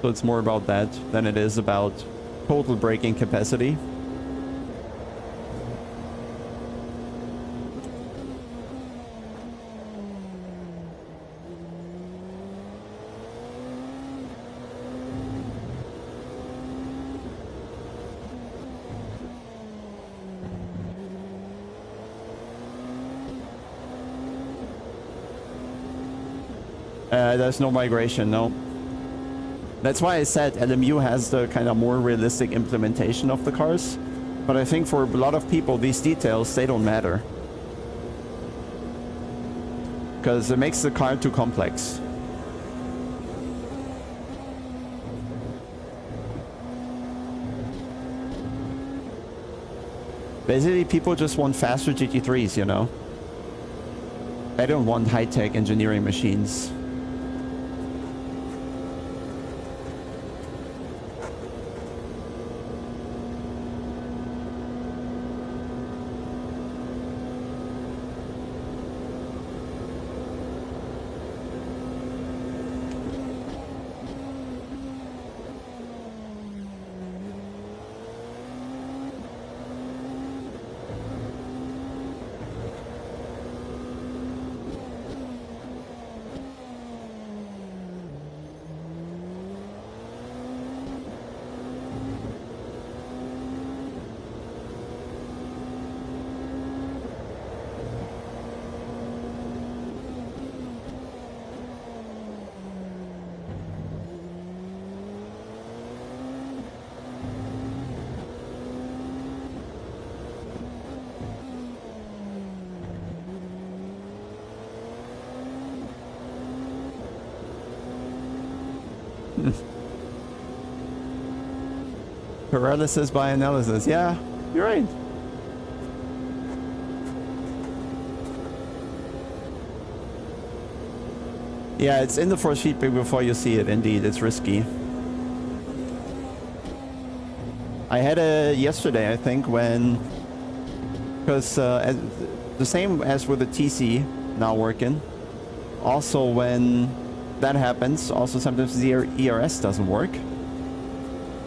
So it's more about that than it is about total braking capacity. There's no migration, no. That's why I said LMU has the kind of more realistic implementation of the cars. But I think for a lot of people, these details, they don't matter. Because it makes the car too complex. Basically, people just want faster GT3s, you know? They don't want high-tech engineering machines. Paralysis by analysis. Yeah, you're right. Yeah, it's in the force feedback before you see it. Indeed, it's risky. I had a yesterday, I think, when... Because the same as with the TC now working. Also, when that happens, also sometimes the ERS doesn't work.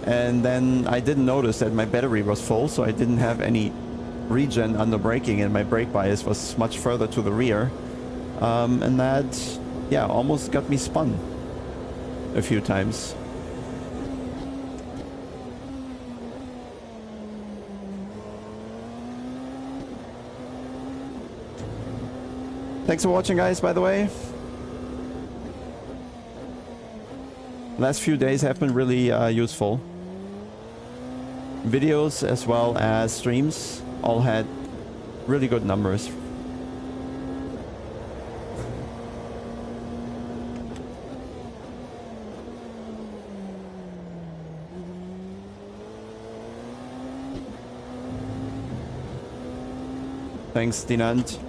And then I didn't notice that my battery was full, so I didn't have any regen under braking, and my brake bias was much further to the rear. And that, yeah, almost got me spun a few times. Thanks for watching, guys, by the way. Last few days have been really useful. Videos as well as streams all had really good numbers. Thanks, Dinant.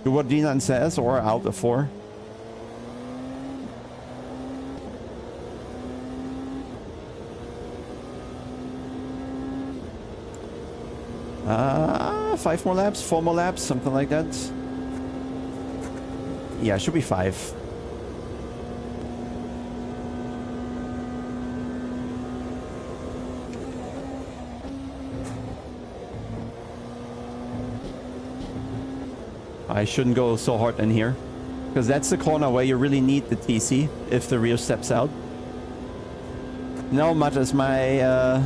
Do what Dinant says or out of 4. Five more laps, 4 more laps, something like that. Yeah, it should be 5. I shouldn't go so hard in here, because that's the corner where you really need the TC if the rear steps out. No, Matters, my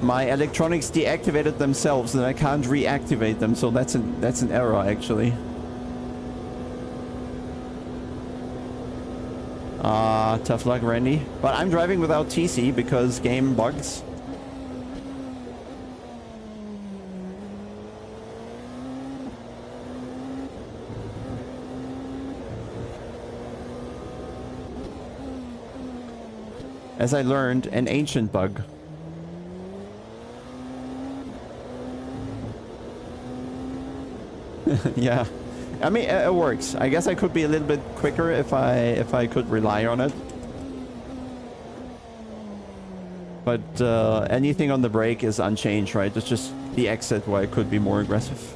electronics deactivated themselves and I can't reactivate them, so that's an error actually. Tough luck, Randy. But I'm driving without TC because game bugs. As I learned, an ancient bug. Yeah. I mean, it works. I guess I could be a little bit quicker if I could rely on it. But anything on the brake is unchanged, right? It's just the exit where I could be more aggressive.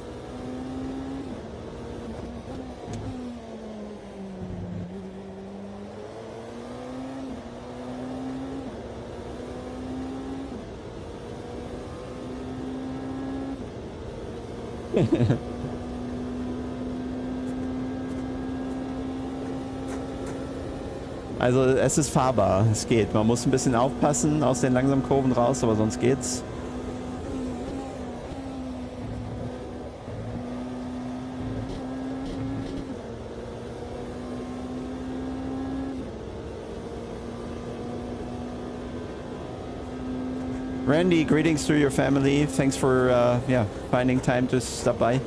Also es ist fahrbar, es geht. Man muss ein bisschen aufpassen aus den langsamen Kurven raus, aber sonst geht's. Randy, greetings to your family. Thanks for yeah, finding time to stop by.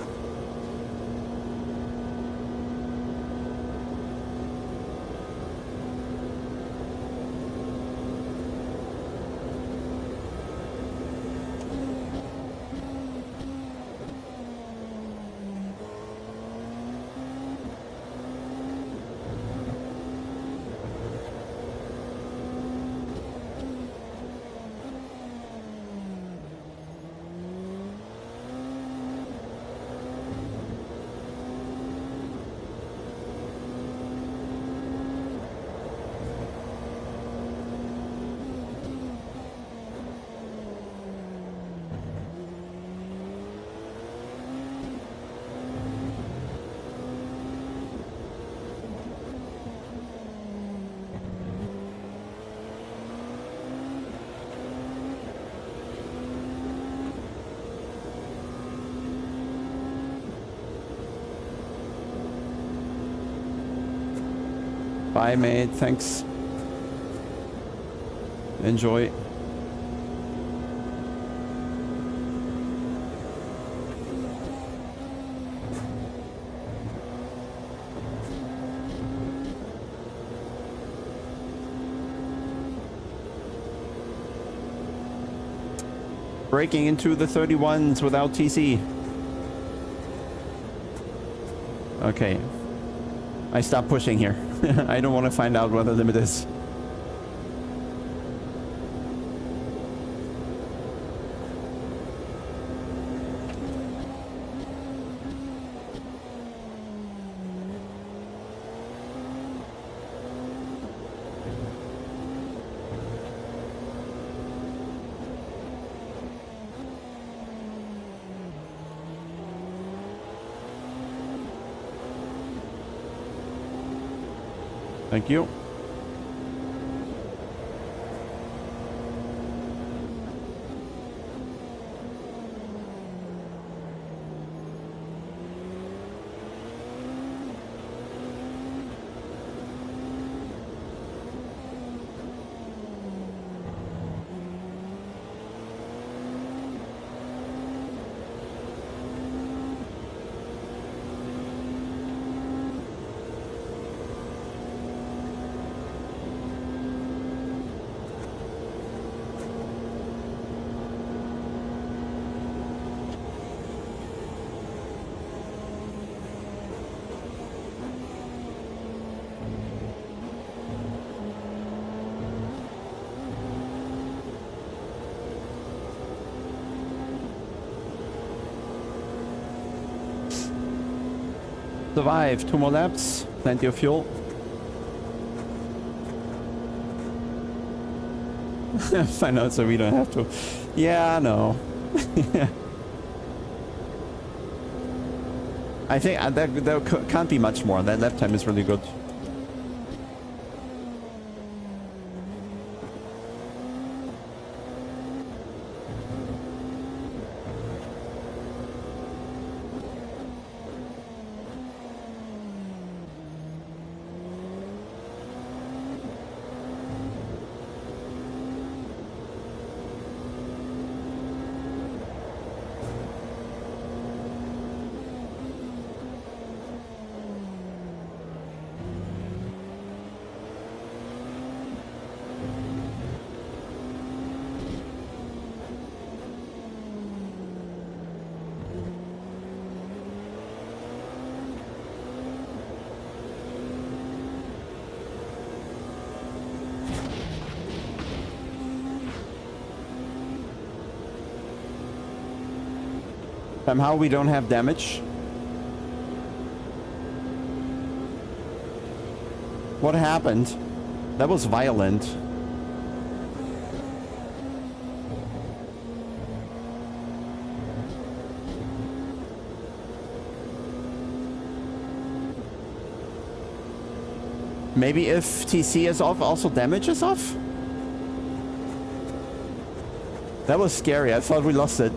Bye, mate. Thanks. Enjoy. Breaking into the 31s without TC. Okay. I stopped pushing here. I don't want to find out what the limit is. Thank you. Survive. 2 more laps. Plenty of fuel. Find out so we don't have to. Yeah, I know. I think there can't be much more. That lap time is really good. Somehow we don't have damage. What happened? That was violent. Maybe if TC is off, also damage is off? That was scary. I thought we lost it.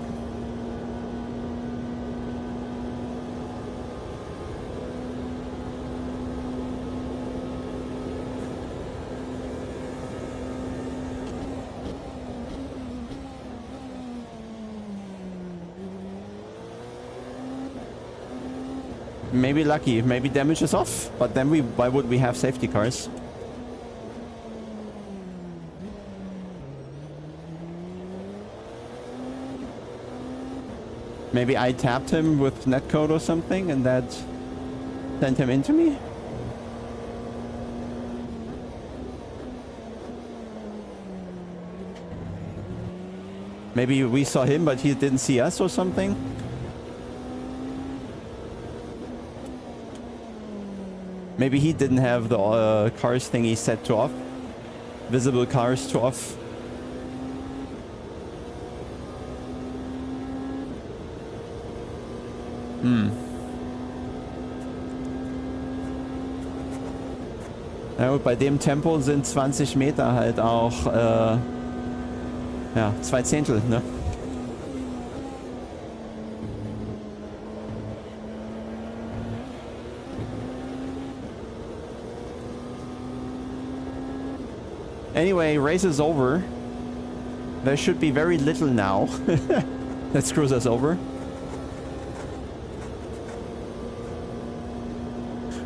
Maybe lucky, maybe damage is off, but then why would we have safety cars? Maybe I tapped him with netcode or something and that sent him into me? Maybe we saw him but he didn't see us or something? Maybe he didn't have the cars thingy set to off. Visible cars to off. Na gut, bei dem Tempo sind 20 Meter halt auch, ja, 2 Zehntel, ne? Anyway, race is over. There should be very little now that screws us over.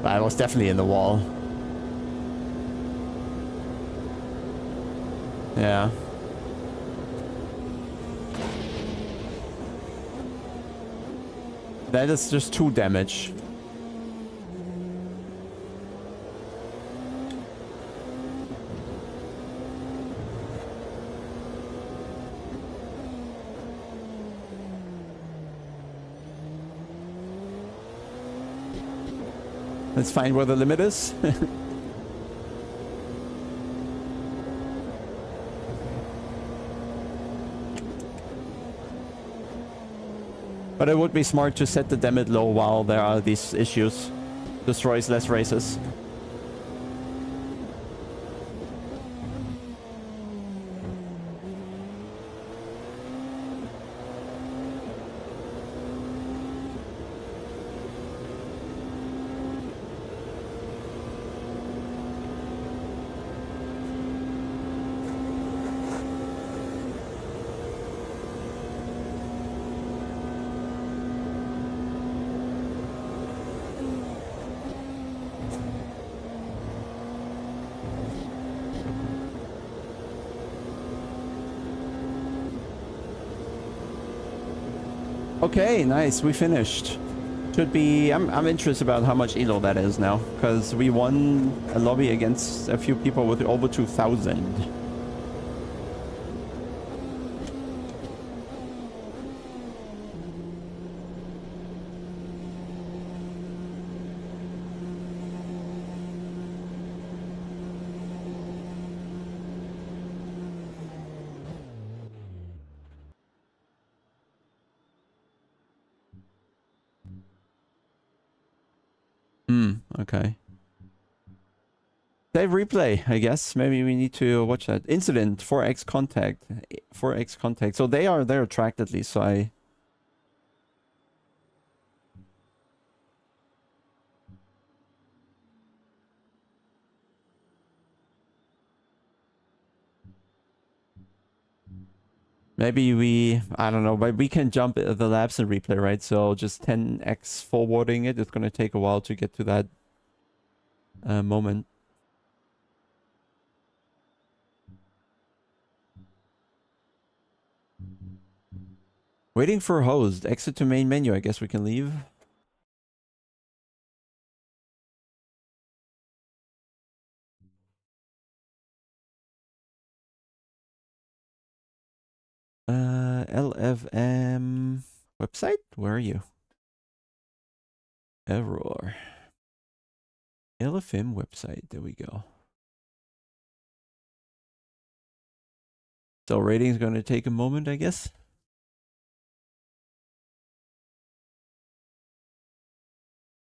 I was definitely in the wall. Yeah. That is just 2 damage. Let's find where the limit is. But it would be smart to set the damage low while there are these issues. Destroys less races. Okay, nice. We finished. Should be... I'm interested about how much elo that is now. Because we won a lobby against a few people with over 2,000. Okay. Save replay, I guess. Maybe we need to watch that. Incident, 4x contact. 4x contact. So they're tracked at least, so I... Maybe we... I don't know, but we can jump the laps in replay, right? So just 10x forwarding it. It's gonna take a while to get to that moment. Waiting for host. Exit to main menu. I guess we can leave. LFM. website? Where are you? Error. LFM website. There we go. So rating is going to take a moment, I guess.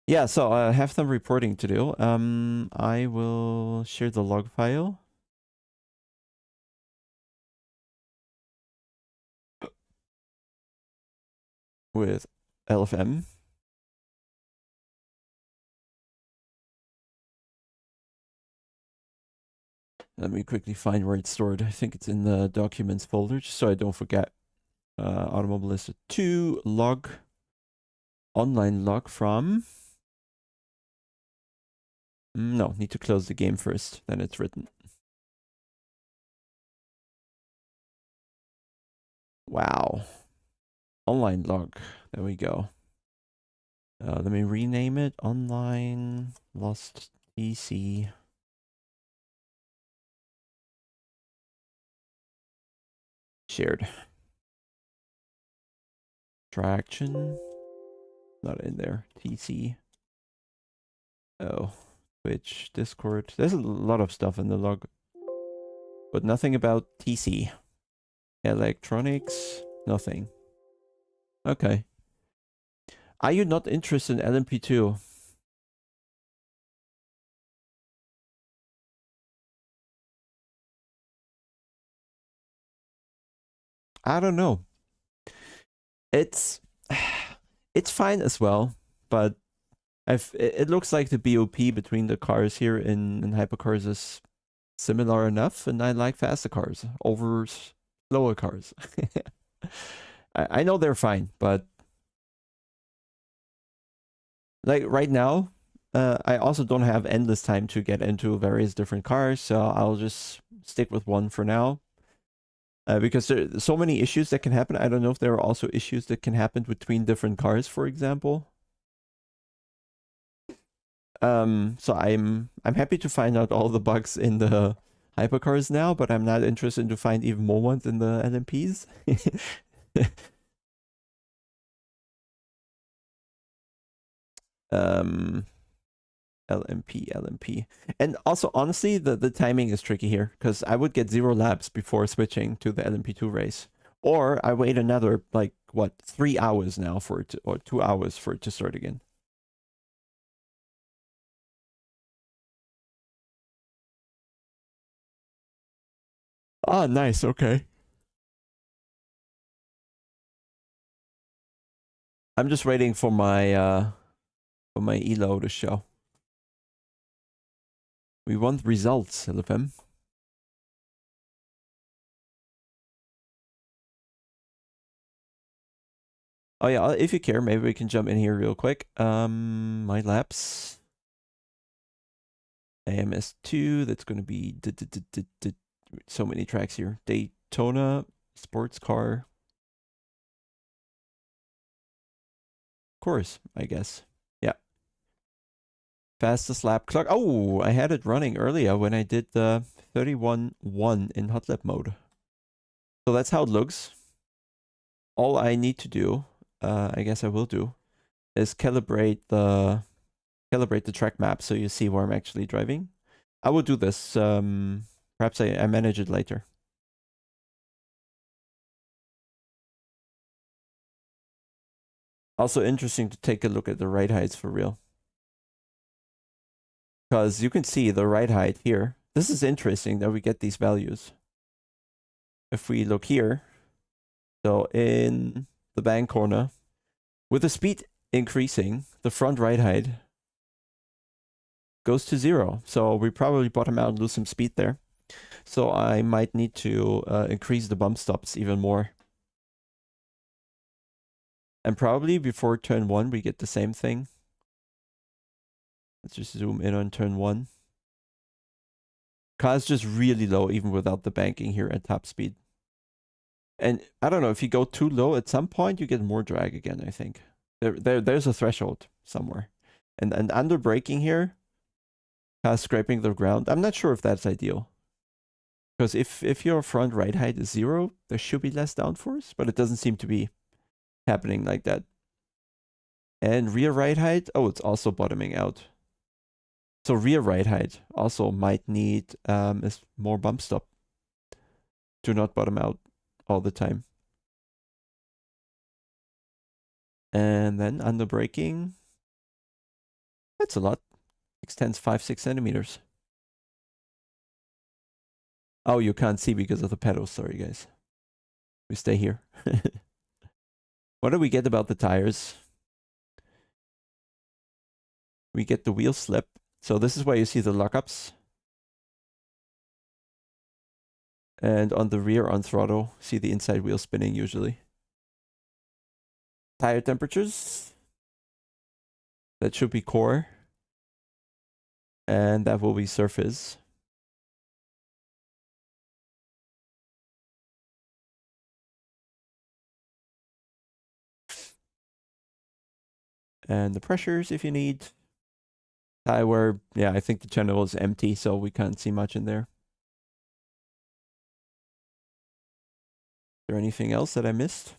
Yeah, so I have some reporting to do. I will share the log file. With LFM. Let me quickly find where it's stored. I think it's in the documents folder, just so I don't forget. Automobilista 2 log, online log from. No, need to close the game first, then it's written. Wow. Online log. There we go. Let me rename it. Online lost TC. Shared. Traction. Not in there. TC. Oh. Twitch, Discord. There's a lot of stuff in the log. But nothing about TC. Electronics. Nothing. Okay. Are you not interested in LMP2? I don't know. It's fine as well, but it looks like the BOP between the cars here in Hypercars is similar enough, and I like faster cars over slower cars. I know they're fine, but like right now, I also don't have endless time to get into various different cars, so I'll just stick with one for now. Because there are so many issues that can happen. I don't know if there are also issues that can happen between different cars, for example. So I'm happy to find out all the bugs in the hypercars now, but I'm not interested to find even more ones in the LMPs. LMP. And also, honestly, the timing is tricky here, because I would get 0 laps before switching to the LMP2 race. Or I wait another, like, what, 3 hours now for it to, or 2 hours for it to start again. Ah, nice, okay. I'm just waiting for my elo to show. We want results, LFM. Oh yeah, if you care, maybe we can jump in here real quick. My laps. AMS 2, that's going to be so many tracks here. Daytona, sports car. Course, I guess. Yeah. Fastest lap clock. Oh, I had it running earlier when I did the 31.1 in hot lap mode. So that's how it looks. All I need to do, I guess I will do, is calibrate the track map so you see where I'm actually driving. I will do this. Perhaps I manage it later. Also interesting to take a look at the ride heights for real. Because you can see the ride height here. This is interesting that we get these values. If we look here, so in the bank corner, with the speed increasing, the front ride height goes to 0. So we probably bottom out and lose some speed there. So I might need to increase the bump stops even more. And probably before turn 1, we get the same thing. Let's just zoom in on turn 1. Car's just really low, even without the banking here at top speed. And I don't know, if you go too low at some point, you get more drag again, I think. There's a threshold somewhere. And under braking here, car's scraping the ground. I'm not sure if that's ideal. Because if your front ride height is 0, there should be less downforce, but it doesn't seem to be. happening like that. And rear ride height, oh, it's also bottoming out. So rear ride height also might need is more bump stop to not bottom out all the time. And then under braking, that's a lot. Extends 5-6 centimeters. Oh, you can't see because of the pedals. Sorry, guys. We stay here. What do we get about the tires? We get the wheel slip. So this is where you see the lockups. And on the rear on throttle, see the inside wheel spinning usually. Tire temperatures. That should be core. And that will be surface. And the pressures if you need. Tire wear, yeah, I think the channel is empty, so we can't see much in there. Is there anything else that I missed?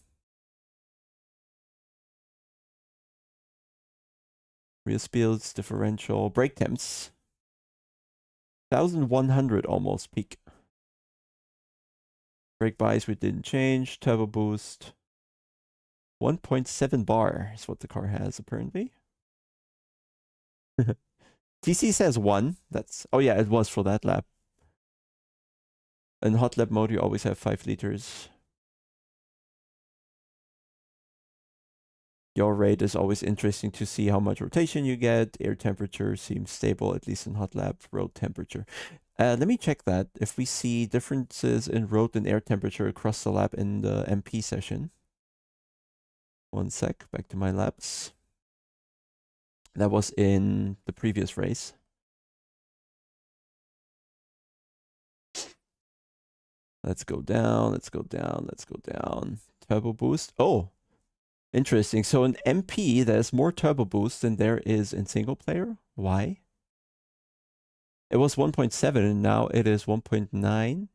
Rear speeds, differential, brake temps. 1100 almost peak. Brake bias we didn't change. Turbo boost. 1.7 bar is what the car has apparently. TC says 1. That's, oh yeah, it was for that lap. In hot lap mode, you always have 5 liters. Your rate is always interesting to see how much rotation you get. Air temperature seems stable, at least in hot lap. Road temperature. Let me check that. If we see differences in road and air temperature across the lap in the MP session. 1 sec, back to my laps. That was in the previous race. Let's go down, let's go down, let's go down. Turbo boost. Oh, interesting. So in MP, there's more turbo boost than there is in single player. Why? It was 1.7 and now it is 1.9.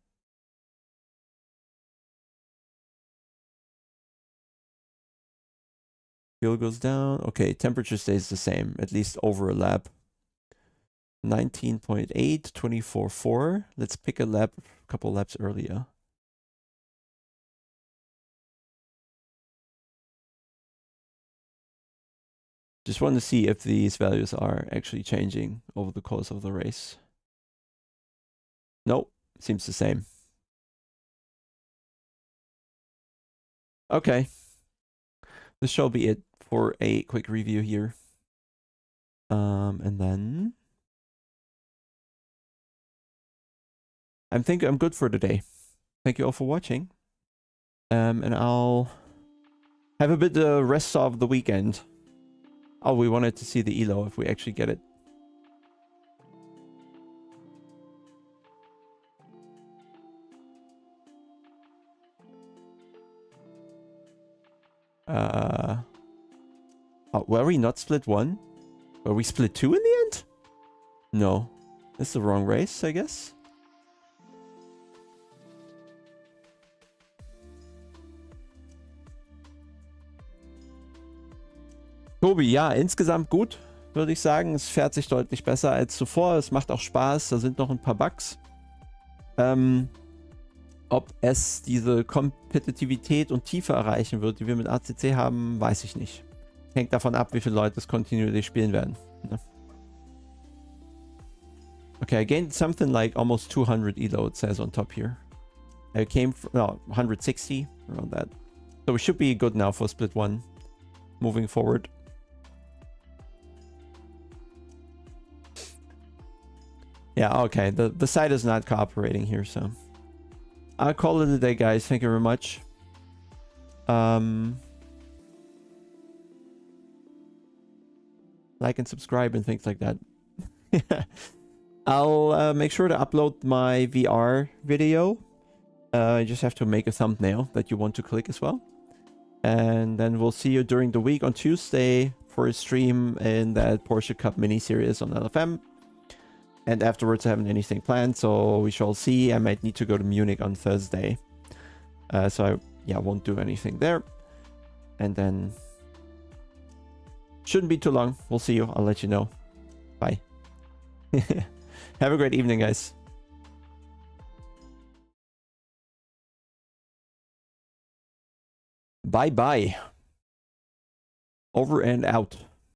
Fuel goes down. Okay, temperature stays the same, at least over a lap. 19.8, 24.4. Let's pick a lap, a couple laps earlier. Just want to see if these values are actually changing over the course of the race. Nope, seems the same. Okay. This shall be it for a quick review here. And then I think I'm good for today. Thank you all for watching. And I'll have a bit of rest of the weekend. Oh, we wanted to see the ELO if we actually get it. Oh, were we not split 1? Were we split 2 in the end? No. This is the wrong race, I guess. Tobi, ja, insgesamt gut, würde ich sagen. Es fährt sich deutlich besser als zuvor. Es macht auch Spaß. Da sind noch ein paar Bugs. Ob es diese Kompetitivität und Tiefe erreichen wird, die wir mit ACC haben, weiß ich nicht. Hängt davon ab, wie viele Leute es kontinuierlich spielen werden. Ne? Okay, I gained something like almost 200 elo, it says on top here. I came from, no, 160, around that. So we should be good now for split 1, moving forward. Yeah, okay, the site is not cooperating here, so I'll call it a day, guys. Thank you very much. Like and subscribe and things like that. I'll make sure to upload my VR video. You just have to make a thumbnail that you want to click as well. And then we'll see you during the week on Tuesday for a stream in that Porsche Cup mini series on LFM. And afterwards, I haven't anything planned, so we shall see. I might need to go to Munich on Thursday. So I won't do anything there. and then shouldn't be too long. We'll see you. I'll let you know. Bye. Have a great evening, guys. Bye-bye. Over and out.